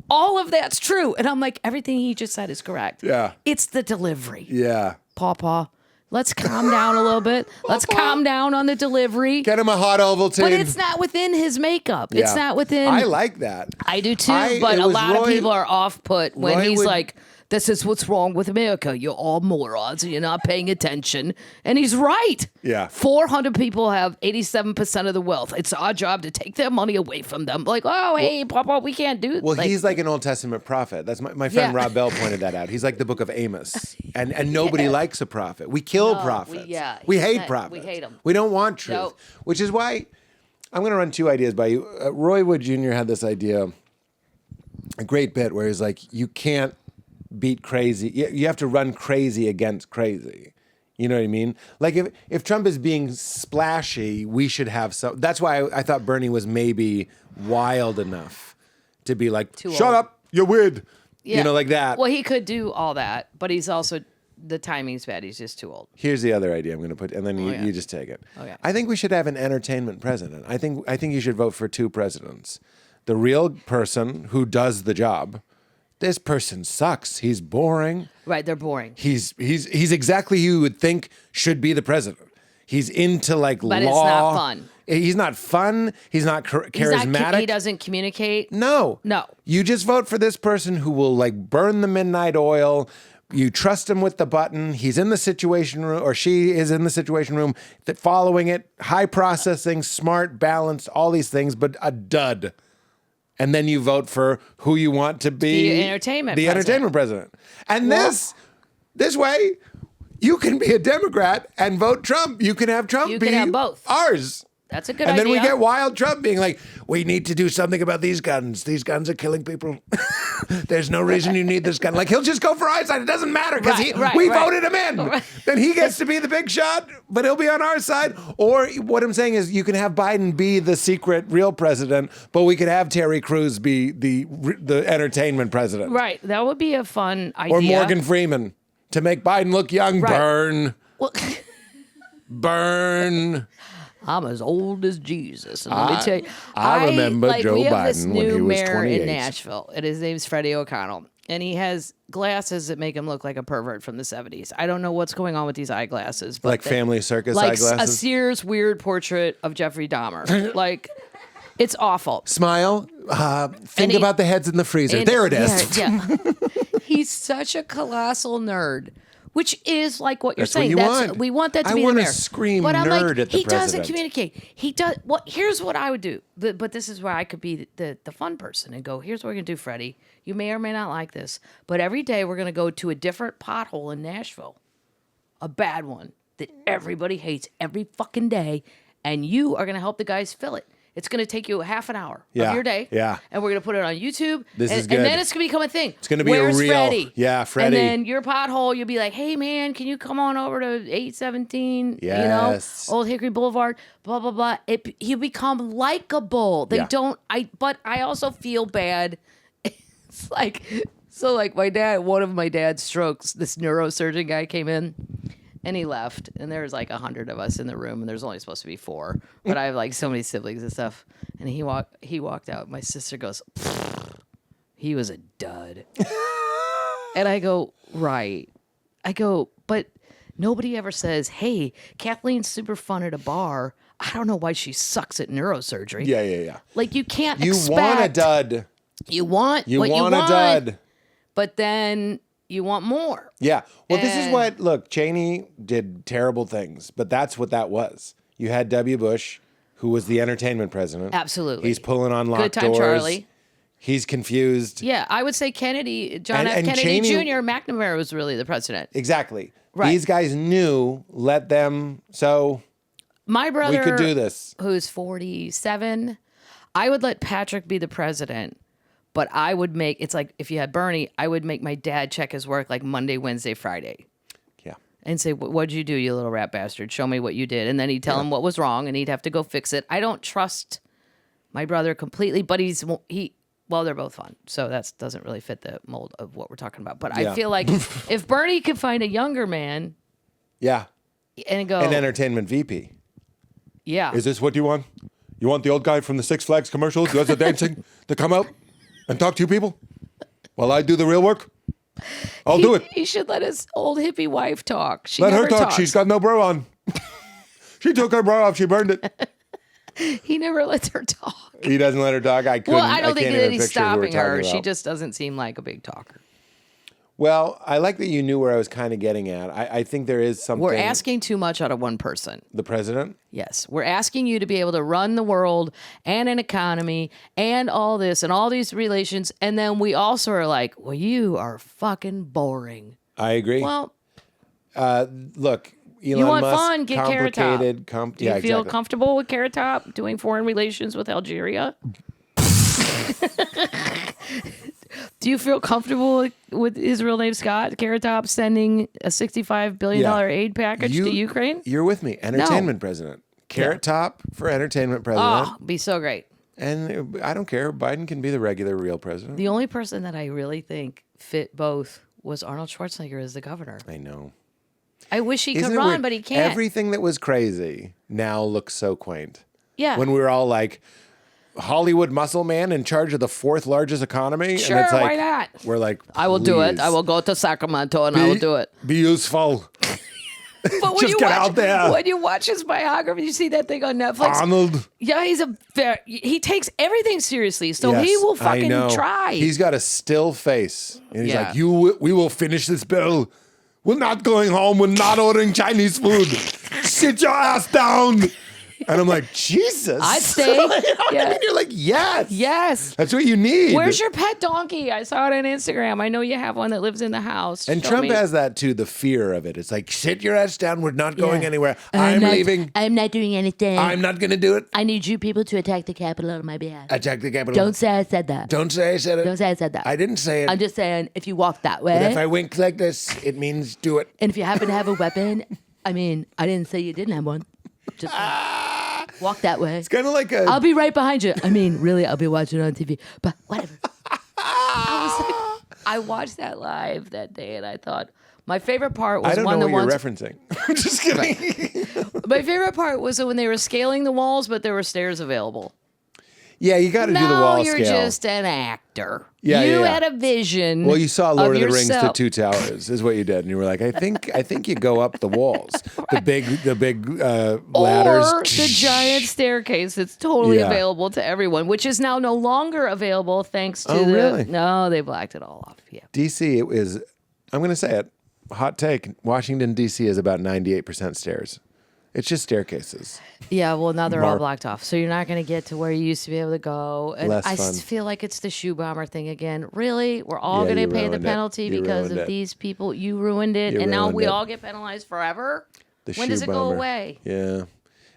All of that's true. And I'm like, everything he just said is correct. Yeah. It's the delivery. Yeah. Pawpaw, let's calm down a little bit. Let's calm down on the delivery. Get him a hot Ovaltine. But it's not within his makeup. It's not within. I like that. I do too, but it a was lot of Roy- people are off put when Roy he's would- like, this is what's wrong with America. You're all morons and you're not paying attention. And he's right. Yeah. 400 people have 87% of the wealth. It's our job to take their money away from them. Like, oh, hey, Papa, we can't do Well, he's like an Old Testament prophet. That's my friend Rob Bell pointed that out. He's like the book of Amos. And nobody likes a prophet. We kill prophets. We hate prophets. We hate them. We don't want truth. Nope. Which is why I'm going to run two ideas by you. Roy Wood Jr. had this idea, a great bit, where he's like, you can't beat crazy. You have to run crazy against crazy. You know what I mean? Like if Trump is being splashy, we should have some. That's why I thought Bernie was maybe wild enough to be like, shut old. up, you're weird. Yeah. You know, like that. Well, he could do all that, but he's also, the timing's bad. He's just too old. Here's the other idea I'm going to put, and then you just take it. Okay. I think we should have an entertainment president. I think you should vote for two presidents. The real person who does the job, this person sucks. He's boring. Right, they're boring. He's exactly who you would think should be the president. He's into like But law. it's not fun. He's not fun. He's not charismatic. He doesn't communicate. No. You just vote for this person who will like burn the midnight oil. You trust him with the button. He's in the situation room, or she is in the situation room, that following it, high processing, smart, balanced, all these things, but a dud. And then you vote for who you want to be The entertainment president. And this way, you can be a Democrat and vote Trump. You can have Trump be have both. ours. That's a good idea. idea. And then we get wild Trump being like, we need to do something about these guns. These guns are killing people. There's no reason you need this gun. Like, he'll just go for Einstein. It doesn't matter because we voted him in. Right. Then he gets to be the big shot, but he'll be on our side. Or what I'm saying is you can have Biden be the secret real president, but we could have Terry Crews be the entertainment president. Right. That would be a fun idea. Or Morgan Freeman to make Biden look young. Right. Burn. Well, Burn. I'm as old as Jesus. And let me tell you. I remember Joe we have this Biden when new he was mayor 28. in Nashville, and his name's Freddie O'Connell. And he has glasses that make him look like a pervert from the 70s. I don't know what's going on with these eyeglasses. But Like family circus like eyeglasses? a Sears weird portrait of Jeffrey Dahmer. Like, it's awful. Smile. Think about the heads in the freezer. And- There it is. Yeah. He's such a colossal nerd. Which is like what you're That's what saying. you want. We want that to I be the wanna mayor. scream but I'm nerd like, at the he doesn't president. communicate. He does. Well, here's what I would do. But this is where I could be the fun person and go, here's what we're going to do, Freddie. You may or may not like this, but every day we're going to go to a different pothole in Nashville. A bad one that everybody hates every fucking day. And you are going to help the guys fill it. It's going to take you half an hour Yeah, of your day. yeah. And we're going to put it on YouTube. This and, is good. And then it's going to become a thing. It's going to be Where's a real. Freddie? Yeah, Freddie. And then your pothole, you'll be like, hey, man, can you come on over to 817, Yes. Old Hickory Boulevard, blah, blah, blah. You become likable. Yeah. But I also feel bad. It's like, so like one of my dad's strokes, this neurosurgeon guy came in. And he left, and there was like 100 of us in the room, and there's only supposed to be 4. But I have like so many siblings and stuff. And he walked out. My sister goes, he was a dud. And I go, right. I go, but nobody ever says, hey, Kathleen's super fun at a bar. I don't know why she sucks at neurosurgery. Yeah. Like you can't You expect. want a dud. You want You what want you a want, dud. but then you want more. Yeah. Well, this is And- what, look, Cheney did terrible things, but that's what that was. You had W. Bush, who was the entertainment president. Absolutely. He's pulling on locked Good time, doors. Charlie. He's confused. Yeah, I would say Kennedy, John And F. Kennedy Cheney- Jr., McNamara was really the president. Exactly. Right. These guys knew, let them, so My brother, we could do this. who's 47, I would let Patrick be the president, but I would make, it's like if you had Bernie, I would make my dad check his work like Monday, Wednesday, Friday. Yeah. And say, what'd you do, you little rat bastard? Show me what you did. And then he'd tell him what was wrong, and he'd have to go fix it. I don't trust my brother completely, but well, they're both fun. So that doesn't really fit the mold of what we're talking about. But Yeah. I feel like if Bernie could find a younger man Yeah. and go, An entertainment VP. yeah. Is this what you want? You want the old guy from the Six Flags commercials who does the dancing to come out and talk to you people while I do the real work? I'll do it. He should let his old hippie wife talk. She Let her never talk. talks. She's got no bra on. She took her bra off. She burned it. He never lets her talk. He doesn't let her talk. I couldn't. Well, I don't think can't that even he's picture who we're stopping her. talking She about. just doesn't seem like a big talker. Well, I like that you knew where I was kind of getting at. I think there is something. We're asking too much out of one person. the president. Yes. We're asking you to be able to run the world and an economy and all this and all these relations. And then we also are like, well, you are fucking boring. I agree. Well, Look, Elon you want Musk, fun? Get Carrot Top. complicated. Do you yeah, feel exactly. comfortable with Carrot Top doing foreign relations with Algeria? Do you feel comfortable with his real name, Scott Carrot Top, sending a $65 billion Yeah. aid package to Ukraine? You're with me. Entertainment president. Carrot Top for entertainment president. Oh, be so great. And I don't care. Biden can be the regular real president. The only person that I really think fit both was Arnold Schwarzenegger as the governor. I know. I wish he Isn't could it run, weird? but he can't. Everything that was crazy now looks so quaint. Yeah. When we were all like, Hollywood muscle man in charge of the 4th largest economy. Sure, and it's like, why not? We're like, I will do it. please, I will go to Sacramento and I will do it. Be useful. But when Just you get watch, out there. When you watch his biography, you see that thing on Netflix. Arnold. Yeah, he takes everything seriously, so he Yes, will I fucking know. try. He's got a still face. And he's Yeah. like, we will finish this bill. We're not going home. We're not ordering Chinese food. Sit your ass down. And I'm like, Jesus. I'd stay. Yeah. And you're like, yes. Yes. That's what you need. Where's your pet donkey? I saw it on Instagram. I know you have one that lives in the house. And Show Trump me. has that too, the fear of it. It's like, sit your ass down. We're not going Yeah. anywhere. I'm leaving. I'm not doing anything. I'm not going to do it. I need you people to attack the Capitol on my behalf. Attack the Capitol. Don't say I said that. Don't say I said it. Don't say I said that. I didn't say it. I'm just saying, if you walk that But if way, I wink like this, it means do it. and if you happen to have a weapon, I mean, I didn't say you didn't have one. Just walk that way. It's kind of like a. I'll be right behind you. I mean, really, I'll be watching it on TV. But whatever. I watched that live that day, and I thought my favorite part was I don't one know of what the you're ones. referencing. I'm just kidding. My favorite part was when they were scaling the walls, but there were stairs available. Yeah, you got to do the Now wall you're scale. just an actor. Yeah, you yeah, yeah. had a vision. Well, you saw Lord of the Rings to yourself. Two Towers, is what you did, and you were like, I think you go up the walls, the big ladders, Or the giant staircase that's totally Yeah. available to everyone, which is now no longer available thanks to Oh, the. really? No, they blacked it all off. Yeah. DC. It was. I'm going to say it. Hot take. Washington D.C. is about 98% stairs. It's just staircases. Yeah, well, now they're all Mark. blocked off. So you're not going to get to where you used to be able to go. And Less I fun. feel like it's the shoe bomber thing again. Really? We're all Yeah, going you to pay the ruined it. penalty You because ruined of it. these people. You ruined it. You and now ruined we it. all get penalized forever? The When shoe does it go bomber. away? Yeah.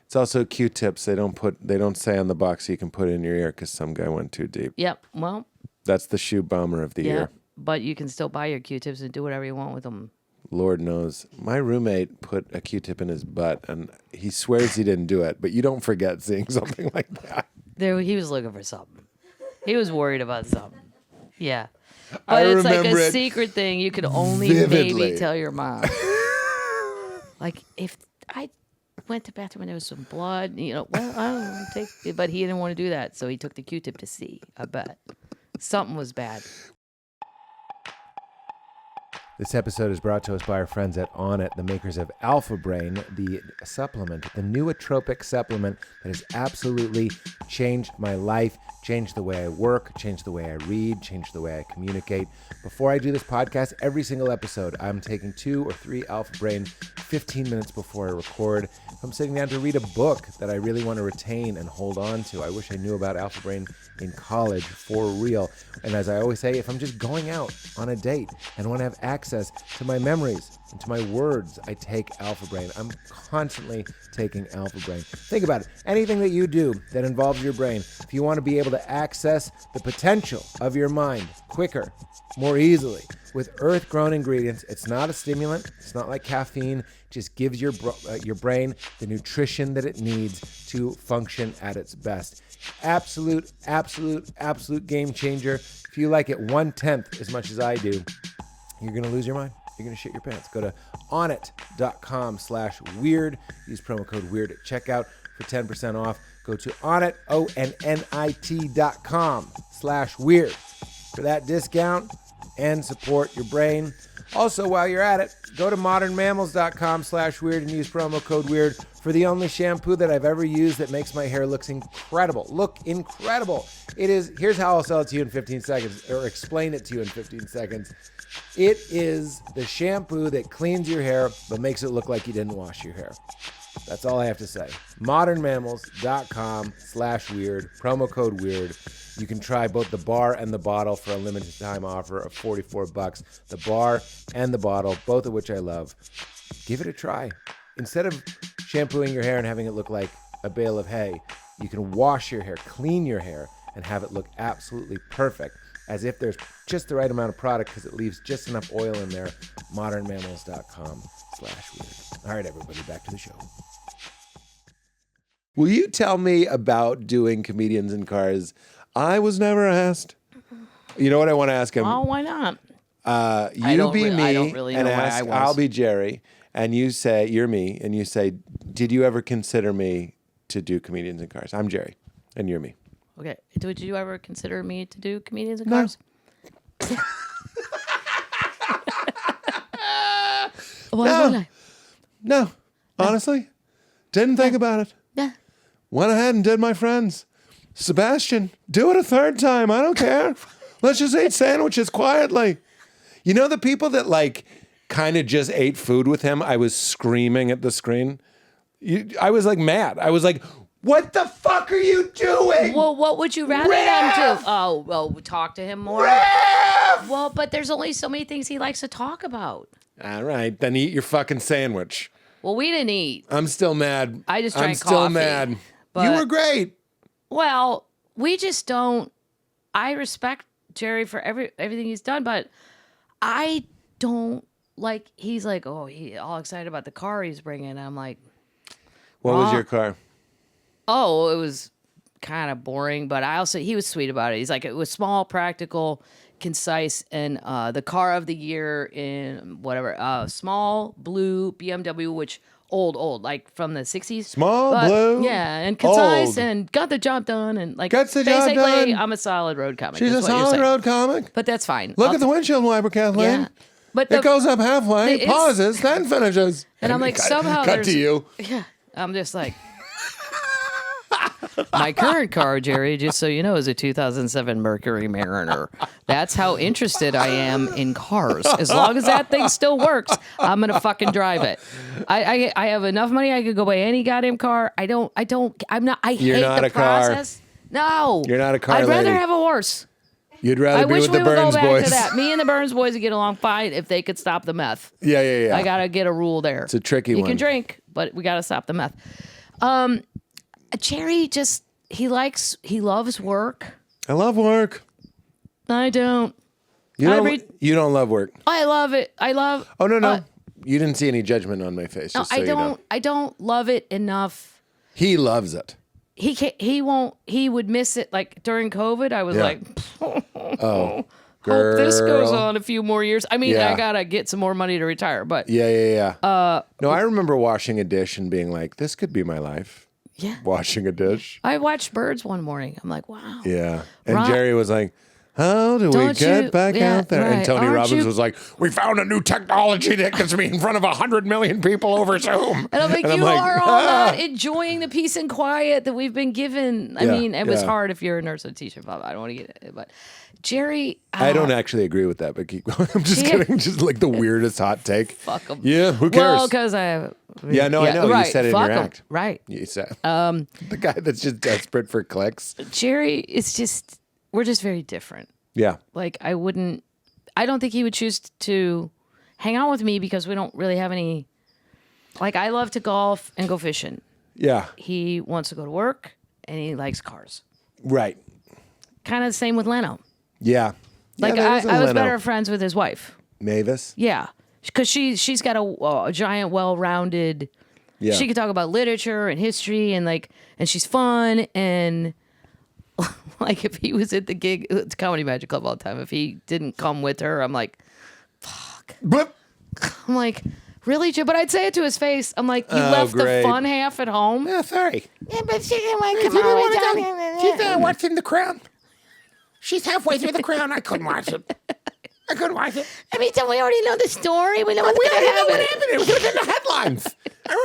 It's also Q-tips. They don't say on the box you can put in your ear because some guy went too deep. Yep. Well, That's the shoe bomber of the yeah. year. But you can still buy your Q-tips and do whatever you want with them. Lord knows. My roommate put a Q-tip in his butt, and he swears he didn't do it, but you don't forget seeing something like that. He was looking for something. He was worried about something. Yeah. But I it's like remember a it secret thing you could only vividly. maybe tell your mom. Like, if I went to the bathroom and there was some blood, well, I don't know, take it. But he didn't want to do that, so he took the Q-tip to see, I bet. Something was bad. This episode is brought to us by our friends at ONNIT, the makers of Alpha Brain, the supplement, the nootropic supplement that has absolutely changed my life, changed the way I work, changed the way I read, changed the way I communicate. Before I do this podcast, every single episode, I'm taking 2 or 3 Alpha Brain 15 minutes before I record. If I'm sitting down to read a book that I really want to retain and hold on to, I wish I knew about Alpha Brain in college for real. And as I always say, if I'm just going out on a date and want to have access to my memories and to my words, I take Alpha Brain. I'm constantly taking Alpha Brain. Think about it. Anything that you do that involves your brain, if you want to be able to access the potential of your mind quicker, more easily, with earth-grown ingredients, it's not a stimulant. It's not like caffeine. It just gives your brain the nutrition that it needs to function at its best. Absolute game changer. If you like it 1/10 as much as I do, you're going to lose your mind. You're going to shit your pants. Go to onnit.com/weird. Use promo code weird at checkout for 10% off. Go to onnit, ONNIT.com/weird for that discount and support your brain. Also, while you're at it, go to modernmammals.com/weird and use promo code weird for the only shampoo that I've ever used that makes my hair look incredible. Here's how I'll sell it to you in 15 seconds, or explain it to you in 15 seconds. It is the shampoo that cleans your hair, but makes it look like you didn't wash your hair. That's all I have to say. modernmammals.com/weird, promo code weird. You can try both the bar and the bottle for a limited time offer of $44. The bar and the bottle, both of which I love. Give it a try. Instead of shampooing your hair and having it look like a bale of hay, you can wash your hair, clean your hair, and have it look absolutely perfect, as if there's just the right amount of product because it leaves just enough oil in there. modernmammals.com/weird. All right, everybody, back to the show. Will you tell me about doing comedians in cars? I was never asked. You know what I want to ask him? Oh, why not? You be me I don't really know and why I ask, was. I'll be Jerry, and you say, you're me, and you say, did you ever consider me to do comedians in cars? I'm Jerry, and you're me. Okay. Would you ever consider me to do comedians in No. cars? Why No. would I? No, honestly, didn't think about it. Yeah. Went ahead and did my friends. Sebastian, do it a third time. I don't care. Let's just eat sandwiches quietly. You know the people that like kind of just ate food with him? I was screaming at the screen. I was like mad. I was like, what the fuck are you doing? Well, what would you rather them do? Oh, well, talk to him more. Well, but there's only so many things he likes to talk about. All right, then eat your fucking sandwich. Well, we didn't eat. I'm still mad. I just I'm drank still coffee, mad. You but- were great. Well, we just don't. I respect Jerry for everything he's done, but I don't like. He's like, oh, he all excited about the car he's bringing. I'm like, What was your car? oh, it was kind of boring, but he was sweet about it. He's like, it was small, practical, concise, and the car of the year in whatever, small blue BMW, which old, like from the 60s. Small, blue, yeah, and concise, old. and got the job done, and like Gets the job basically, done. I'm a solid road comic. She's a is what you're solid saying. road comic. But that's fine. Look at the windshield wiper, Kathleen. Yeah. But It goes up halfway, it's- pauses, then finishes. And I'm like, somehow cut there's to you. Yeah, I'm just like. My current car, Jerry, just so you know, is a 2007 Mercury Mariner. That's how interested I am in cars. As long as that thing still works, I'm gonna fucking drive it. I have enough money. I could go buy any goddamn car. I hate not the a car. process. No, You're not a car I'd rather lady. have a horse. You'd rather I be wish with we the would go Burns back boys. to that. Me and the Burns boys would get along fine if they could stop the meth. Yeah. I gotta get a rule there. It's a tricky You one. can drink, but we gotta stop the meth. Jerry he loves work. I love work. I don't. You don't love work. I love it. Oh no. You didn't see any judgment on my face. No, Just so I you don't. know. I don't love it enough. He loves it. He can't. He won't. He would miss it. Like during COVID, I was Yeah. like, Oh, hope this goes girl. on a few more years. I mean, Yeah. I gotta get some more money to retire, but Yeah. No, I remember washing a dish and being like, "This could be my life." yeah. Washing a dish. I watched birds one morning. I'm like, wow. Yeah. And Ron- Jerry was like, how do we Don't get you- back yeah, out there? And right. Tony Aren't Robbins you- was like, we found a new technology that gets me in front of 100 million people over Zoom. And I'm like, And I'm you like, are all "Ah." not enjoying the peace and quiet that we've been given. I Yeah, mean, it was yeah. hard if you're a nurse or a teacher, blah, blah. I don't want to get it. But Jerry. I don't actually agree with that, but keep going. I'm just Yeah. kidding. Just like the weirdest hot take. Fuck 'em. Yeah, who cares? Well, because I have. Yeah, no, I know. You Right, said it in fuck your 'em. act. Right. You said the guy that's just desperate for clicks. Jerry is just, we're just very different. Yeah. Like, I don't think he would choose to hang out with me because we don't really have any. Like, I love to golf and go fishing. Yeah. He wants to go to work and he likes cars. Right. Kind of the same with Leno. Yeah. Like, yeah, there is a I was Leno. better friends with his wife. Mavis. Yeah. Because she's got a giant, well-rounded. Yeah. She could talk about literature and history and she's fun and like if he was at the gig, it's Comedy Magic Club all the time. If he didn't come with her, I'm like, fuck. Blip. I'm like, really, Joe? But I'd say it to his face. I'm like, you Oh, left great. the fun half at home. Yeah, sorry. Yeah, but she didn't want to come all the way down here. She's watching The Crown. She's halfway through The Crown. I couldn't watch it. I couldn't watch it. I mean, don't we already know the story? We know what's We going already know to what happen. happened. It was in the headlines.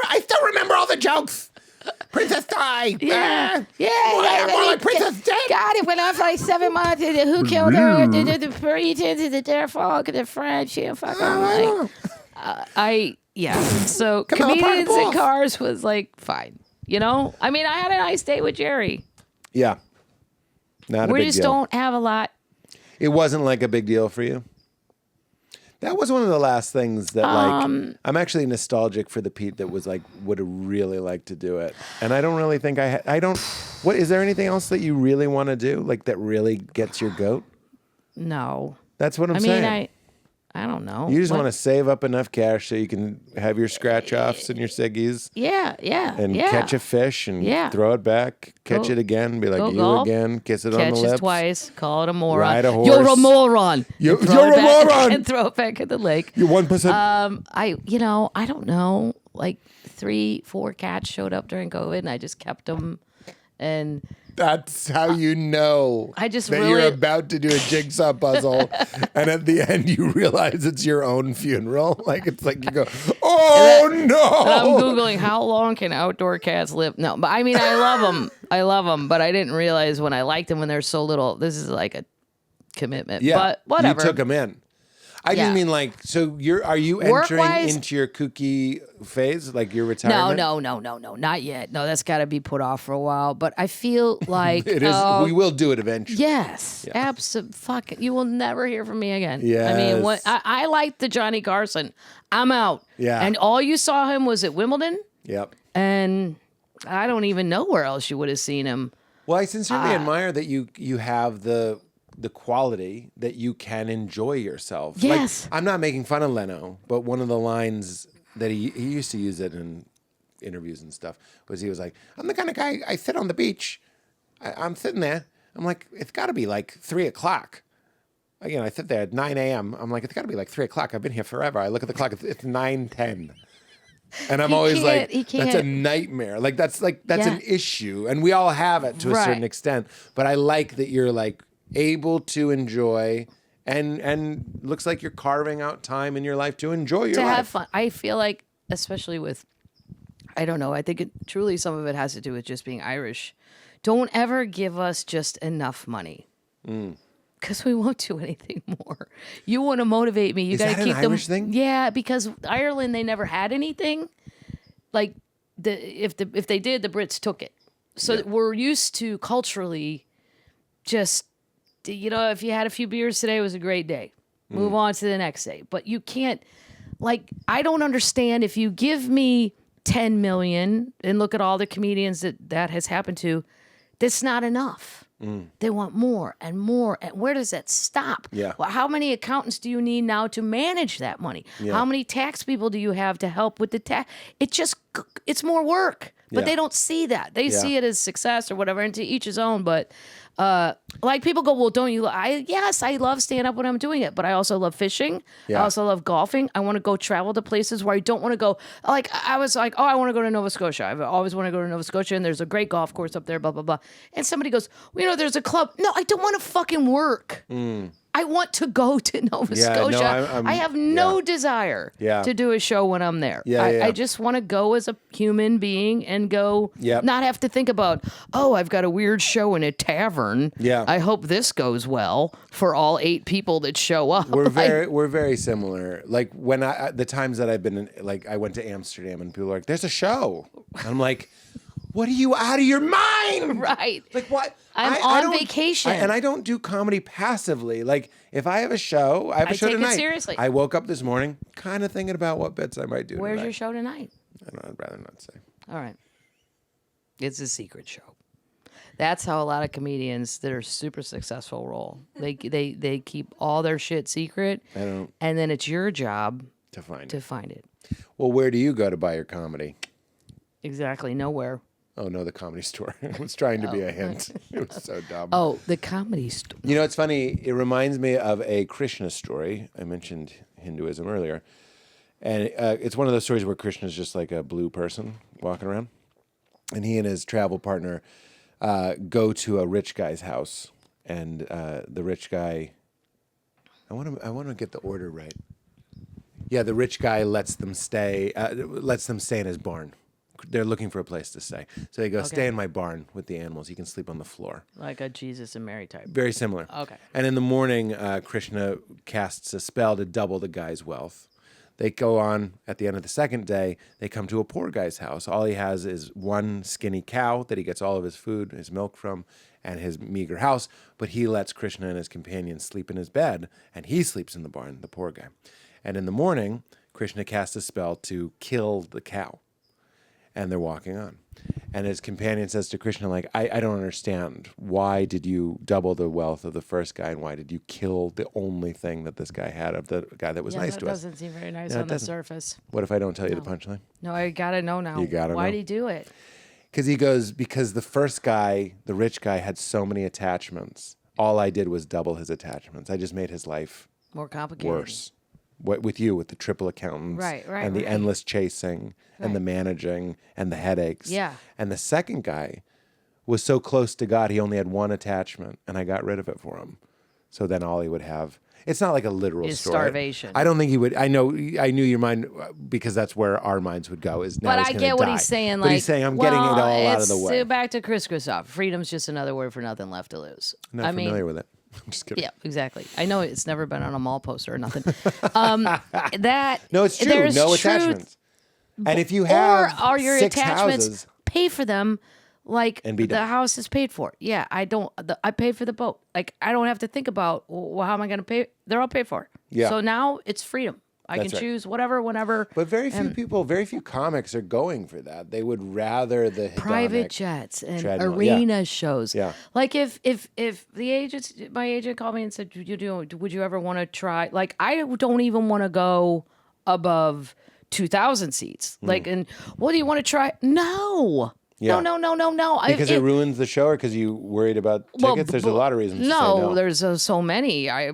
I still remember all the jokes. Princess died. Yeah. More like Princess dead. God, it went on for like 7 months. Who killed her? The preachers, their fault, the French. Yeah, fuck. So Come on, comedians party in balls. cars was like fine. You know, I mean, I had a nice date with Jerry. Yeah. Not a We big just deal. don't have a lot. It wasn't like a big deal for you. That was one of the last things that I'm actually nostalgic for the Pete that was like would have really liked to do it, and I don't really think I don't. What is there anything else that you really want to do like that really gets your goat? No, That's what I'm I saying. mean, I don't know. You just What- want to save up enough cash so you can have your scratch offs and your ciggies Yeah, and catch a fish and Yeah. throw it back, catch Go- it again, be like go you golf, again, kiss it on catch the us lips. twice, call it a moron. Ride a You're a horse. moron. You're And throw a it back- moron. And throw it back in the lake. You're 1%. I don't know. Like 3-4 cats showed up during COVID, and I just kept them And That's how you know I just that really- you're about to do a jigsaw puzzle, and at the end you realize it's your own funeral. Like it's like you go, oh and I'm no! Googling how long can outdoor cats live. No, but I mean, I love them. I love them, but I didn't realize when I liked them when they're so little. This is like a commitment. Yeah, But whatever. You took them in. I Yeah. just mean like, so are you entering Work-wise- into your kooky phase, like your retirement? No, not yet. No, that's got to be put off for a while. But I feel like It is. We will do it eventually. yes, absolutely. Fuck it. You will never hear from me again. I Yes. mean, what I like the Johnny Carson. I'm out. Yeah. And all you saw him was at Wimbledon, Yep. and I don't even know where else you would have seen him. Well, I sincerely admire that you have the quality that you can enjoy yourself. Yes. Like, I'm not making fun of Leno, but one of the lines that he used to use it in interviews and stuff was he was like, I'm the kind of guy, I sit on the beach. I'm sitting there. I'm like, it's got to be like 3 o'clock. Again, I sit there at 9 a.m. I'm like, it's got to be like 3 o'clock. I've been here forever. I look at the clock. It's 9:10. And I'm always like, he that's a can't. nightmare. That's an Yeah. issue. And we all have it to a Right. certain extent. But I like that you're like able to enjoy and looks like you're carving out time in your life to enjoy your To life. have fun. I feel like, especially with, I don't know, I think truly some of it has to do with just being Irish. Don't ever give us just enough money. Because we won't do anything more. You want to motivate me. You Is got to that an keep them. Irish thing? Yeah, because Ireland, they never had anything. Like, if they did, the Brits took it. So we're used to culturally just, if you had a few beers today, it was a great day. Move on to the next day. But you can't, I don't understand if you give me 10 million and look at all the comedians that has happened to, that's not enough. They want more and more. And where does that stop? Yeah. Well, how many accountants do you need now to manage that money? How many tax people do you have to help with the tax? It's more work, but Yeah. they don't see that. They see it as success or whatever, and to each his own. But people go, well, don't you? Yes, I love stand up when I'm doing it, but I also love fishing. Yeah. I also love golfing. I want to go travel to places where I don't want to go. Like I was like, I want to go to Nova Scotia. I've always wanted to go to Nova Scotia, and there's a great golf course up there. Blah blah blah. And somebody goes, well, there's a club. No, I don't want to fucking work. I want to go to Nova Yeah, no, Scotia. I'm- I have no desire Yeah. to do a show when I'm there. Yeah, yeah. I just want to go as a human being and go, Yep. not have to think about, I've got a weird show in a tavern. Yeah. I hope this goes well for all 8 people that show up. We're very similar. Like when the times that I've been in, like I went to Amsterdam and people are like, "There's a show." And I'm like, "What are you out of your mind?" Right. Like what? I'm I on don't- vacation. and I don't do comedy passively. Like if I have a show, I have a I show take it tonight. seriously. I woke up this morning kind of thinking about what bits I might do. Where's tonight. your show tonight? I'd rather not say. All right. It's a secret show. That's how a lot of comedians that are super successful roll. They keep all their shit secret, don't- and then it's your job To find to it. find it. Well, where do you go to buy your comedy? Exactly. Nowhere. Oh no, the Comedy Store. It was trying to be a hint. It was so dumb. Oh, the Comedy Store. You know, it's funny. It reminds me of a Krishna story. I mentioned Hinduism earlier. And it's one of those stories where Krishna is just like a blue person walking around. And he and his travel partner go to a rich guy's house. And the rich guy, I want to get the order right. Yeah, the rich guy lets them stay in his barn. They're looking for a place to stay. So they go, stay in my barn with the animals. You can sleep on the floor. Like a Jesus and Mary type. Very similar. Okay. And in the morning, Krishna casts a spell to double the guy's wealth. They go on at the end of the second day, they come to a poor guy's house. All he has is one skinny cow that he gets all of his food, his milk from, and his meager house. But he lets Krishna and his companions sleep in his bed, and he sleeps in the barn, the poor guy. And in the morning, Krishna casts a spell to kill the cow. And they're walking on. And his companion says to Krishna, like, I don't understand. Why did you double the wealth of the first guy, and why did you kill the only thing that this guy had of the guy that was nice that to us? doesn't seem very nice No, it on the doesn't. surface. What if I don't tell you the punchline? No, I gotta know now. You gotta Why'd know. he do it? Because he goes, because the first guy, the rich guy, had so many attachments. All I did was double his attachments. I just made his life More complicated. worse. With you, with the triple accountants, Right, and the right. endless chasing, and the managing, and the headaches. Yeah. And the second guy was so close to God, he only had one attachment, and I got rid of it for him. So then all he would have, it's not like a literal Is story. starvation. I don't think he would. I knew your mind, because that's where our minds would go. Is now But he's I gonna get what die. he's saying. But Like, he's saying, I'm getting it all out of the way. Back to Chris Christoph. Freedom's just another word for nothing left to lose. I'm not familiar with it. I'm just kidding. Yeah, exactly. I know it's never been on a mall poster or nothing. That No, it's true. there's No truth, attachments. And if you have or your 6 attachments, houses, pay for them. Like And be the done. house is paid for. Yeah, I don't. I pay for the boat. Like I don't have to think about, well, how am I going to pay? They're all paid for. Yeah. So now it's freedom. I That's can right. choose whatever, whenever. but very few comics are going for that. They would rather the hedonic Private jets and treadmill. arena shows. Yeah. Like if the agents, my agent called me and said, would you ever want to try? Like I don't even want to go above 2,000 seats. Like, and what do you want to try? No. Yeah. No. Because it ruins the show, or because you worried about tickets? There's a lot of reasons to say no. There's so many. I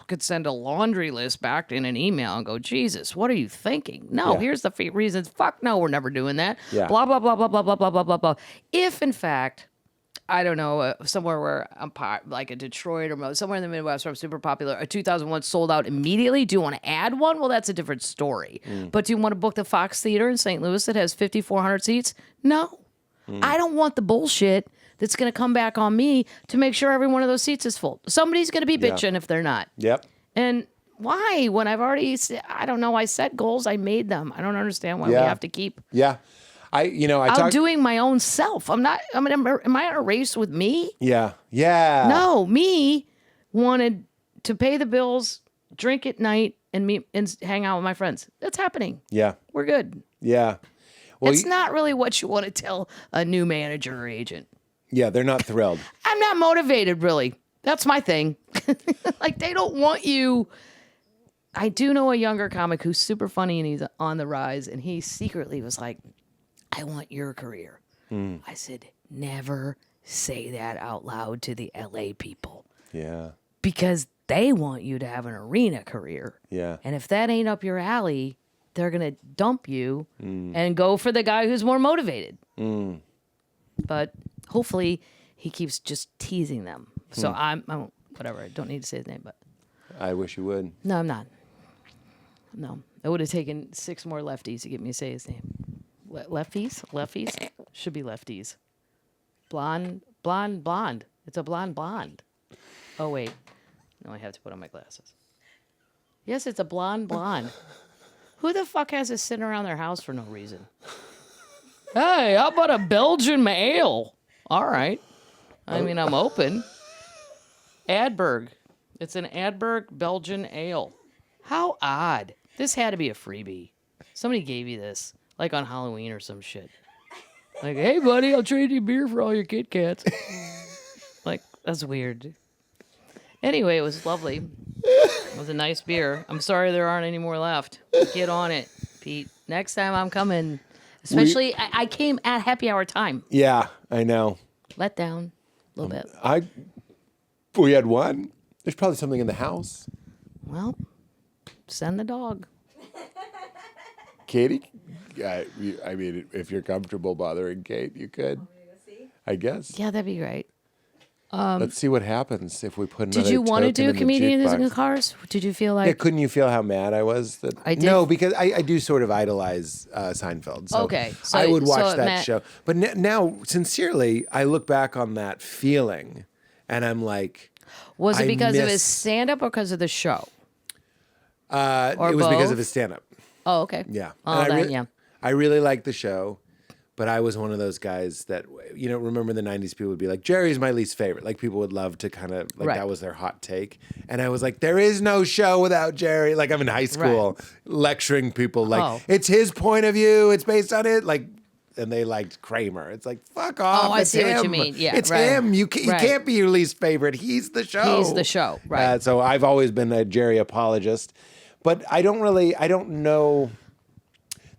could send a laundry list back in an email and go, Jesus, what are you thinking? No, Yeah. here's the reasons. Fuck no, we're never doing that. Yeah. Blah, blah, blah, blah, blah, blah, blah, blah, blah, blah. If, in fact, I don't know, somewhere where I'm like a Detroit or somewhere in the Midwest where I'm super popular, a 2001 sold out immediately. Do you want to add one? Well, that's a different story. But do you want to book the Fox Theater in St. Louis that has 5,400 seats? No. I don't want the bullshit that's going to come back on me to make sure every one of those seats is full. Somebody's going to be bitching if they're not. Yep. And why? When I've already, I don't know, I set goals, I made them. I don't understand why we have to keep Yeah. I outdoing my own self. Am I in a race with me? Yeah. Yeah. No, me wanted to pay the bills, drink at night, and meet and hang out with my friends. That's happening. Yeah. We're good. Yeah. Well, It's not really what you want to tell a new manager or agent. yeah, they're not thrilled. I'm not motivated, really. That's my thing. Like, they don't want you. I do know a younger comic who's super funny and he's on the rise, and he secretly was like, I want your career. I said, never say that out loud to the LA people, Yeah. because they want you to have an arena career. Yeah. And if that ain't up your alley, they're going to dump you and go for the guy who's more motivated. But hopefully he keeps just teasing them. So I'm whatever. I don't need to say his name, but I wish you would. no, I'm not. No, it would have taken 6 more lefties to get me to say his name. Lefties? Should be lefties. Blonde. It's a blonde. Oh, wait. No, I have to put on my glasses. Yes, it's a blonde. Who the fuck has this sitting around their house for no reason? Hey, how about a Belgian ale? All right. I mean, I'm open. Adberg. It's an Adberg Belgian ale. How odd. This had to be a freebie. Somebody gave you this, like on Halloween or some shit. Like, hey, buddy, I'll trade you beer for all your Kit Kats. Like, that's weird. Anyway, it was lovely. It was a nice beer. I'm sorry there aren't any more left. Get on it, Pete. Next time I'm coming. Especially, I came at happy hour time. Yeah, I know. Let down a little bit. We had one. There's probably something in the house. Well, send the dog. Katie, I mean, if you're comfortable bothering Kate, you could. I guess. Yeah, that'd be great. Let's see what happens if we put another Did you want to token do in the comedians in the jukebox. cars? Did you feel Yeah, like... couldn't you feel how mad I was? That I did. No, because I do sort of idolize Seinfeld. So Okay, so- I would watch so it that meant- show. But now, sincerely, I look back on that feeling, and I'm like, Was it I because of his miss- stand-up or because of the show? it was because both? of his stand-up. Oh, okay. Yeah. Oh, And then, yeah. I really liked the show, but I was one of those guys that, remember in the 90s, people would be like, Jerry's my least favorite. Like, people would love to kind of, like, Right. that was their hot take. And I was like, there is no show without Jerry. Like, I'm in high school lecturing people, like, it's his point of view. It's based on it. Like, and they liked Kramer. It's like, fuck off. Oh, I it's see what you him. mean. Yeah, it's right. him. You Right. can't be your least favorite. He's the show. He's the show, right. So I've always been a Jerry apologist. But I don't know.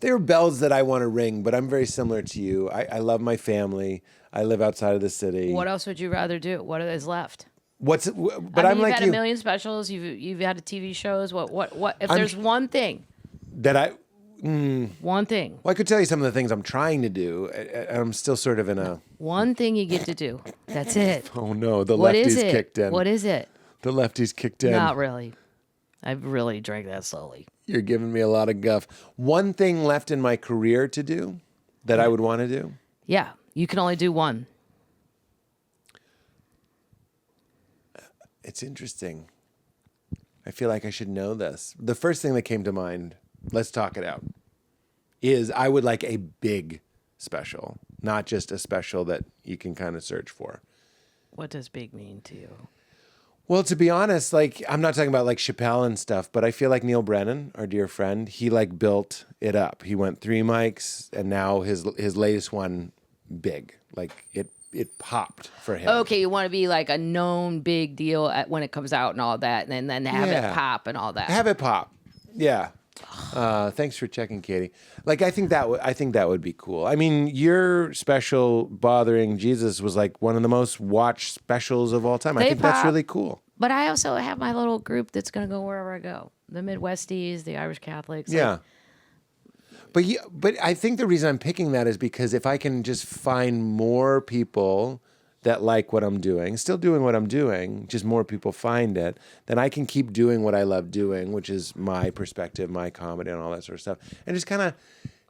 There are bells that I want to ring, but I'm very similar to you. I love my family. I live outside of the city. What else would you rather do? What is left? But I mean, I'm you've like had you. a million specials. You've had TV shows. What? If there's one thing, That One thing. Well, I could tell you some of the things I'm trying to do. I'm still sort of in a. One thing you get to do. That's it. Oh no, the What lefties is it? kicked in. What is it? The lefties kicked in. Not really. I've really drank that slowly. You're giving me a lot of guff. One thing left in my career to do that I would want to do. Yeah, you can only do one. It's interesting. I feel like I should know this. The first thing that came to mind, let's talk it out, is I would like a big special, not just a special that you can kind of search for. What does big mean to you? Well, to be honest, like I'm not talking about like Chappelle and stuff, but I feel like Neil Brennan, our dear friend, he like built it up. He went 3 mics, and now his latest one, big, like it popped for him. Okay, you want to be like a known big deal when it comes out and all that, and then have it pop and all that. Have it pop, yeah. Thanks for checking, Katie. Like I think that would be cool. I mean, your special, Bothering Jesus, was like one of the most watched specials of all time. I think that's really cool. But I also have my little group that's going to go wherever I go. The Midwesties, the Irish Catholics. Yeah. But I think the reason I'm picking that is because if I can just find more people that like what I'm doing, still doing what I'm doing, just more people find it, then I can keep doing what I love doing, which is my perspective, my comedy, and all that sort of stuff, and just kind of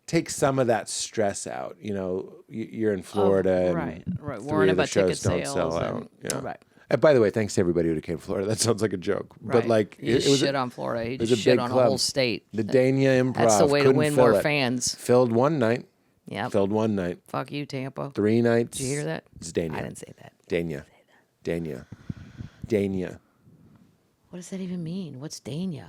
take some of that stress out. You know, you're in Florida, right. and Worrying of the about shows ticket don't sales sell out. Yeah. Right. And by the way, thanks to everybody who came to Florida. That sounds like a joke, but like he just shit on Florida. He it was just a shit big on club. a whole state. The Dania Improv. That's the way to couldn't win fill more it. fans. Filled one night. Yeah. Filled one night. Fuck you, Tampa. 3 nights. Did you hear that? It's Dania. I didn't say that. Dania. What does that even mean? What's Dania?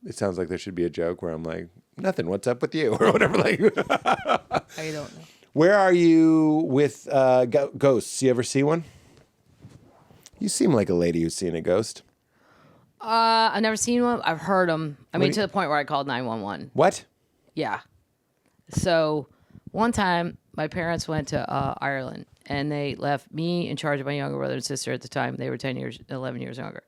It sounds like there should be a joke where I'm like, nothing, what's up with you? Or whatever. Like, I don't know. where are you with ghosts? You ever see one? You seem like a lady who's seen a ghost. I've never seen one. I've heard them. I mean, to the point where I called 911. What? Yeah. So one time, my parents went to Ireland, and they left me in charge of my younger brother and sister at the time. They were 11 years younger.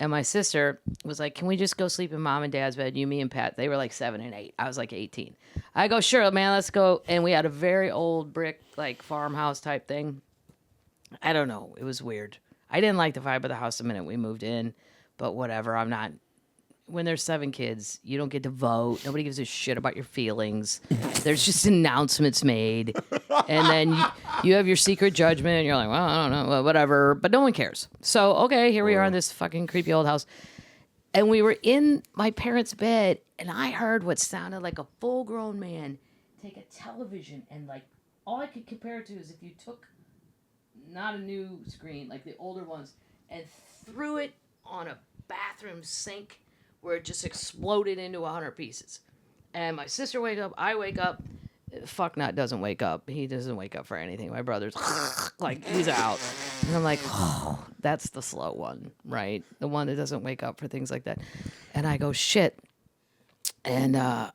And my sister was like, can we just go sleep in mom and dad's bed, you, me, and Pat? They were like 7 and 8. I was like 18. I go, sure, man, let's go. And we had a very old brick, like, farmhouse type thing. I don't know. It was weird. I didn't like the vibe of the house the minute we moved in, but whatever. I'm not... When there's 7 kids, you don't get to vote. Nobody gives a shit about your feelings. There's just announcements made. And then you have your secret judgment, and you're like, well, I don't know, well, whatever. But no one cares. So, okay, here we are in this fucking creepy old house. And we were in my parents' bed, and I heard what sounded like a full-grown man take a television, and, like, all I could compare it to is if you took not a new screen, like the older ones, and threw it on a bathroom sink where it just exploded into 100 pieces. And my sister wakes up, I wake up. Fucknut doesn't wake up. He doesn't wake up for anything. My brother's like, he's out. And I'm like, oh, that's the slow one, right? The one that doesn't wake up for things like that. And I go, shit. And I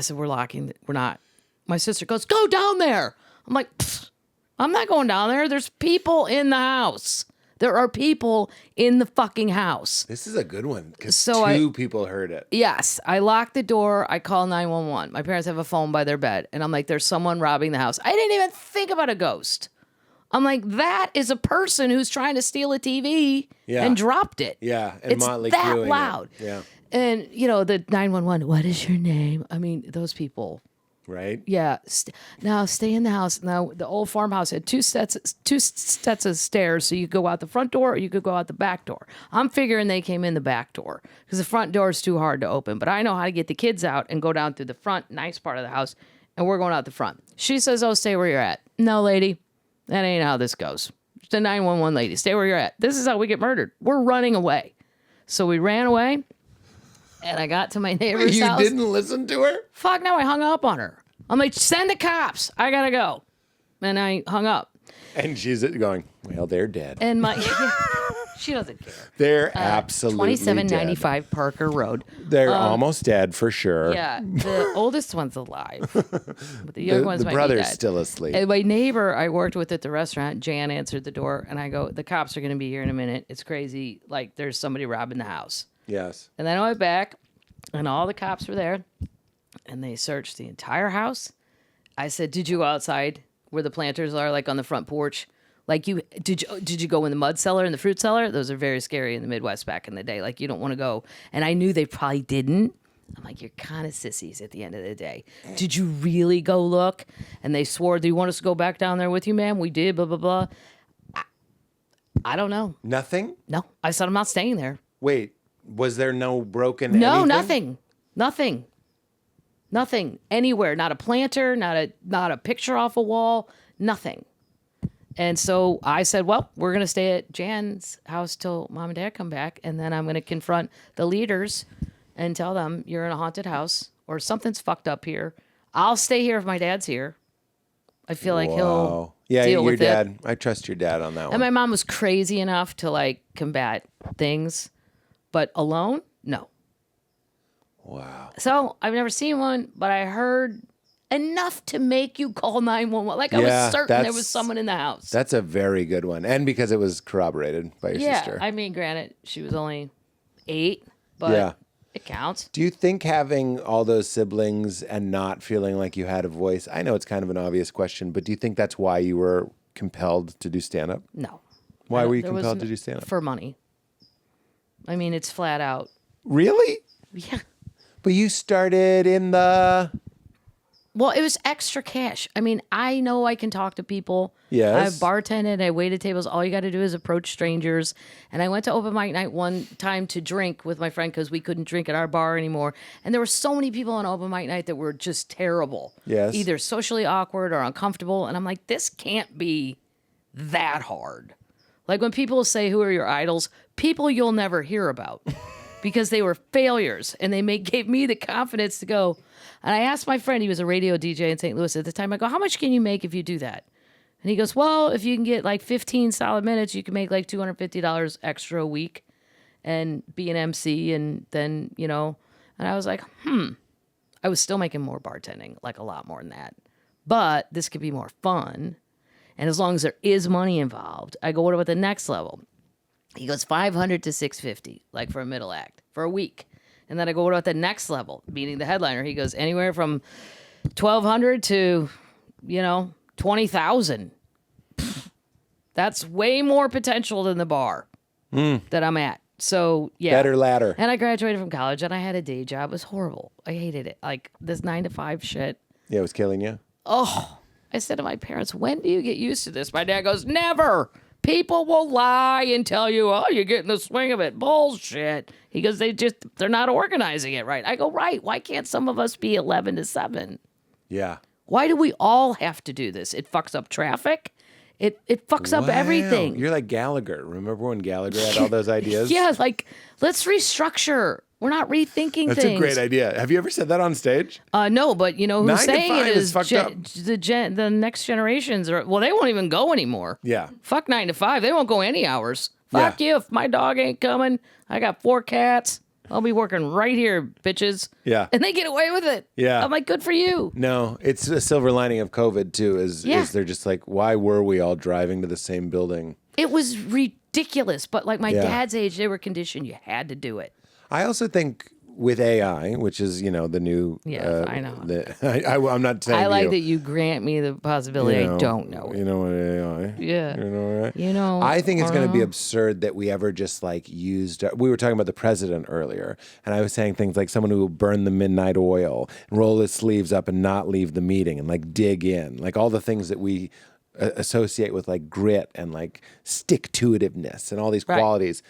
said, we're not. My sister goes, go down there. I'm like, I'm not going down there. There's people in the house. There are people in the fucking house. This is a good one because So two people heard it. Yes. I lock the door. I call 911. My parents have a phone by their bed. And I'm like, there's someone robbing the house. I didn't even think about a ghost. I'm like, that is a person who's trying to steal a TV and dropped it. Yeah. And It's Motley that Crue in it. loud. Yeah. And, you know, the 911, what is your name? I mean, those people. Right? Yeah. Now stay in the house. Now the old farmhouse had two sets of stairs, so you could go out the front door or you could go out the back door. I'm figuring they came in the back door because the front door is too hard to open. But I know how to get the kids out and go down through the front, nice part of the house, and we're going out the front. She says, "Oh, stay where you're at." No, lady, that ain't how this goes. The 911 lady, stay where you're at. This is how we get murdered. We're running away. So we ran away. And I got to my neighbor's house. You didn't listen to her? Fuck no, I hung up on her. I'm like, send the cops. I gotta go. And I hung up. And she's going, well, they're dead. And my she doesn't care. They're absolutely 2795 dead. Parker Road. They're almost dead for sure. Yeah, the oldest one's alive. But the younger ones the might be brother's dead. still asleep. And my neighbor I worked with at the restaurant, Jan, answered the door. And I go, the cops are going to be here in a minute. It's crazy. Like, there's somebody robbing the house. Yes. And then I went back, and all the cops were there. and they searched the entire house. I said, did you go outside where the planters are, like on the front porch? Like did you go in the mud cellar and the fruit cellar? Those are very scary in the Midwest back in the day. Like you don't want to go. And I knew they probably didn't. I'm like, you're kind of sissies at the end of the day. Did you really go look? And they swore, do you want us to go back down there with you, ma'am? We did, blah, blah, blah. I don't know. Nothing? No. I said, I'm not staying there. Wait, was there no broken No, anything? Nothing. Anywhere. Not a planter, not a picture off a wall, nothing. And so I said, well, we're going to stay at Jan's house till Mom and Dad come back. And then I'm going to confront the leaders and tell them you're in a haunted house or something's fucked up here. I'll stay here if my dad's here. I feel like he'll deal your with dad. it. I trust your dad on that And one. my mom was crazy enough to like combat things, but alone, no. Wow. So I've never seen one, but I heard enough to make you call 911. Like I was certain there was someone in the house. That's a very good one. And because it was corroborated by your sister. I mean, granted, she was only 8, but it counts. Do you think having all those siblings and not feeling like you had a voice, I know it's kind of an obvious question, but do you think that's why you were compelled to do stand-up? No. Why were you There was compelled to do stand-up? For money. I mean, it's flat out. Really? Yeah. But you started in the... Well, it was extra cash. I mean, I know I can talk to people. Yes. I've bartended. I waited tables. All you got to do is approach strangers. And I went to open mic night one time to drink with my friend because we couldn't drink at our bar anymore. And there were so many people on open mic night that were just terrible. Yes. Either socially awkward or uncomfortable. And I'm like, this can't be that hard. Like when people say, who are your idols? People you'll never hear about because they were failures. And they gave me the confidence to go. And I asked my friend, he was a radio DJ in St. Louis at the time, I go, how much can you make if you do that? And he goes, well, if you can get like 15 solid minutes, you can make like $250 extra a week and be an MC. And then, you know, and I was like, I was still making more bartending, like a lot more than that. But this could be more fun. And as long as there is money involved, I go, what about the next level? He goes, 500 to 650, like for a middle act for a week. And then I go, what about the next level? Meaning the headliner. He goes, anywhere from 1,200 to, 20,000. That's way more potential than the bar that I'm at. So, yeah. Better ladder. And I graduated from college and I had a day job. It was horrible. I hated it. Like this 9 to 5 shit. Yeah, it was killing you? Oh, I said to my parents, when do you get used to this? My dad goes, never. People will lie and tell you, oh, you're getting the swing of it. Bullshit. He goes, they're not organizing it right. I go, right. Why can't some of us be 11 to 7? Yeah. Why do we all have to do this? It fucks up traffic. It fucks up everything. You're like Gallagher. Remember when Gallagher had all those ideas? Yeah, like, let's restructure. We're not rethinking That's things. a great idea. Have you ever said that on stage? No, but you know 9 who's to saying 5 it is is fucked up. the next generations are. Well, they won't even go anymore. Yeah. Fuck 9 to 5. They won't go any hours. Fuck you. If my dog ain't coming, I got 4 cats. I'll be working right here, bitches. Yeah. And they get away with it. Yeah. I'm like, good for you. No, it's a silver lining of COVID too. Is they're just like, why were we all driving to the same building? It was ridiculous, but like my Yeah. dad's age, they were conditioned. You had to do it. I also think with AI, which is the new. Yeah, I know. I'm not saying. I like that you grant me the possibility. I don't know. You know what AI? Yeah. You know what? You know. I think it's going to be absurd that we ever just like used. We were talking about the president earlier, and I was saying things like someone who will burn the midnight oil, and roll his sleeves up, and not leave the meeting, and like dig in, like all the things that we associate with like grit and like stick-to-itiveness and all these qualities.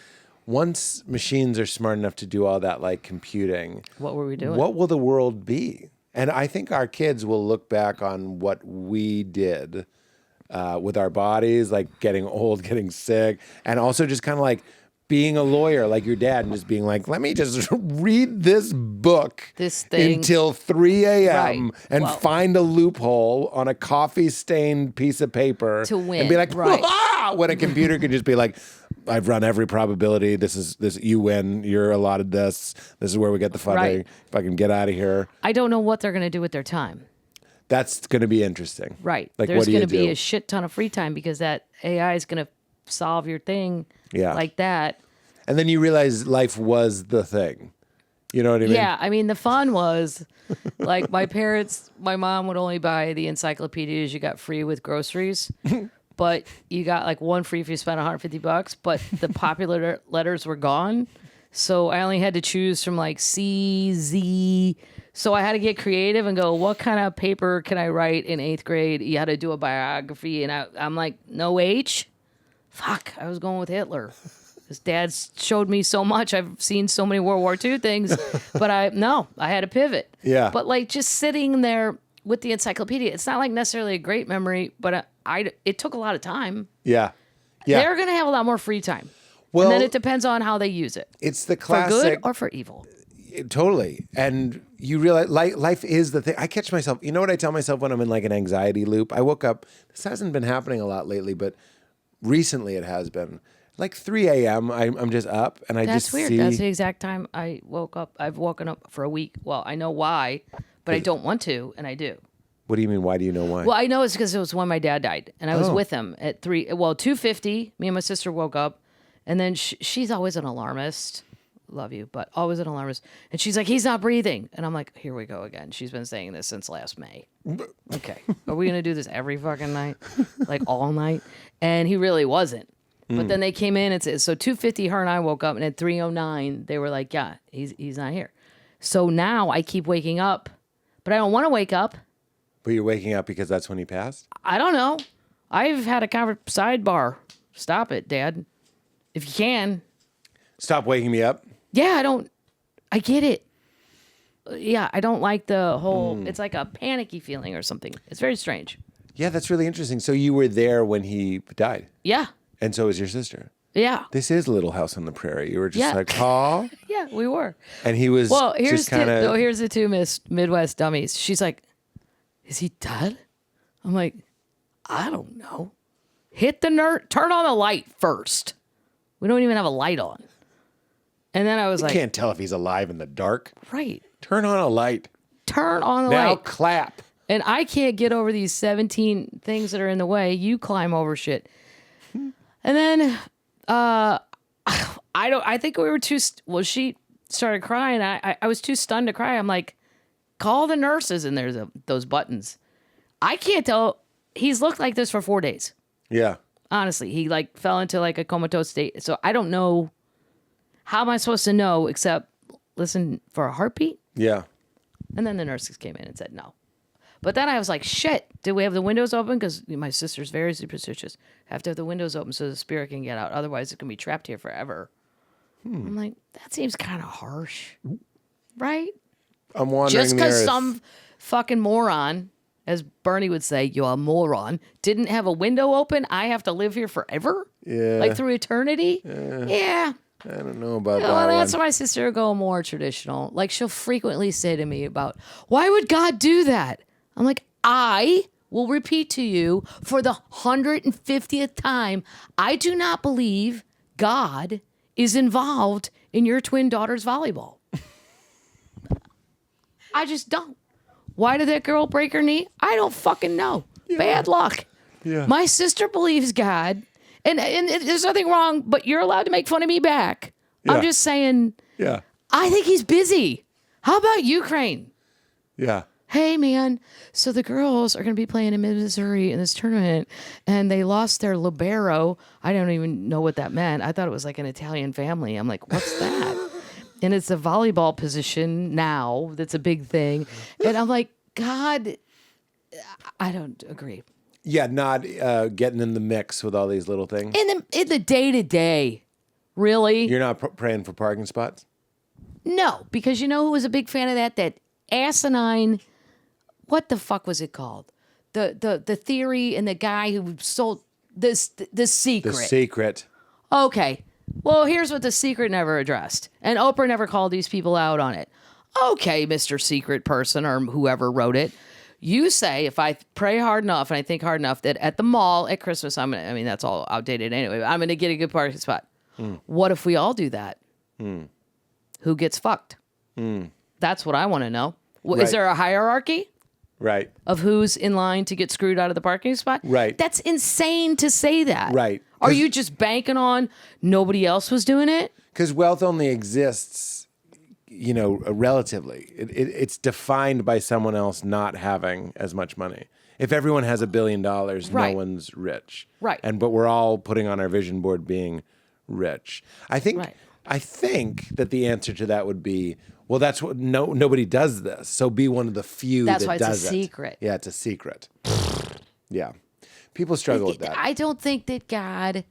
Once machines are smart enough to do all that like computing, What were we doing? what will the world be? And I think our kids will look back on what we did with our bodies, like getting old, getting sick, and also just kind of like being a lawyer like your dad and just being like, let me just read this book This thing. until 3 a.m. Right. and Well- find a loophole on a coffee-stained piece of paper To win, and be like, right. "Ah!" when a computer could just be like, I've run every probability. This you win. You're allotted this. This is where we get the funding. Right. If I can get out of here. I don't know what they're going to do with their time. That's going to be interesting. Right. Like, There's what do you going to be do? a shit ton of free time because that AI is going to solve your thing Yeah. like that. And then you realize life was the thing. You know what I mean? Yeah, I mean, the fun was, like, my mom would only buy the encyclopedias you got free with groceries, but you got, like, one free if you spent $150, but the popular letters were gone, so I only had to choose from, like, C, Z, so I had to get creative and go, what kind of paper can I write in 8th grade? You had to do a biography, and I'm like, no H? Fuck, I was going with Hitler. His dad showed me so much. I've seen so many World War II things, but I had to pivot. Yeah. But like just sitting there with the encyclopedia, it's not like necessarily a great memory, but it took a lot of time. Yeah. Yeah. They're going to have a lot more free time. Well, And then it depends on how they use it. it's the For classic. good or for evil. Totally. And you realize life is the thing. I catch myself. You know what I tell myself when I'm in like an anxiety loop? I woke up. This hasn't been happening a lot lately, but recently it has been. Like 3 a.m. I'm just up and I That's just weird. see. That's the exact time I woke up. I've woken up for a week. Well, I know why, but I don't want to, and I do. What do you mean? Why do you know why? Well, I know it's because it was when my dad died, and I was with him at 2:50. Me and my sister woke up, and then she's always an alarmist. Love you, but always an alarmist. And she's like, he's not breathing, and I'm like, here we go again. She's been saying this since last May. Okay, are we gonna do this every fucking night, like all night? And he really wasn't. But then they came in and said, so 2:50, her and I woke up, and at 3:09, they were like, yeah, he's not here. So now I keep waking up, but I don't want to wake up. But you're waking up because that's when he passed? I don't know. I've had a sidebar. Stop it, Dad. If you can. Stop waking me up? Yeah, I get it. Yeah, I don't like the whole, it's like a panicky feeling or something. It's very strange. Yeah, that's really interesting. So you were there when he died? Yeah. And so was your sister? Yeah. This is Little House on the Prairie. You were just Yeah. like, oh. Yeah, we were. And he was Well, just kind of. here's the two Midwest dummies. She's like, is he dead? I'm like, I don't know. Hit the turn on the light first. We don't even have a light on. And then I was like, Can't tell if he's alive in the dark. right. Turn on a light. Turn on the Now light. clap. And I can't get over these 17 things that are in the way. You climb over shit. And then I think we were too she started crying. I was too stunned to cry. I'm like, call the nurses, and there's those buttons. I can't tell. He's looked like this for 4 days. Yeah. Honestly, he like fell into like a comatose state. So I don't know. How am I supposed to know except listen for a heartbeat? Yeah. And then the nurses came in and said no. But then I was like, shit, did we have the windows open? Because my sister's very superstitious. Have to have the windows open so the spirit can get out. Otherwise, it can be trapped here forever. I'm like, that seems kind of harsh. Right? I'm wondering Just because some fucking moron, as Bernie would say, you're a moron, didn't have a window open, I have to live here forever? Yeah. Like through eternity? Yeah. I don't know about Well, that that's one. why my sister will go more traditional. Like, she'll frequently say to me about, why would God do that? I'm like, I will repeat to you for the 150th time, I do not believe God is involved in your twin daughter's volleyball. I just don't. Why did that girl break her knee? I don't fucking know. Bad luck. Yeah. My sister believes God, and there's nothing wrong, but you're allowed to make fun of me back. Yeah. I'm just saying, Yeah. I think he's busy. How about Ukraine? Yeah. Hey, man, so the girls are going to be playing in Missouri in this tournament, and they lost their libero. I don't even know what that meant. I thought it was like an Italian family. I'm like, what's that? And it's a volleyball position now. That's a big thing. And I'm like, God, I don't agree. Yeah, not getting in the mix with all these little things. In the day-to-day, really? You're not praying for parking spots? No, because you know who was a big fan of that? That asinine, what the fuck was it called? The theory and the guy who sold the secret. The secret. Okay. Well, here's what the secret never addressed. And Oprah never called these people out on it. Okay, Mr. Secret Person or whoever wrote it. You say, if I pray hard enough and I think hard enough that at the mall at Christmas, that's all outdated anyway. I'm going to get a good parking spot. What if we all do that? Who gets fucked? That's what I want to know. Right. Is there a hierarchy Right. of who's in line to get screwed out of the parking spot? Right. That's insane to say that. Right. Are you just banking on nobody else was doing it? Because wealth only exists relatively. It's defined by someone else not having as much money. If everyone has $1 billion, Right. no one's rich. Right. But we're all putting on our vision board being rich. I think Right. that the answer to that would be, well, that's what nobody does this. So be one of the few That's that why it's a does it. secret. Yeah, it's a secret. Yeah. People struggle with that. I don't think that God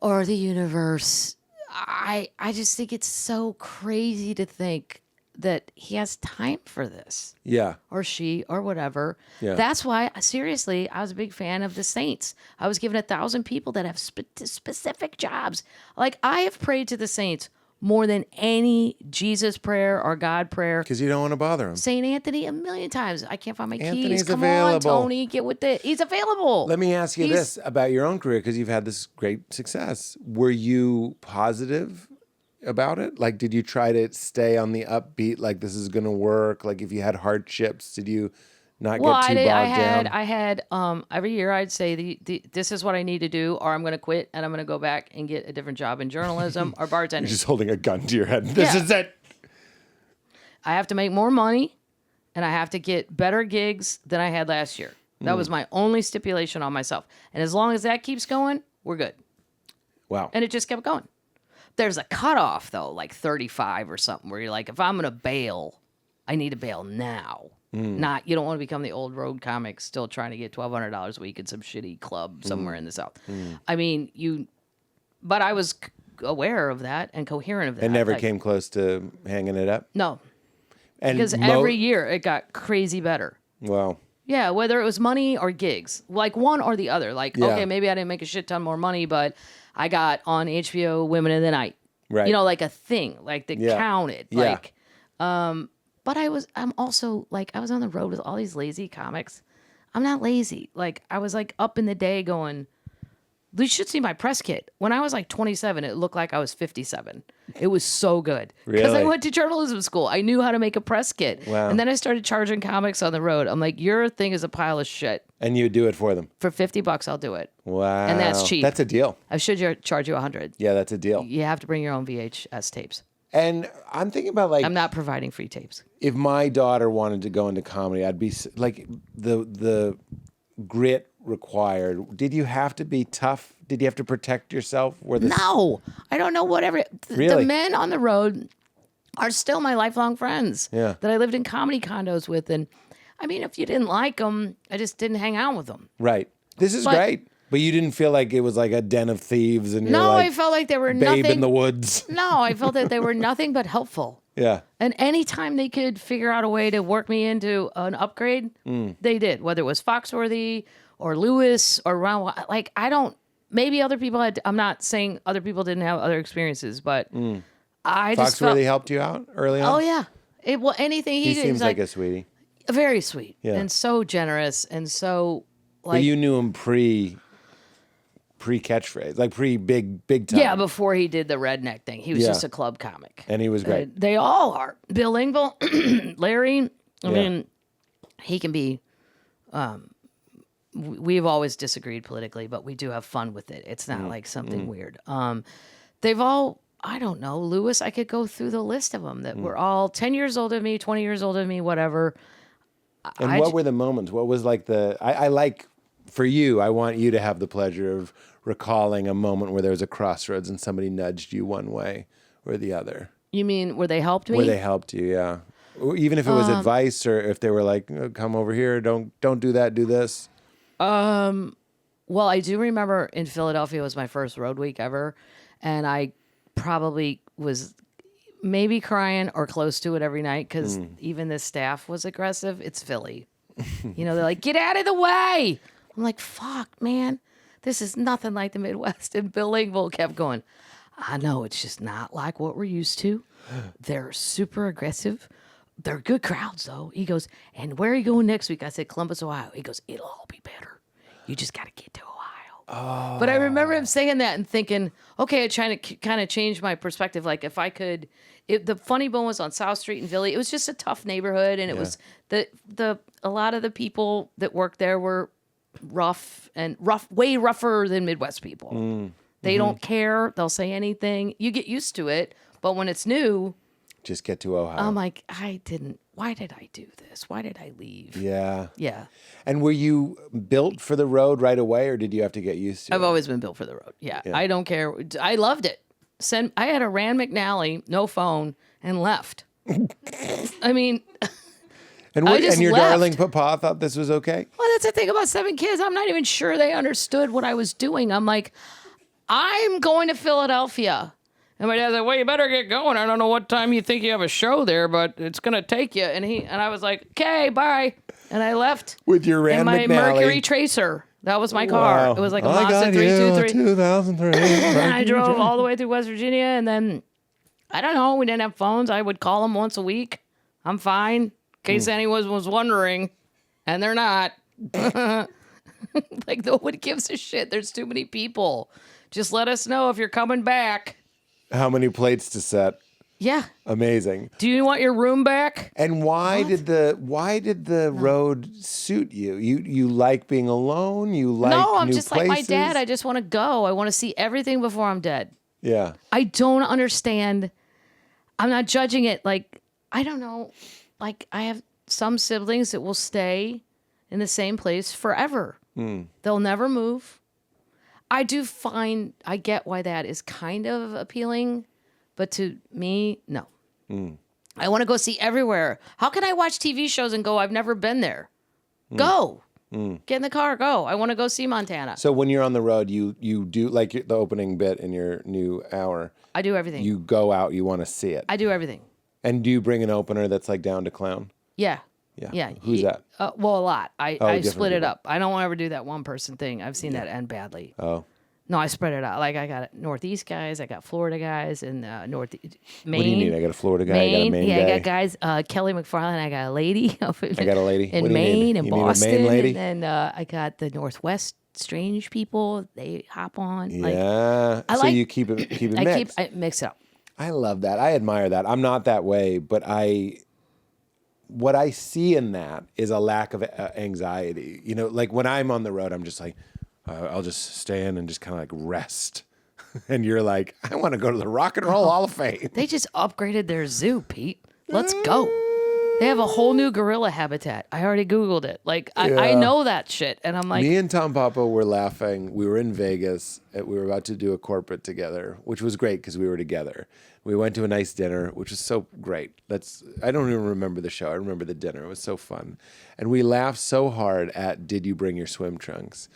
or the universe, I just think it's so crazy to think that he has time for this. Yeah. Or she or whatever. Yeah. That's why, seriously, I was a big fan of the saints. I was given 1,000 people that have specific jobs. Like, I have prayed to the saints more than any Jesus prayer or God prayer. Because you don't want to bother him. Saint Anthony 1,000,000 times. I can't find my Anthony's keys. Come available. on, Tony, get with it. He's available. Let me ask you He's- this about your own career, because you've had this great success. Were you positive about it? Like, did you try to stay on the upbeat, like this is going to work? Like, if you had hardships, did you not Well, get too bogged down? I had every year I'd say this is what I need to do, or I'm going to quit and I'm going to go back and get a different job in journalism or bartending. You're just holding a gun to your head. This Yeah. is it. I have to make more money and I have to get better gigs than I had last year. That was my only stipulation on myself. And as long as that keeps going, we're good. Wow. And it just kept going. There's a cutoff, though, like 35 or something, where you're like, if I'm going to bail, I need to bail now. Not, you don't want to become the old road comic still trying to get $1,200 a week in some shitty club somewhere in the South. I mean, but I was aware of that and coherent of that. It never Like, came close to hanging it up. No, And because every year it got crazy better. Wow. Yeah, whether it was money or gigs, like one or the other. Like, Yeah. okay, maybe I didn't make a shit ton more money, but I got on HBO Women of the Night. Right. You know, like a thing, like that Yeah. counted. Yeah. Like, but I'm also like, I was on the road with all these lazy comics. I'm not lazy. Like, I was like up in the day going, you should see my press kit. When I was like 27, it looked like I was 57. It was so good. Because I Really? went to journalism school. I knew how to make a press kit. Wow. And then I started charging comics on the road. I'm like, your thing is a pile of shit. And you do it for them. For $50, I'll do it. Wow. And that's cheap. That's a deal. I should charge you $100. Yeah, that's a deal. You have to bring your own VHS tapes. And I'm thinking about, like, I'm not providing free tapes. if my daughter wanted to go into comedy, I'd be like, the grit required. Did you have to be tough? Did you have to protect yourself? No, I don't know whatever. Really? The men on the road are still my lifelong friends. Yeah. That I lived in comedy condos with. And I mean, if you didn't like them, I just didn't hang out with them. Right. This is But- great. But you didn't feel like it was like a den of thieves and you're No, like I felt like they were babe nothing. in the woods. No, I felt that they were nothing but helpful. Yeah. And anytime they could figure out a way to work me into an upgrade, they did. Whether it was Foxworthy or Lewis or Ron, like maybe other people had. I'm not saying other people didn't have other experiences, but I just felt. Foxworthy helped you out early on? Oh yeah, anything he He did, seems was like a sweetie. very sweet Yeah. and so generous and so But like you knew him pre catchphrase, like pre big time. yeah. Before he did the redneck thing, he was Yeah. just a club comic. And he was great. They all are. Bill Engvall, Larry. I mean, he can be. We've always disagreed politically, but we do have fun with it. It's not like something weird. They've all. I don't know, Lewis. I could go through the list of them that were all 10 years older than me, 20 years older than me, whatever. And what were the moments? What was like I like, for you, I want you to have the pleasure of recalling a moment where there was a crossroads and somebody nudged you one way or the other. You mean where they helped me? Where they helped you, yeah. Or even if it was advice or if they were like, "Oh, come over here, don't do that, do this. Well, I do remember in Philadelphia was my first road week ever, and I probably was maybe crying or close to it every night because even the staff was aggressive. It's Philly. You know, they're like, get out of the way. I'm like, fuck, man. This is nothing like the Midwest. And Bill Engvall kept going, I know, it's just not like what we're used to. They're super aggressive. They're good crowds, though. He goes, and where are you going next week? I said, Columbus, Ohio. He goes, it'll all be better. You just got to get to Ohio. Oh. But I remember him saying that and thinking, okay, I'm trying to kind of change my perspective. Like if I could, the Funny Bone was on South Street in Philly. It was just a tough neighborhood. And it was a lot of the people that worked there were rough, way rougher than Midwest people. They don't care. They'll say anything. You get used to it. But when it's new, Just get to Ohio. I'm like, why did I do this? Why did I leave? Yeah. Yeah. And were you built for the road right away, or did you have to get used to it? I've always been built for the road. Yeah. I don't care. I loved it. I had a Rand McNally, no phone, and left. I mean, and I just your left. darling papa thought this was okay? well, that's the thing about 7 kids. I'm not even sure they understood what I was doing. I'm like, I'm going to Philadelphia. And my dad's like, well, you better get going. I don't know what time you think you have a show there, but it's going to take you. And I was like, okay, bye. And I left. With your Rand in my McNally. Mercury Tracer. That was my car. Wow. It was like a I Mazda got you a 323. 2003. And I drove all the way through West Virginia. And then, I don't know, we didn't have phones. I would call them once a week. I'm fine. In case anyone was wondering. And they're not. Like, nobody gives a shit. There's too many people. Just let us know if you're coming back. How many plates to set? Yeah. Amazing. Do you want your room back? And why did the road suit you? You like being alone? You like No, I'm new just places? like my dad. I just want to go. I want to see everything before I'm dead. Yeah. I don't understand. I'm not judging it. Like, I don't know. Like, I have some siblings that will stay in the same place forever. They'll never move. I get why that is kind of appealing, but to me, no. I want to go see everywhere. How can I watch TV shows and go, I've never been there? Go. Get in the car, go. I want to go see Montana. So when you're on the road, you do, like the opening bit in your new hour, I do everything. you go out, you want to see it. I do everything. And do you bring an opener that's like down to clown? Yeah. Yeah. Yeah. Who's that? Well, a lot. I different split it people. up. I don't want to ever do that one person thing. I've seen that end badly. Oh. No, I spread it out. Like, I got Northeast guys, I got Florida guys, and Maine. What do you need? I got a Florida guy, I got a Maine yeah, guy. I got guys. Kelly McFarland, I got a lady. I got a lady. In What do you need? Maine You and need a Maine Boston. lady? And then I got the Northwest strange people. They hop on. Yeah. I so like- you keep it mixed. I mix it up. I love that. I admire that. I'm not that way, but what I see in that is a lack of anxiety. You know, like when I'm on the road, I'm just like, I'll just stay in and just kind of like rest. And you're like, I want to go to the Rock and Roll Hall of Fame. They just upgraded their zoo, Pete. Let's go. They have a whole new gorilla habitat. I already Googled it. Like, I know that shit. And I'm like, Me and Tom Papa were laughing. We were in Vegas. We were about to do a corporate together, which was great because we were together. We went to a nice dinner, which was so great. I don't even remember the show. I remember the dinner. It was so fun. And we laughed so hard at, did you bring your swim trunks?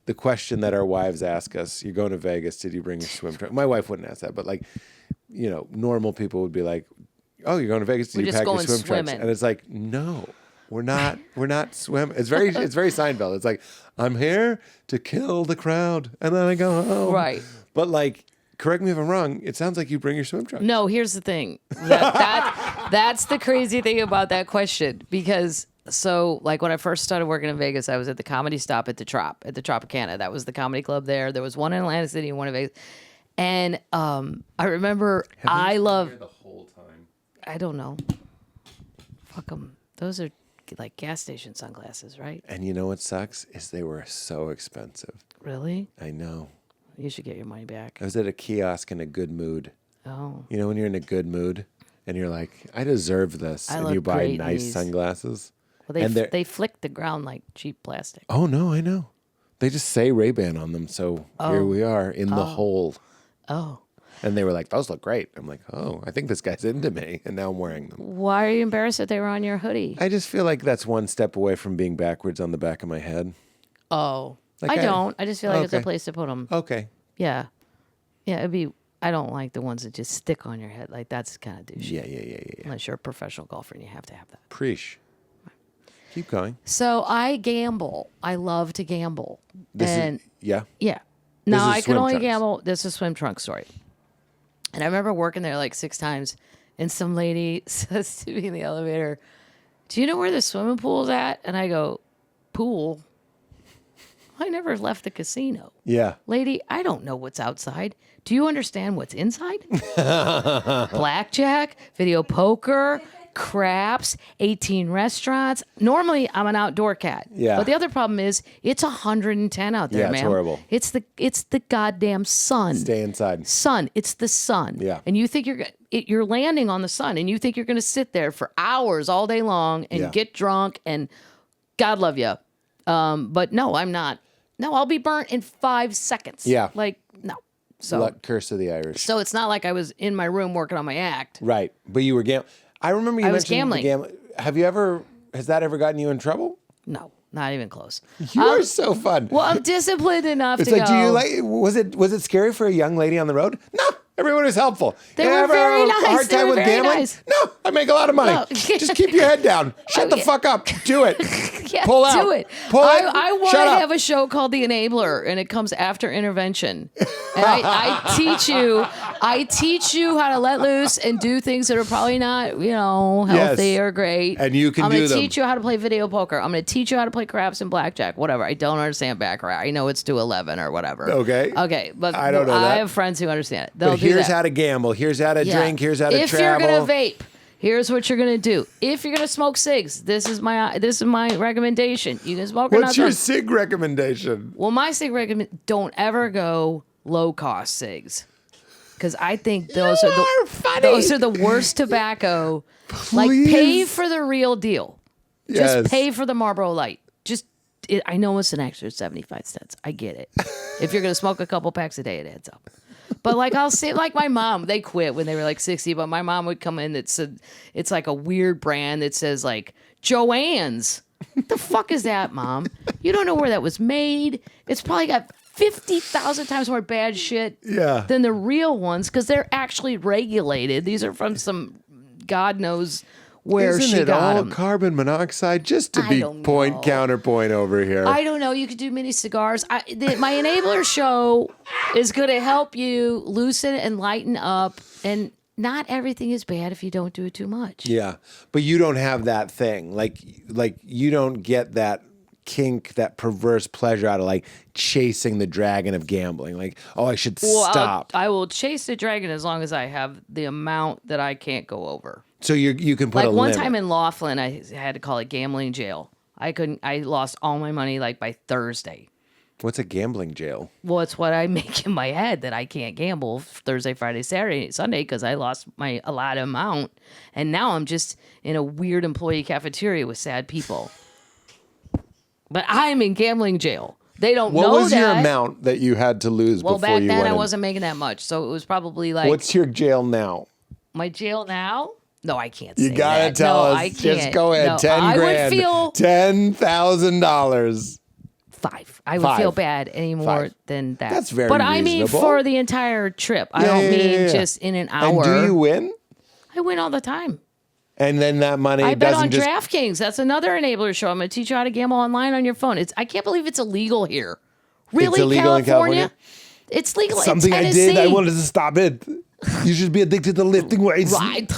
The question that our wives ask us, you're going to Vegas, did you bring your swim trunks? My wife wouldn't ask that, but like, you know, normal people would be like, oh, you're going to Vegas, did you just pack your going swim trunks? swimming. And it's like, no. We're not swimming. It's very Seinfeld. It's like, I'm here to kill the crowd and then I go home. Right. But like, correct me if I'm wrong, it sounds like you bring your swim trunks. no, here's the thing. That's the crazy thing about that question. Because, so, like, when I first started working in Vegas, I was at the Comedy Stop at the Tropicana. That was the comedy club there. There was one in Atlantic City and one in Vegas. And I remember the whole time. I don't know. Fuck them. Those are like gas station sunglasses, right? And you know what sucks? Is they were so expensive. Really? I know. You should get your money back. I was at a kiosk in a good mood. Oh. You know when you're in a good mood and you're like, I deserve this. I And look you buy great in nice these. sunglasses. Well, And they're- they flick the ground like cheap plastic. Oh, no, I know. They just say Ray-Ban on them. So here we are in the hole. Oh. And they were like, those look great. I'm like, oh, I think this guy's into me. And now I'm wearing them. Why are you embarrassed that they were on your hoodie? I just feel like that's one step away from being backwards on the back of my head. Oh. Like I don't. I just feel like it's a Okay. place to put them. Okay. Yeah. Yeah, I don't like the ones that just stick on your head. Like, that's kind of douchey. Yeah. Unless you're a professional golfer and you have to have that. Preach. Keep going. So I gamble. I love to gamble. Yeah. Yeah. This No, is I can swim only trunks. gamble. This is a swim trunk story. And I remember working there like 6 times, and some lady says to me in the elevator, do you know where the swimming pool's at? And I go, pool? I never left the casino. Yeah. Lady, I don't know what's outside. Do you understand what's inside? Blackjack, video poker, craps, 18 restaurants. Normally, I'm an outdoor cat. Yeah. But the other problem is it's 110 out there, Yeah, it's man. horrible. It's the goddamn sun. Stay inside. Sun. It's the sun. Yeah. And you think you're landing on the sun, and you think you're going to sit there for hours all day long and Yeah. get drunk, and God love you. But no, I'm not. No, I'll be burnt in 5 seconds. Yeah. Like, no. So, Luck, curse of the Irish. so it's not like I was in my room working on my act. Right. But you were gambling. I remember you I was mentioned gambling. Has that ever gotten you in trouble? No, not even close. You are so fun. Well, I'm disciplined enough It's to like, go. do you like, was it scary for a young lady on the road? No. Everyone was helpful. They You were ever very have a nice. hard They time were with very gambling? nice. No, I make a lot of money. No. Just keep your head down. Shut the fuck up. Do it. Yeah, Pull out. do it. Pull it. I want Shut to up. have a show called The Enabler, and it comes after intervention. And I teach you how to let loose and do things that are probably not, healthy Yes. or great. And you can I'm do gonna them. teach you how to play video poker. I'm going to teach you how to play craps and blackjack. Whatever. I don't understand baccarat. I know it's to 11 or whatever. Okay. Okay, but I don't know I that. have friends who understand it. They'll But do here's that. how to gamble. Here's how to Yeah. drink. Here's how to if travel. you're gonna vape, here's what you're gonna do. If you're gonna smoke cigs, this is my recommendation. You can smoke or What's not your smoke. SIG recommendation? Well, my cig recommend don't ever go low cost cigs, because I think those are funny. those are the worst tobacco. Like, pay for the real deal. Yes. Just pay for the Marlboro Light. I know it's an extra 75 cents. I get it. If you're gonna smoke a couple packs a day, it adds up. But like, I'll say, like, my mom, they quit when they were like 60, but my mom would come in. It's like a weird brand that says like Joanne's. What the fuck is that, Mom? You don't know where that was made. It's probably got 50,000 times more bad shit than the real ones, because they're actually regulated. These are from some God knows where Isn't she it got all them. carbon monoxide? Just to I be don't point know. counterpoint over here. I don't know. You could do mini cigars. My Enabler show is going to help you loosen and lighten up. And not everything is bad if you don't do it too much. Yeah, but you don't have that thing. Like you don't get that kink, that perverse pleasure out of like chasing the dragon of gambling. Like, oh, I should stop. I will chase the dragon as long as I have the amount that I can't go over. So you can put Like a one limit. time in Laughlin, I had to call it gambling jail. I lost all my money like by Thursday. What's a gambling jail? Well, it's what I make in my head that I can't gamble Thursday, Friday, Saturday, Sunday, because I lost my allotted amount. And now I'm just in a weird employee cafeteria with sad people. But I'm in gambling jail. They don't know that. What was your amount that you had to lose Well, before back you then went I in? wasn't making that much. So it was probably like What's your jail now? my jail now. No, I can't You say gotta that. tell No, us. I can't. Just go ahead. No, 10 I grand. would feel $10,000. 5. I would feel bad any more 5. than that. That's very But I mean reasonable. for the entire trip. I don't mean just in an hour. And do you win? I win all the time. And then that money I bet doesn't on just DraftKings. That's another enabler show. I'm going to teach you how to gamble online on your phone. I can't believe it's illegal here. Really, illegal in California? It's legal something in I Tennessee. did. I wanted to stop it. You should be addicted to lifting weights. Right.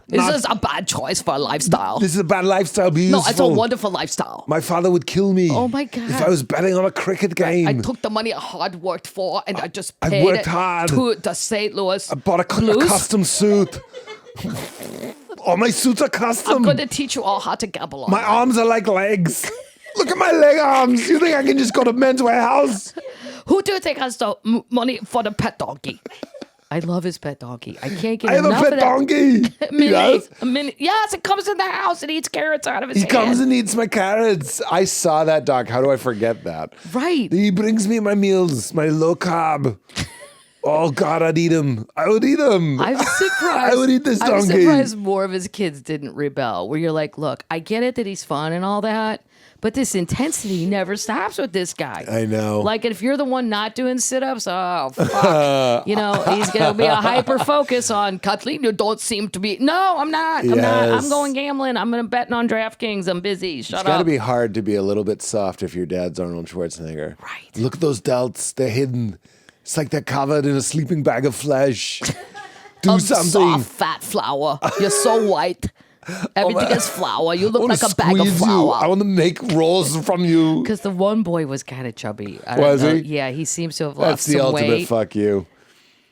This is a bad choice for a lifestyle. This is a bad lifestyle. Be No, useful. it's a wonderful lifestyle. My father would kill me. Oh, my God. If I was betting on a cricket game. I took the money I hard worked for and I just I paid worked it hard. to the St. Louis I bought a Blues. custom suit. All my suits are custom. I'm going to teach you all how to gamble on My arms are like legs. Look at my leg arms. You think I can just go to Men's Warehouse? Who do you think has the money for the pet donkey? I love his pet donkey. I can't get I have a enough pet of that. donkey. He Minnie, does? a Minnie. Yes, it comes in the house and eats carrots out of his He hand. comes and eats my carrots. I saw that dog. How do I forget that? Right. He brings me my meals, my low carb. Oh God, I'd eat him. I would eat him. I'm surprised. I would eat this I'm donkey. surprised more of his kids didn't rebel. Where you're like, look, I get it that he's fun and all that, but this intensity never stops with this guy. I know. Like, if you're the one not doing sit-ups, oh fuck, he's gonna be a hyper focus on Kathleen. You don't seem to be. No, I'm not. I'm not. Yes. I'm going gambling. I'm gonna betting on DraftKings. I'm busy. Shut It's got to up. be hard to be a little bit soft if your dad's Arnold Schwarzenegger. Right. Look at those delts. They're hidden. It's like they're covered in a sleeping bag of flesh. Do something. Soft, fat flour. You're so white. Everything is flour. You I look want like to a bag of squeeze you. I flour. want to make rolls from you. Because the one boy was kind of chubby. I don't Was know. he? Yeah, he seems to have That's lost the some ultimate weight. fuck you.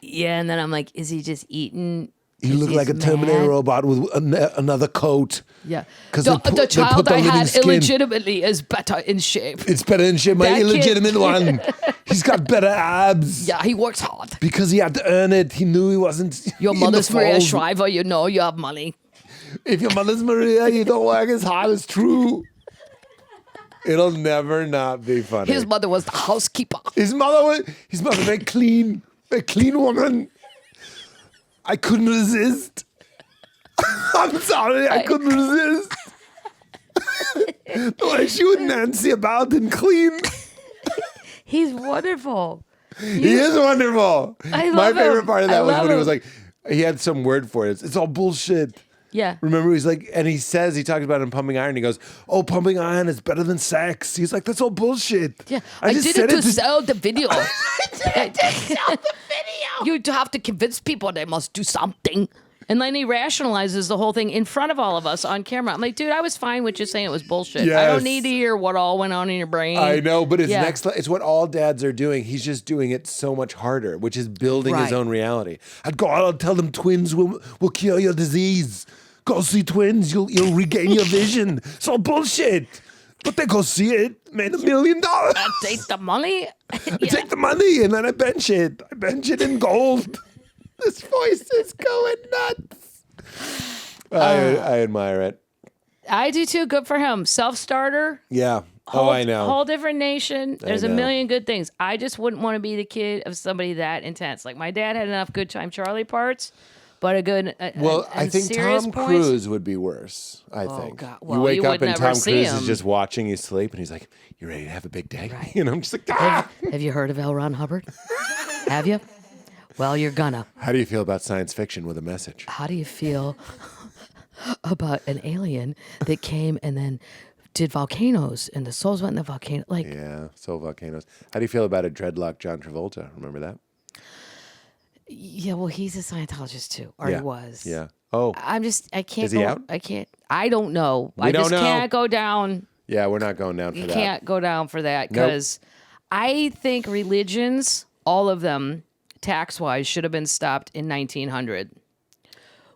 Yeah, and then I'm like, is he just eating He looked like a he's Terminator mad. robot with another coat. Yeah. 'Cause The, they put- the they child put the I living had skin. illegitimately is better in shape. It's better than shit. My That kid- illegitimate one. He's got better abs. Yeah, he works hard. Because he had to earn it. He knew he wasn't. Your in the mother's Maria fold. Shriver, you know you have money. If your mother's Maria, you don't work as hard as true. It'll never not be funny. His mother was the housekeeper. His mother very clean woman. I couldn't resist. I'm sorry, I couldn't resist. The way she would Nancy about and clean. He's wonderful. He is wonderful. I My love favorite him. part of I that was love when he him. was like, he had some word for it. It's all bullshit. Yeah. Remember, he's like, and he talks about it in Pumping Iron. He goes, "Oh, pumping iron is better than sex." He's like, "That's all bullshit." Yeah. I just did said it to sell the video. I did to sell the video. You have to convince people they must do something. And then he rationalizes the whole thing in front of all of us on camera. I'm like, dude, I was fine with just saying it was bullshit. I Yes. don't need to hear what all went on in your brain. I know, but it's Yeah. it's what all dads are doing. He's just doing it so much harder, which is building his Right. own reality. I'd go out and tell them twins will cure your disease. Go see twins, you'll regain your vision. It's all bullshit. But they go see it, made $1 million. I take the money. I take the money and then I bench it. I bench it in gold. This voice is going nuts. I admire it. I do too. Good for him. Self-starter. Yeah. Whole, I know. Whole different nation. There's a know. million good things. I just wouldn't want to be the kid of somebody that intense. Like my dad had enough Good Time Charlie parts, but a good. Well, I think serious Tom points. Cruise would be worse. I think. God. You Well, wake you up would and never Tom see Cruise him. is just watching you sleep, and he's like, "You ready to have a big day?" And I'm just like, "Ah!" Have you heard of L. Ron Hubbard? Have you? Well, you're gonna. How do you feel about science fiction with a message? How do you feel about an alien that came and then did volcanoes and the souls went in the volcano? Like, Yeah, soul volcanoes. How do you feel about a dreadlock John Travolta? Remember that? yeah, well, he's a Scientologist too, or Yeah. he was. Yeah. Oh, I can't Is he go, out? I can't, I don't know. I don't just know. can't go down. yeah. We're not going down for You that. can't go down for that Nope. because I think religions, all of them, tax-wise, should have been stopped in 1900.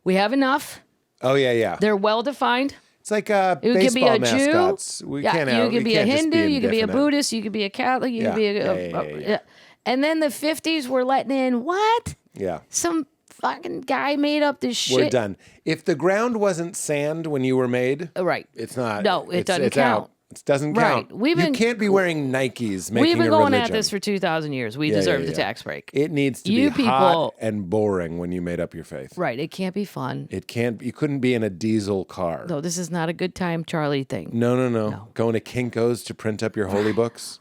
We have enough. Oh yeah, yeah. They're well-defined. It's like You could be baseball a mascots. Jew. We Yeah, can't you have. could we be a can't just Hindu. You could be a indefinite. Buddhist. You could be a Catholic. You Yeah, could be yeah. And then the 50s were letting in what? Yeah. Some fucking guy made up this shit. We're done. If the ground wasn't sand when you were made, Right. it's not. No, it doesn't it's count. Out. It doesn't Right. count. We've you been- can't be wearing Nikes making We've been a going religion. at this for 2,000 years. We Yeah, deserve yeah, the yeah. tax break. It needs to You be hot people- and boring when you made up your faith. Right. It can't be fun. It can't. You couldn't be in a diesel car. No, this is not a good time, Charlie thing. No. Going to Kinko's to print up your holy books,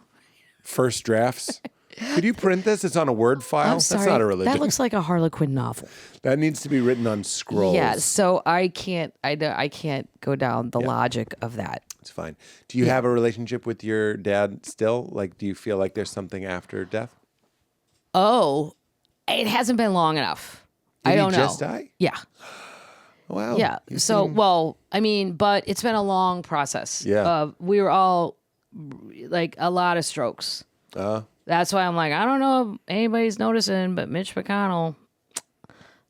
first drafts. Could you print this? It's on a Word file. I'm sorry. That's not a religion. That looks like a Harlequin novel. That needs to be written on scrolls. Yeah. So I can't. I can't go down the logic of that. It's fine. Do you have a relationship with your dad still? Like, do you feel like there's something after death? Oh, it hasn't been long enough. I don't Did know. he just die? Yeah. Wow. Yeah. You So, seem- well, I mean, but it's been a long process. Yeah. We were all like a lot of strokes. That's why I'm like, I don't know if anybody's noticing, but Mitch McConnell,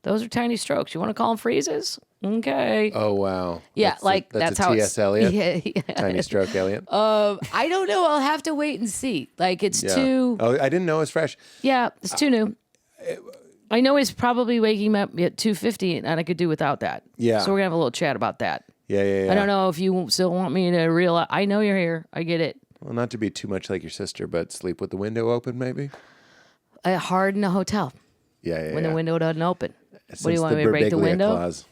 those are tiny strokes. You want to call them freezes? Okay. Oh wow. Yeah, that's a how T.S. it's. Eliot. Yeah. Tiny stroke Eliot. I don't know. I'll have to wait and see. Like it's Yeah. too. Oh, I didn't know it was fresh. Yeah, it's too new. I know he's probably waking up at 2:50, and I could do without that. Yeah. So we're gonna have a little chat about that. Yeah. I don't know if you still want me to realize. I know you're here. I get it. Well, not to be too much like your sister, but sleep with the window open, maybe. Hard in a hotel Yeah. when the window doesn't open. Since What do you want the me to break the Berbiglia window? Clause.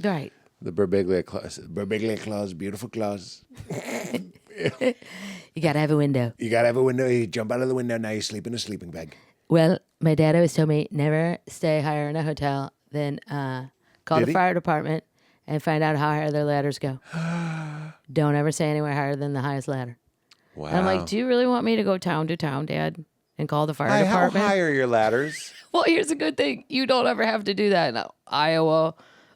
Right. The Berbiglia clause. Berbiglia clause, beautiful clause. You gotta have a window. You gotta have a window. You jump out of the window. Now you sleep in a sleeping bag. Well, my dad always told me never stay higher in a hotel than call Did the he? fire department and find out how high their ladders go. Don't ever stay anywhere higher than the highest ladder. Wow. And I'm like, do you really want me to go town to town, Dad, and call the fire How department? high are your ladders? Well, here's a good thing: you don't ever have to do that in Iowa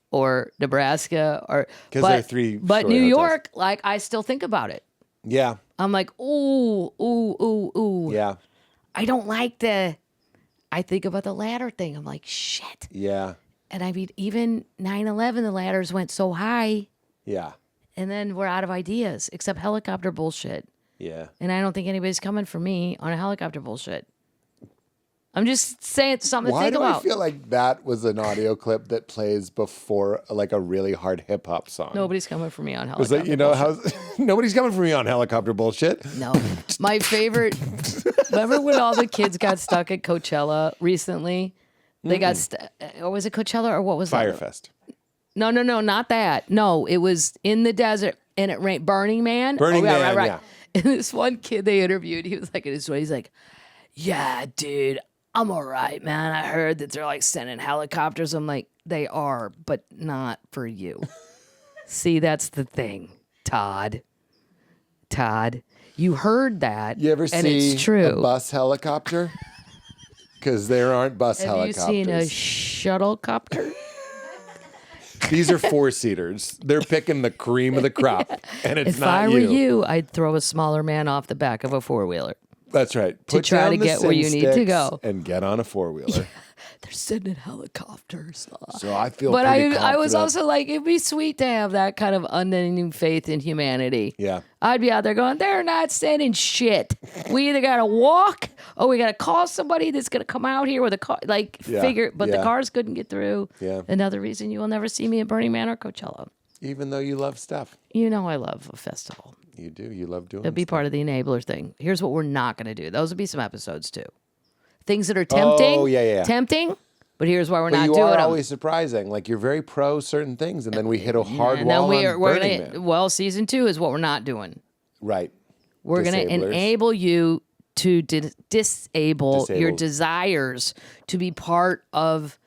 or Nebraska or 'Cause but- they're three But story New hotels. York, like I still think about it. Yeah. I'm like, ooh. Yeah. I don't like the. I think about the ladder thing. I'm like, shit. Yeah. And I mean, even 9/11, the ladders went so high, Yeah. and then we're out of ideas, except helicopter bullshit. Yeah. And I don't think anybody's coming for me on a helicopter bullshit. I'm just saying it's something to Why think do about. I feel like that was an audio clip that plays before like a really hard hip hop song? Nobody's coming for me on Was helicopter that, you know, bullshit. how nobody's coming for me on helicopter bullshit. No. My favorite, remember when all the kids got stuck at Coachella recently? They got, or was it Coachella or what was that? Firefest. No, not that. No, it was in the desert and it rained. Burning Man? Burning Man, right. yeah. And this one kid they interviewed, he was like, in his way, he's like, yeah, dude, I'm all right, man. I heard that they're like sending helicopters. I'm like, they are, but not for you. See, that's the thing, Todd. You heard that. You ever and see it's true. a bus helicopter? Because there aren't bus Have helicopters. you seen a shuttlecopter? These are 4-seaters. They're picking the cream of the crop, and it's If not I you. were you, I'd throw a smaller man off the back of a 4-wheeler. That's right. Put try down to the get where you need to sticks go. and get on a 4-wheeler. They're sending helicopters. So I feel But pretty I was confident. also like, it'd be sweet to have that kind of unending faith in humanity. Yeah. I'd be out there going, they're not sending shit. We either got to walk or we got to call somebody that's going to come out here with a car. Like, Yeah, figure, but the yeah. cars couldn't get through. Yeah. Another reason you will never see me at Burning Man or Coachella. Even though you love stuff. You know I love a festival. You do. You love doing It'd be stuff. part of the enabler thing. Here's what we're not going to do. Those would be some episodes too. Things that are tempting. Oh, yeah. Tempting. But here's why we're But not you doing are them. always surprising. Like, you're very pro certain things, and then we hit a hard And then wall on we're Burning gonna. Man. Well, season 2 is what we're not doing. Right. We're going to Disablers. enable you to disable your Disabled. desires to be part of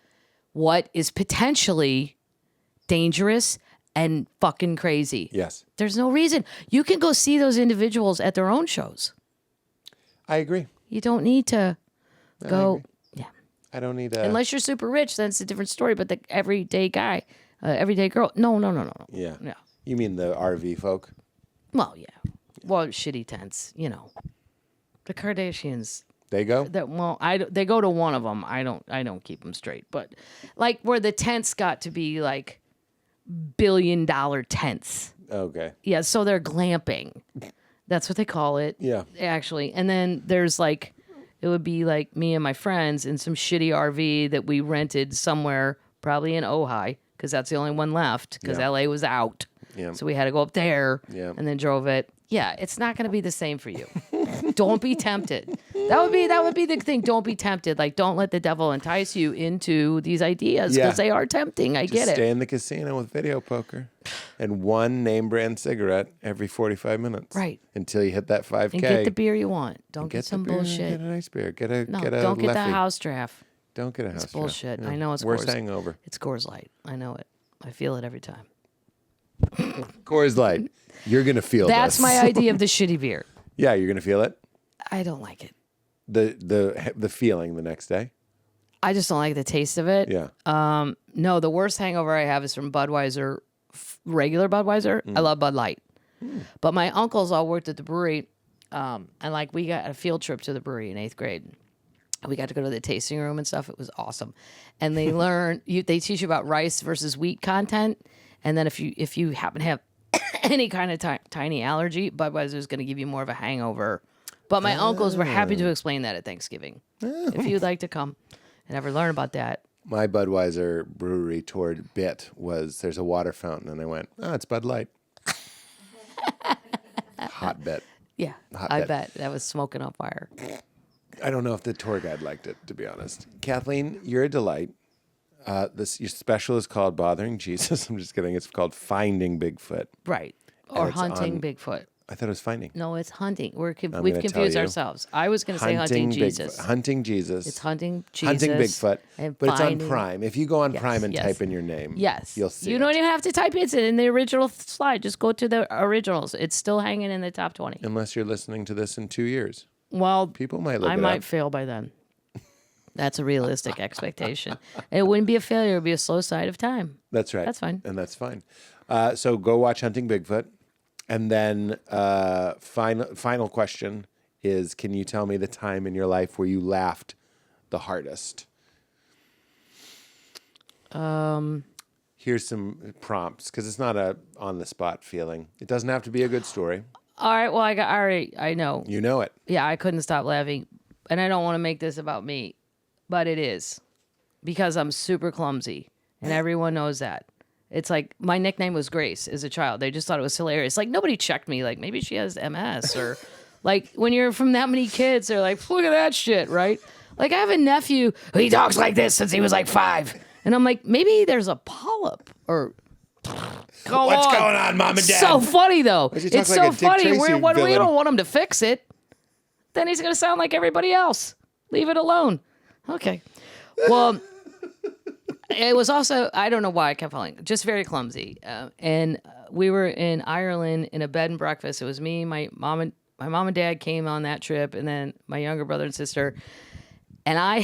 what is potentially dangerous and fucking crazy. Yes. There's no reason. You can go see those individuals at their own shows. I agree. You don't need to go. agree. Yeah. I don't need a... Unless you're super rich, then it's a different story. But the everyday guy, everyday girl, no. Yeah. Yeah. You mean the RV folk? Well, yeah. Well, shitty tents, you know. The Kardashians. They go? They go to one of them. I don't keep them straight. But like where the tents got to be like $1 billion tents. Okay. Yeah, so they're glamping. That's what they call it. Yeah. Actually. And then there's like, it would be like me and my friends in some shitty RV that we rented somewhere, probably in Ojai, because that's the only one left, because Yeah. LA was out. Yeah. So we had to go up there Yeah. and then drove it. Yeah, it's not going to be the same for you. Don't be tempted. That would be the thing. Don't be tempted. Like, don't let the devil entice you into these ideas Yeah. because they are tempting. I Just get stay it. in the casino with video poker and one name brand cigarette every 45 minutes. Right. Until you hit that 5K. And get the beer you want. Don't Get get some the beer, bullshit. Get a nice beer. Get a No, get a don't get that Leffy. house draft. Don't get a house. It's bullshit. draft. I know it's worst Coors. hangover. It's Coors Light. I know it. I feel it every time. Coors Light. You're gonna feel That's this. my idea of the shitty beer. Yeah, you're gonna feel it. I don't like it. The feeling the next day. I just don't like the taste of it. Yeah. No, the worst hangover I have is from Budweiser, regular Budweiser. I love Bud Light. But my uncles all worked at the brewery, and like we got a field trip to the brewery in 8th grade. We got to go to the tasting room and stuff. It was awesome. And they they teach you about rice versus wheat content. And then if you happen to have any kind of tiny allergy, Budweiser is going to give you more of a hangover. But my uncles were happy to explain that at Thanksgiving. If you'd like to come and ever learn about that. My Budweiser brewery toured bit was there's a water fountain, and I went, oh, it's Bud Light. Hot bit. Yeah, Hot I bet. bet that was smoking on fire. I don't know if the tour guide liked it, to be honest. Kathleen, you're a delight. Your special is called Bothering Jesus. I'm just kidding. It's called Finding Bigfoot. Right. Or it's hunting on- Bigfoot. I thought it was Finding. No, it's hunting. We've gonna confused tell you. ourselves. I was going to say hunting Jesus. Hunting Jesus. It's hunting Jesus. Hunting Bigfoot. And But it's on finding- Prime. If you go on Prime and yes. type in your name, Yes. you'll see You it. don't even have to type it in the original slide. Just go to the originals. It's still hanging in the top 20. Unless you're listening to this in 2 years. Well, People might look I it might up. fail by then. That's a realistic expectation. And it wouldn't be a failure. It would be a slow side of time. That's right. That's fine. And that's fine. So go watch Hunting Bigfoot. And then final question is, can you tell me the time in your life where you laughed the hardest? Here's some prompts because it's not a on the spot feeling. It doesn't have to be a good story. All right. Well, I know. You know it. Yeah, I couldn't stop laughing. And I don't want to make this about me, but it is because I'm super clumsy and everyone knows that. It's like my nickname was Grace as a child. They just thought it was hilarious. Like nobody checked me. Like maybe she has MS or like when you're from that many kids, they're like, look at that shit, right? Like I have a nephew who he talks like this since he was like 5. And I'm like, maybe there's a polyp or What's going on, Mom and Dad? So funny though. Why'd you talk It's like so a Dick funny. Tracy We villain? don't want him to fix it. Then he's gonna sound like everybody else. Leave it alone. Okay. Well, it was also I don't know why I kept falling. Just very clumsy. And we were in Ireland in a bed and breakfast. It was me, my mom and dad came on that trip, and then my younger brother and sister. And I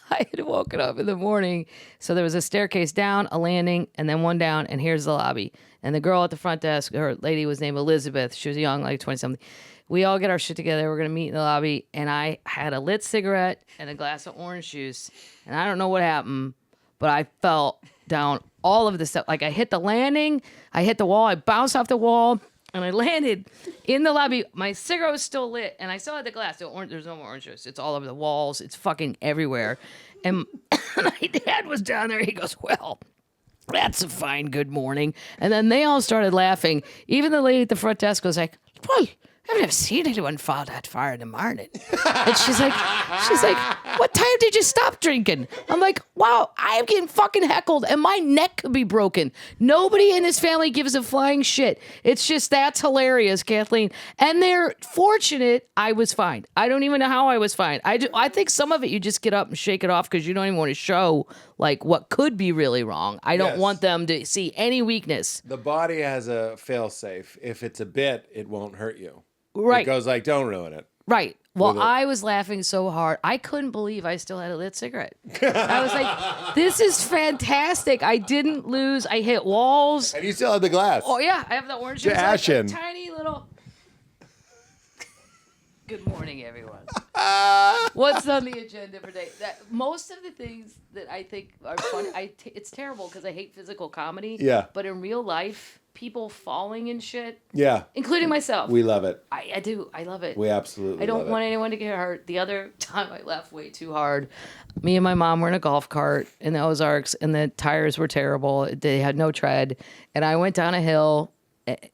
had woken up in the morning. So there was a staircase down, a landing, and then one down, and here's the lobby. And the girl at the front desk, her lady was named Elizabeth. She was young, like 20-something. We all get our shit together. We're going to meet in the lobby. And I had a lit cigarette and a glass of orange juice. And I don't know what happened, but I fell down all of the stuff. Like I hit the landing, I hit the wall, I bounced off the wall, and I landed in the lobby. My cigarette was still lit, and I still had the glass. There's no more orange juice. It's all over the walls. It's fucking everywhere. And my dad was down there. He goes, well, that's a fine good morning. And then they all started laughing. Even the lady at the front desk was like, well, I've never seen anyone fall that far in the morning. And she's like, what time did you stop drinking? I'm like, wow, I am getting fucking heckled and my neck could be broken. Nobody in this family gives a flying shit. It's just, that's hilarious, Kathleen. And they're fortunate I was fine. I don't even know how I was fine. I think some of it you just get up and shake it off because you don't even want to show like what could be really wrong. I don't want them to see any weakness. The body has a fail-safe. If it's a bit, it won't hurt you. Right. It goes like, don't ruin it. Right. Well, I was laughing so hard. I couldn't believe I still had a lit cigarette. I was like, this is fantastic. I didn't lose. I hit walls. And you still have the glass. Oh, yeah. I have the orange juice. Ashen. Like a tiny little... Good morning, everyone. What's on the agenda for today? Most of the things that I think are funny, it's terrible because I hate physical comedy. Yeah. But in real life, people falling and shit, Yeah. including myself. We love it. I do. I love it. We absolutely I don't love want it. anyone to get hurt. The other time I laughed way too hard. Me and my mom were in a golf cart in the Ozarks, and the tires were terrible. They had no tread. And I went down a hill,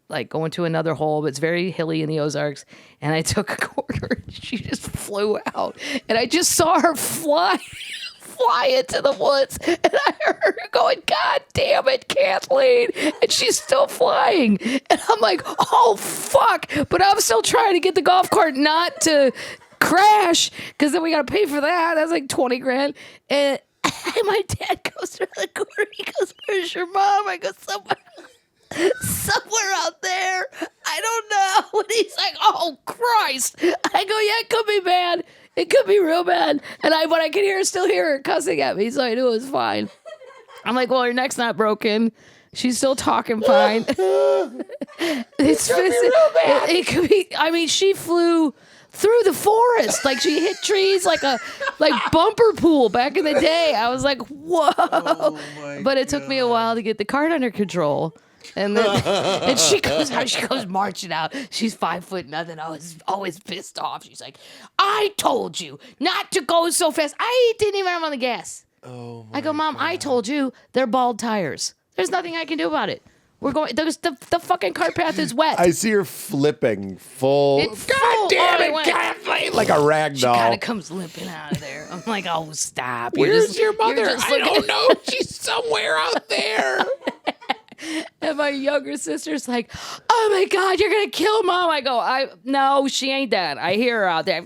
like going to another hole, but it's very hilly in the Ozarks. And I took a corner, and she just flew out. And I just saw her fly into the woods, and I heard her going, God damn it, Kathleen, and she's still flying, and I'm like, oh fuck, but I'm still trying to get the golf cart not to crash, because then we gotta pay for that. That's like 20 grand. And my dad goes through the corner, he goes, where's your mom? I go, somewhere out there, I don't know. And he's like, oh Christ. I go, yeah, it could be bad. It could be real bad. And but I can still hear her cussing at me, so I knew it was fine. I'm like, well, her neck's not broken. She's still talking fine. It could be. I mean, she flew through the forest, like she hit trees like bumper pool back in the day. I was like, whoa. Oh but it took me a while to get the cart under control. And then and she goes marching out. She's 5 foot nothing. I was always pissed off. She's like, I told you not to go so fast. I didn't even have on the gas. Oh I go, Mom, I told you they're bald tires. There's nothing I can do about it. We're going. The fucking cart path is wet. I see her flipping full. It's God full damn all the it, way. Kathleen! Like a rag She kind doll. of comes limping out of there. I'm like, oh, stop. Where's your you're mother? just I looking- don't know. She's somewhere out there. And my younger sister's like, oh my God, you're going to kill Mom. I go, no, she ain't that. I hear her out there.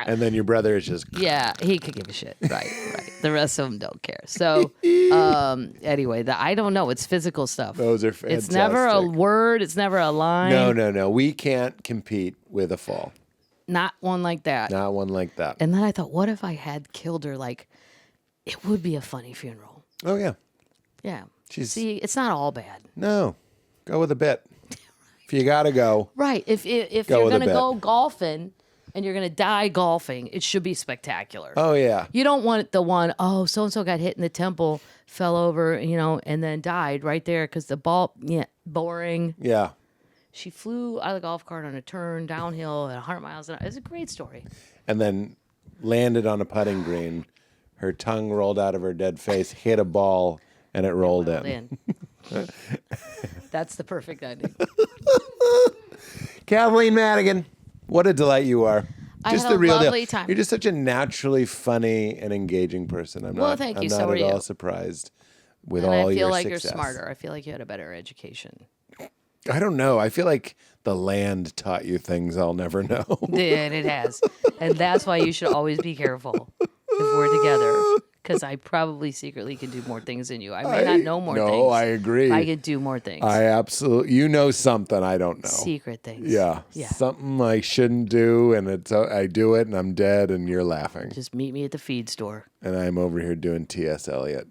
And then your brother is just. Yeah, he could give a shit. Right. The rest of them don't care. So anyway, I don't know. It's physical stuff. Those are fantastic. It's never a word. It's never a line. No. We can't compete with a fall. Not one like that. Not one like that. And then I thought, what if I had killed her? Like, it would be a funny funeral. Oh, yeah. Yeah. She's- See, it's not all bad. No. Go with a bit. If you got to go. Right. If Go you're with a going to bet. go golfing, and you're going to die golfing, it should be spectacular. Oh, yeah. You don't want the one, oh, so-and-so got hit in the temple, fell over, and then died right there because the ball, boring. Yeah. She flew out of the golf cart on a turn downhill at 100 miles an hour. It's a great story. And then landed on a putting green. Her tongue rolled out of her dead face, hit a ball, and it rolled in. That's the perfect ending. Kathleen Madigan, what a delight you are. I Just had the a real lovely deal. time. You're just such a naturally funny and engaging person. I'm Well, not, thank you. I'm So not are at all you. surprised with And all I feel your like success. you're smarter. I feel like you had a better education. I don't know. I feel like the land taught you things I'll never know. And it has. And that's why you should always be careful if we're together. Because I probably secretly can do more things than you. I may not know more things. No, I agree. I can do more things. I absolutely. You know something I don't know. Secret things. Yeah. Yeah. Something I shouldn't do, and I do it, and I'm dead, and you're laughing, Just meet me at the feed store. and I'm over here doing T.S. Eliot,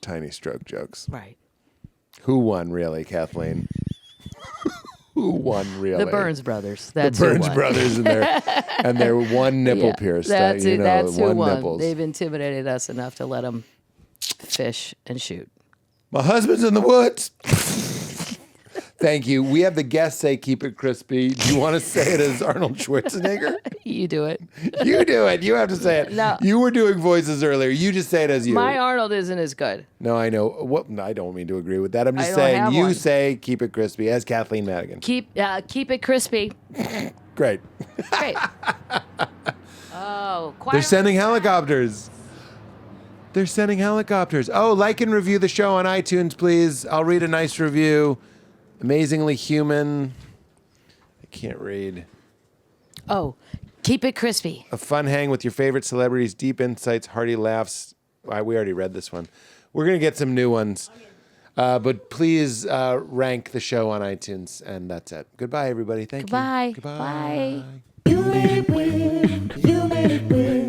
tiny stroke jokes. Right. Who won, really, Kathleen? Who won, really? The Burns brothers. That's The who Burns won. brothers and their one nipple Yeah, pierced. That's, that's who one won. nipples. They've intimidated us enough to let them fish and shoot. My husband's in the woods. Thank you. We have the guests say keep it crispy. Do you want to say it as Arnold Schwarzenegger? You do it. You do it. You have to say it. No. You were doing voices earlier. You just say it as you. My Arnold isn't as good. No, I know. What? No, I don't mean to agree with that. I'm just I don't saying have you one. say keep it crispy as Kathleen Madigan. Keep it crispy. Great. Great. Oh, quiet. They're sending helicopters. They're sending helicopters. Oh, like and review the show on iTunes, please. I'll read a nice review. Amazingly human. I can't read. Oh, keep it crispy. A fun hang with your favorite celebrities, deep insights, hearty laughs. We already read this one. We're going to get some new ones. But please rank the show on iTunes, and that's it. Goodbye, everybody. Thank Goodbye. you. Goodbye. Bye. You made it weird. You made it weird.